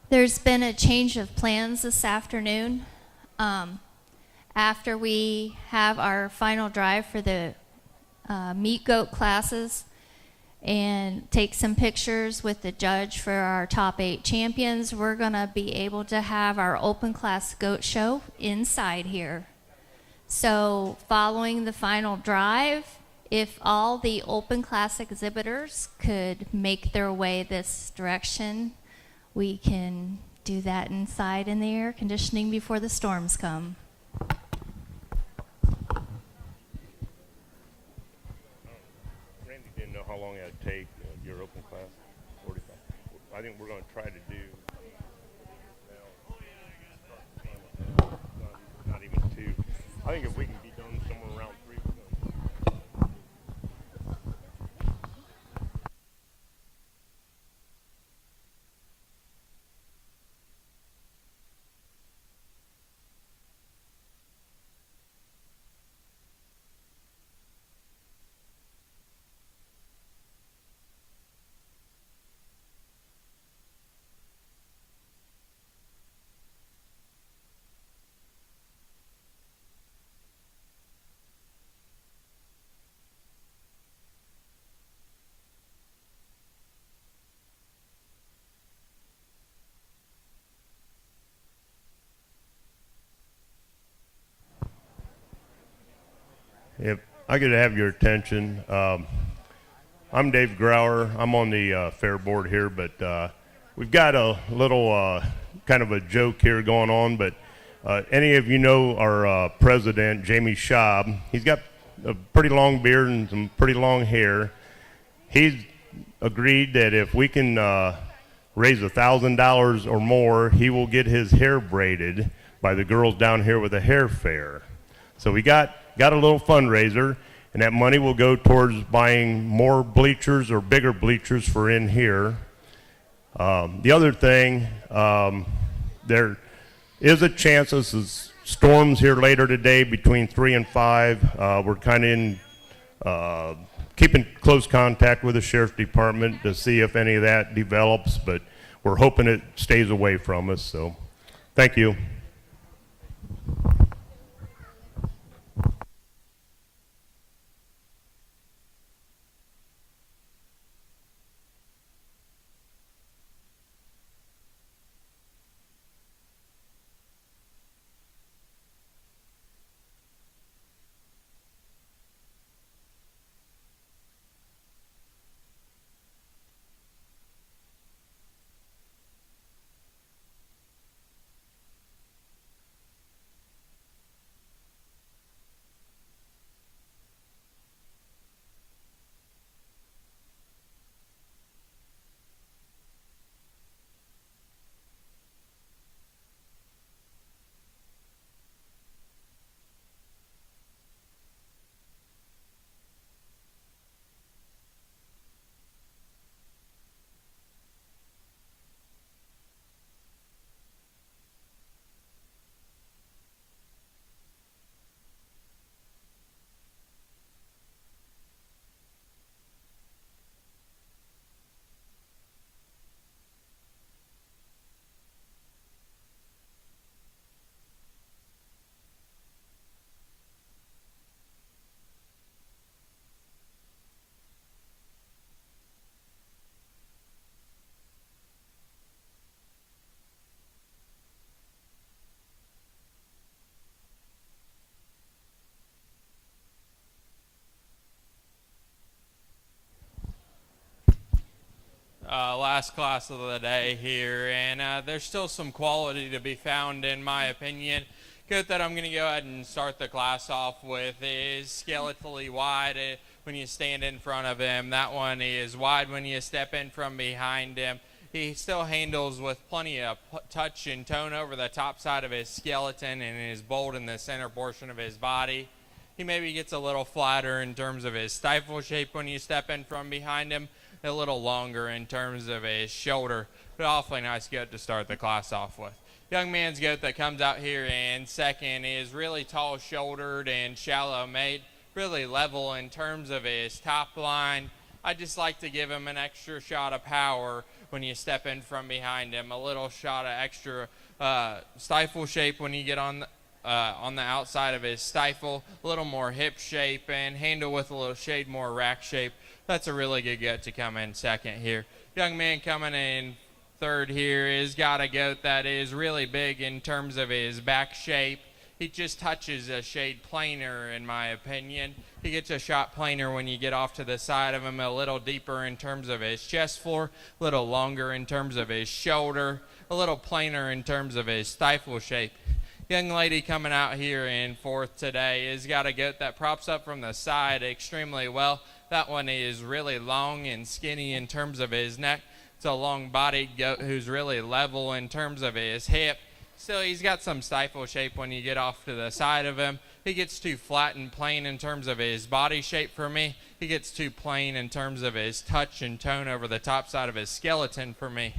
F: There's been a change of plans this afternoon. After we have our final drive for the meat goat classes and take some pictures with the judge for our top 8 champions, we're going to be able to have our open class goat show inside here. So following the final drive, if all the open class exhibitors could make their way this direction, we can do that inside in the air conditioning before the storms come.
H: Randy didn't know how long it would take your open class. 45. I think we're going to try to do not even 2. I think if we can be done somewhere around 3, we're going to. if I could have your attention, I'm Dave Grauer. I'm on the fair board here, but we've got a little kind of a joke here going on. But any of you know our president, Jamie Schaub? He's got a pretty long beard and some pretty long hair. He's agreed that if we can raise $1,000 or more, he will get his hair braided by the girls down here with a hair fair. So we got a little fundraiser, and that money will go towards buying more bleachers or bigger bleachers for in here. The other thing, there is a chance this is storms here later today between 3 and 5. We're kind of in keeping close contact with the sheriff's department to see if any of that develops, but we're hoping it stays away from us. So thank you.
C: Last class of the day here, and there's still some quality to be found in my opinion. Goat that I'm going to go ahead and start the class off with is skeletally wide when you stand in front of him. That one is wide when you step in from behind him. He still handles with plenty of touch and tone over the top side of his skeleton and is bold in the center portion of his body. He maybe gets a little flatter in terms of his stifle shape when you step in from behind him, a little longer in terms of his shoulder, but awfully nice goat to start the class off with. Young man's goat that comes out here in second is really tall shouldered and shallow made, really level in terms of his top line. I just like to give him an extra shot of power when you step in from behind him, a little shot of extra stifle shape when you get on the outside of his stifle, a little more hip shape, and handle with a little shade more rack shape. That's a really good goat to come in second here. Young man coming in third here is got a goat that is really big in terms of his back shape. He just touches a shade plainer in my opinion. He gets a shot plainer when you get off to the side of him, a little deeper in terms of his chest floor, a little longer in terms of his shoulder, a little plainer in terms of his stifle shape. Young lady coming out here in fourth today has got a goat that props up from the side extremely well. That one is really long and skinny in terms of his neck. It's a long-bodied goat who's really level in terms of his hip. Still, he's got some stifle shape when you get off to the side of him. He gets too flat and plain in terms of his body shape for me. He gets too plain in terms of his touch and tone over the top side of his skeleton for me.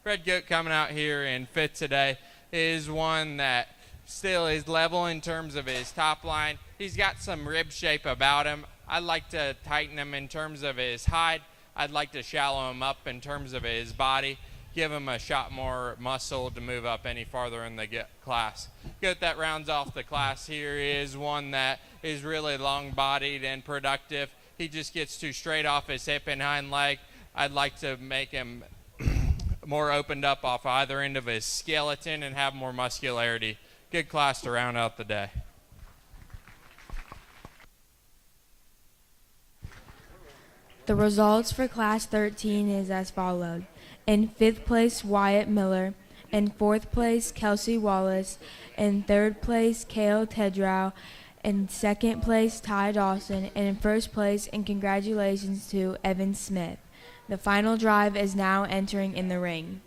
C: Red goat coming out here in fifth today is one that still is level in terms of his top line. He's got some rib shape about him. I'd like to tighten him in terms of his hide. I'd like to shallow him up in terms of his body, give him a shot more muscle to move up any farther in the class. Goat that rounds off the class here is one that is really long-bodied and productive. He just gets too straight off his hip and hind leg. I'd like to make him more opened up off either end of his skeleton and have more muscularity. Good class to round out the day.
D: The results for Class 13 is as followed. In 5th place, Wyatt Miller. In 4th place, Kelsey Wallace. In 3rd place, Kale Tedrau. In 2nd place, Ty Dawson. And in 1st place, and congratulations to Evan Smith. The final drive is now entering in the ring.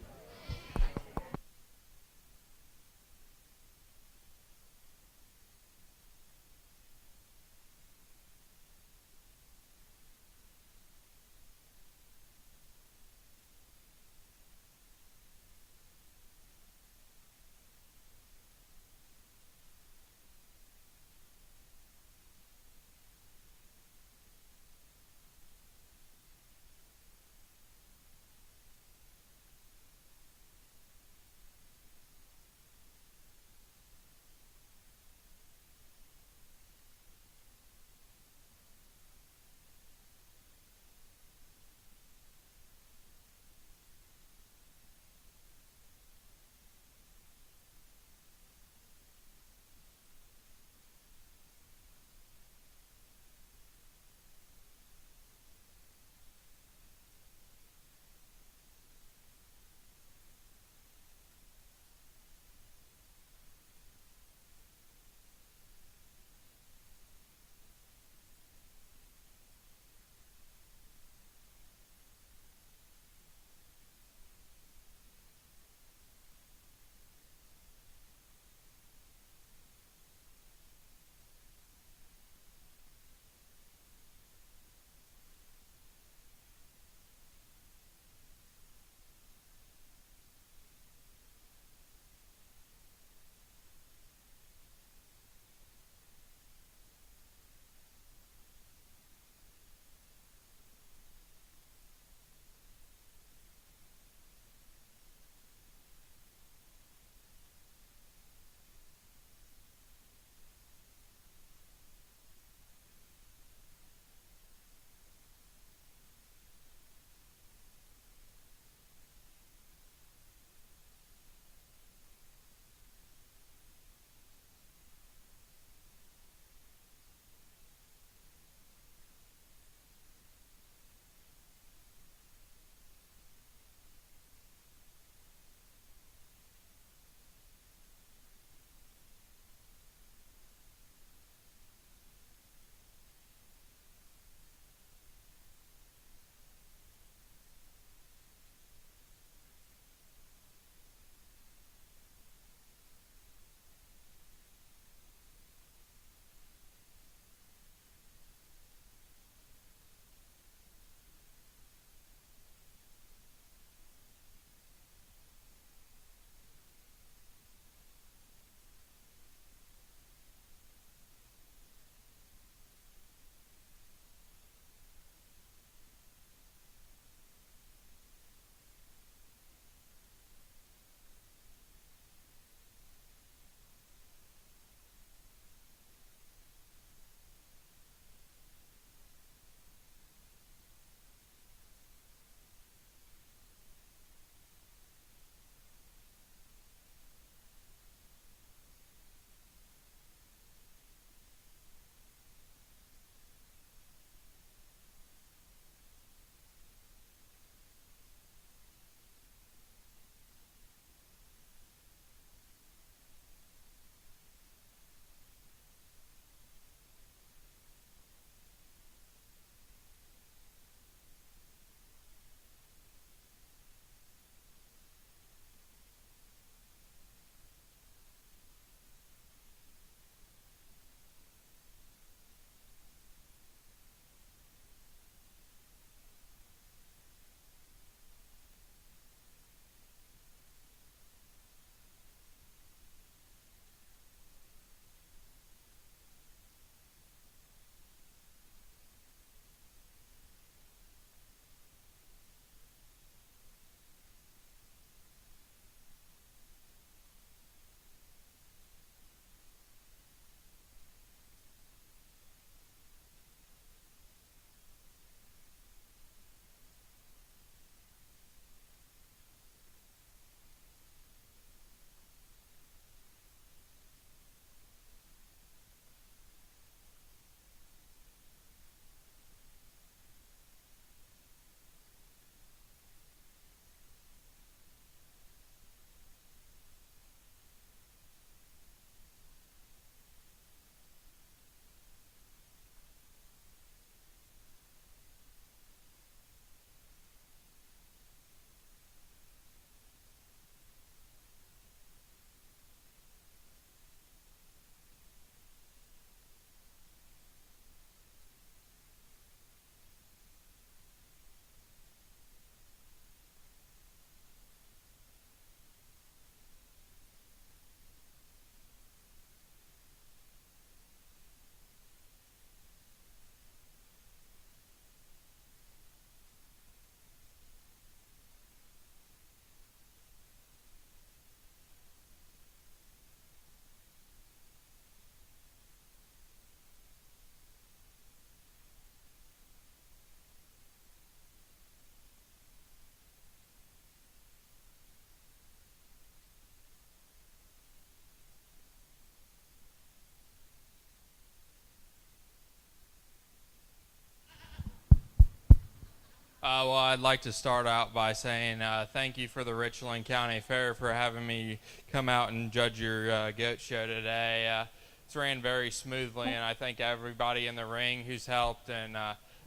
C: Well, I'd like to start out by saying thank you for the Richland County Fair for having me come out and judge your goat show today. It's ran very smoothly, and I thank everybody in the ring who's helped and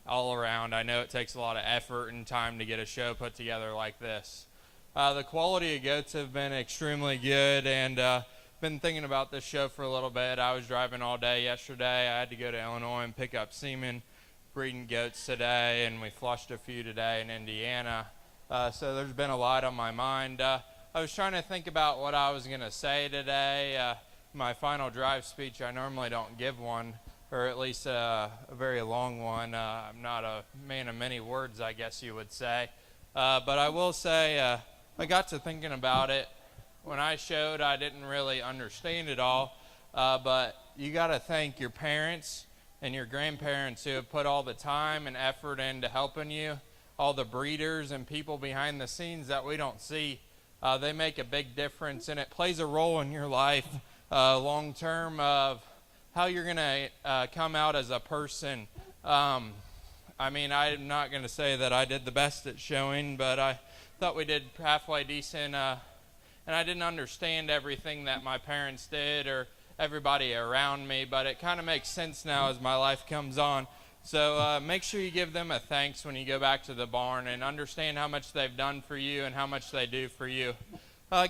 C: all around. I know it takes a lot of effort and time to get a show put together like this. The quality of goats have been extremely good, and been thinking about this show for a little bit. I was driving all day yesterday. I had to go to Illinois and pick up semen breeding goats today, and we flushed a few today in Indiana. So there's been a lot on my mind. I was trying to think about what I was going to say today. My final drive speech, I normally don't give one, or at least a very long one. I'm not a man of many words, I guess you would say. But I will say I got to thinking about it. When I showed, I didn't really understand it all. But you got to thank your parents and your grandparents who have put all the time and effort into helping you, all the breeders and people behind the scenes that we don't see. They make a big difference, and it plays a role in your life long term of how you're going to come out as a person. I mean, I'm not going to say that I did the best at showing, but I thought we did halfway decent, and I didn't understand everything that my parents did or everybody around me, but it kind of makes sense now as my life comes on. So make sure you give them a thanks when you go back to the barn and understand how much they've done for you and how much they do for you.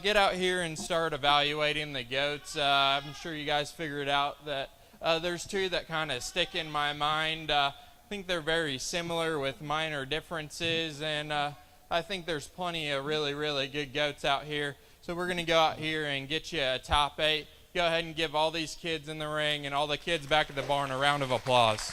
C: Get out here and start evaluating the goats. I'm sure you guys figured out that there's two that kind of stick in my mind. I think they're very similar with minor differences, and I think there's plenty of really, really good goats out here. So we're going to go out here and get you a top 8. Go ahead and give all these kids in the ring and all the kids back at the barn a round of applause.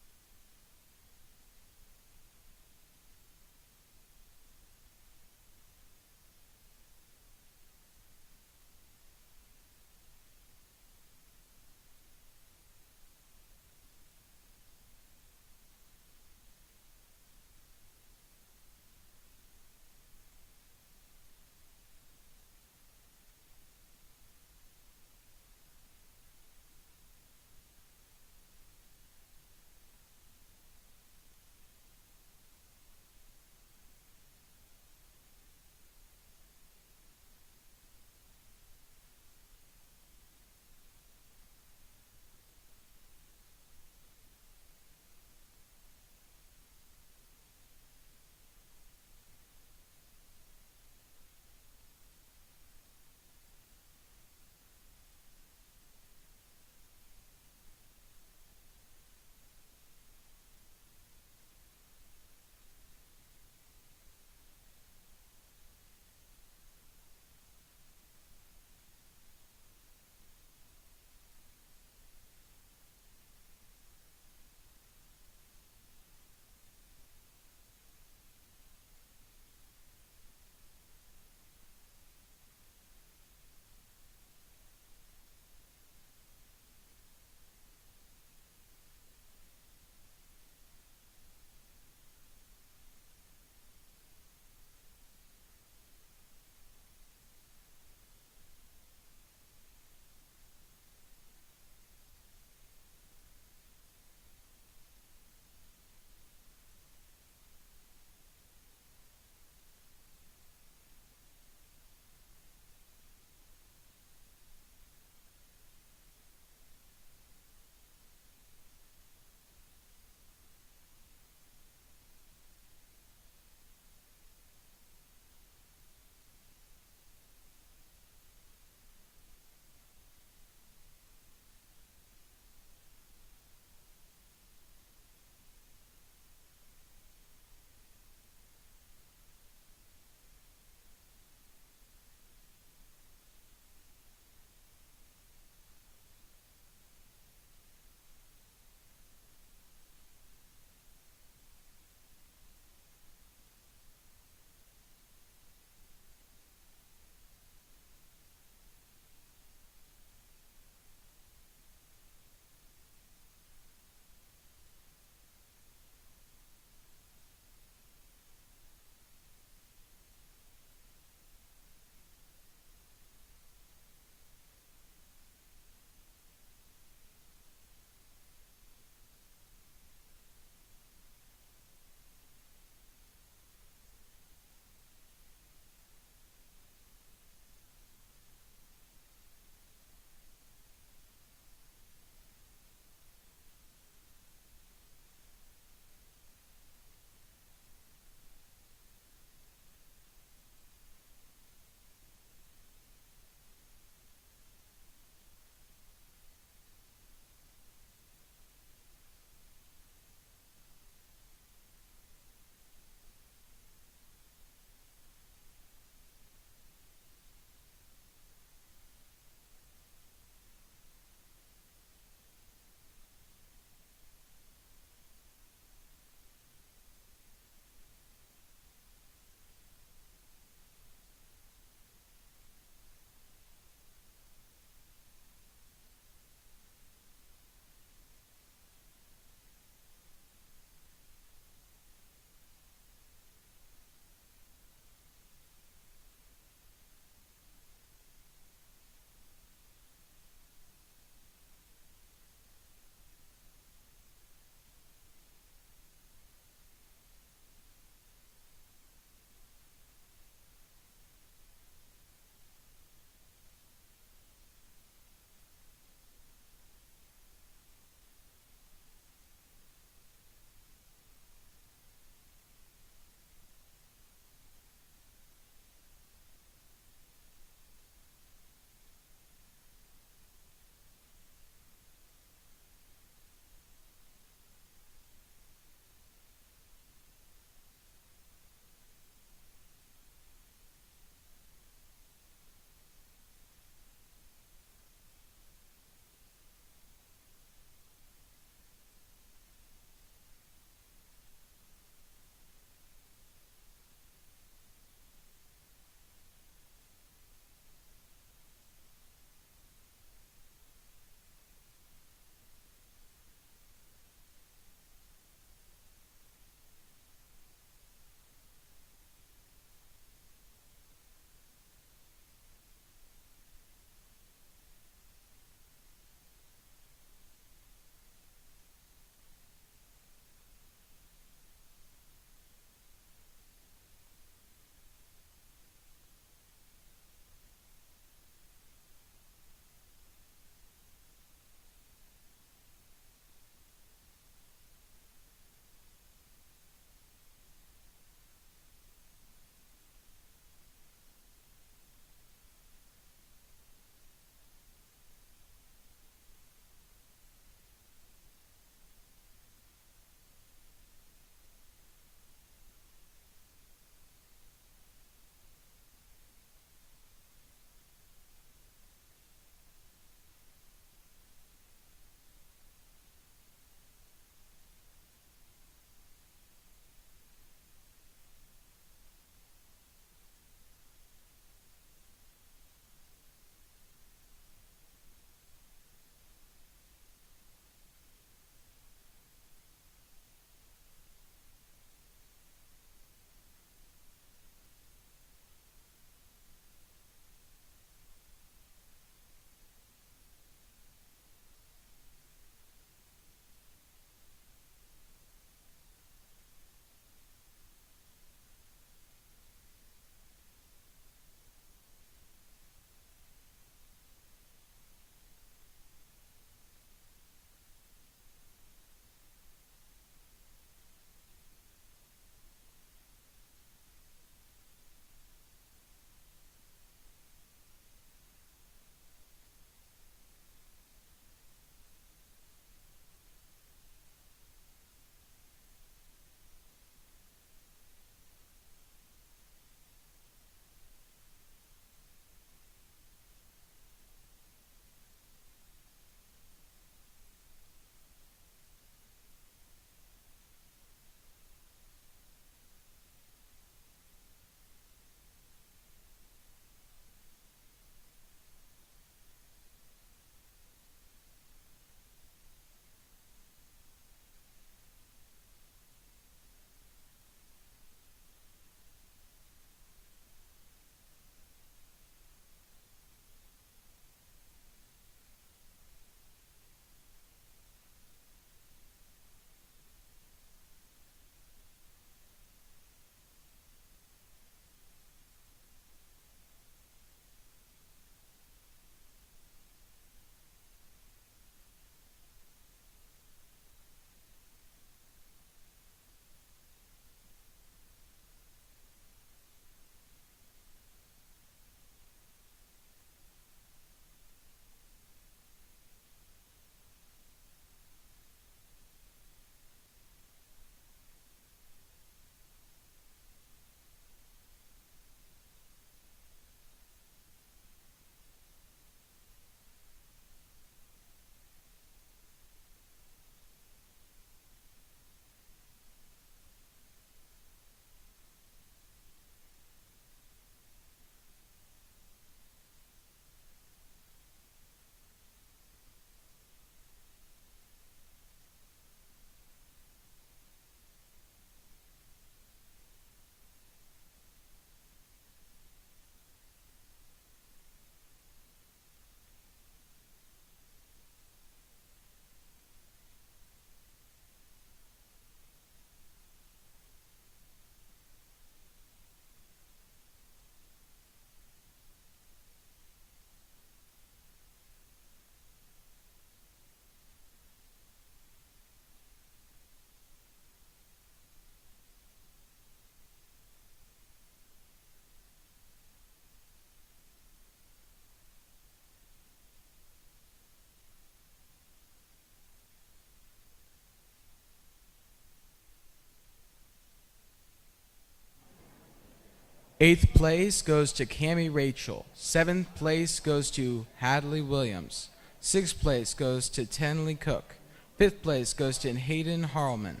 B: 8th place goes to Cammie Rachel. 7th place goes to Hadley Williams. 6th place goes to Tenley Cook. 5th place goes to Hayden Harleman.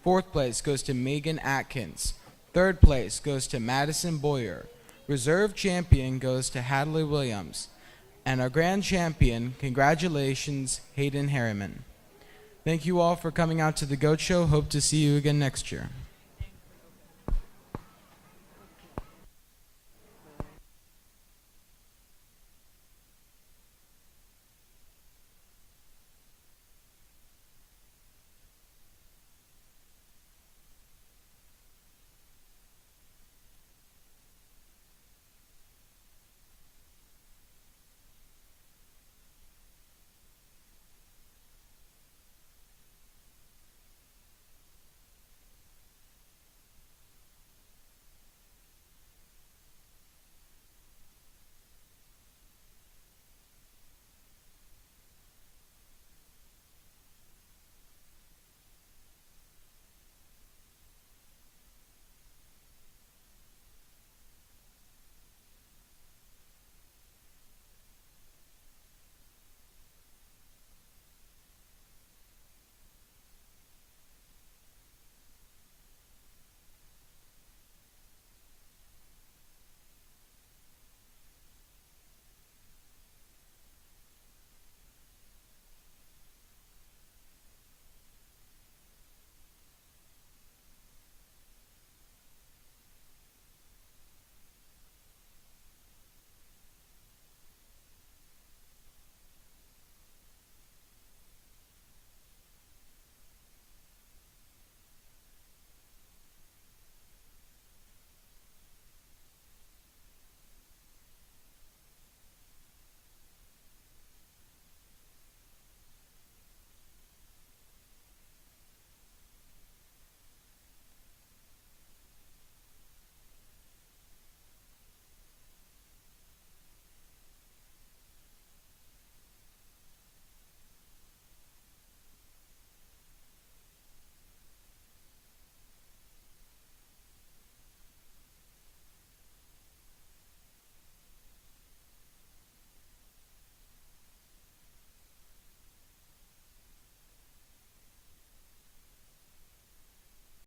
B: 4th place goes to Megan Atkins. 3rd place goes to Madison Boyer. Reserve champion goes to Hadley Williams. And our grand champion, congratulations, Hayden Harriman. Thank you all for coming out to the Goat Show. Hope to see you again next year.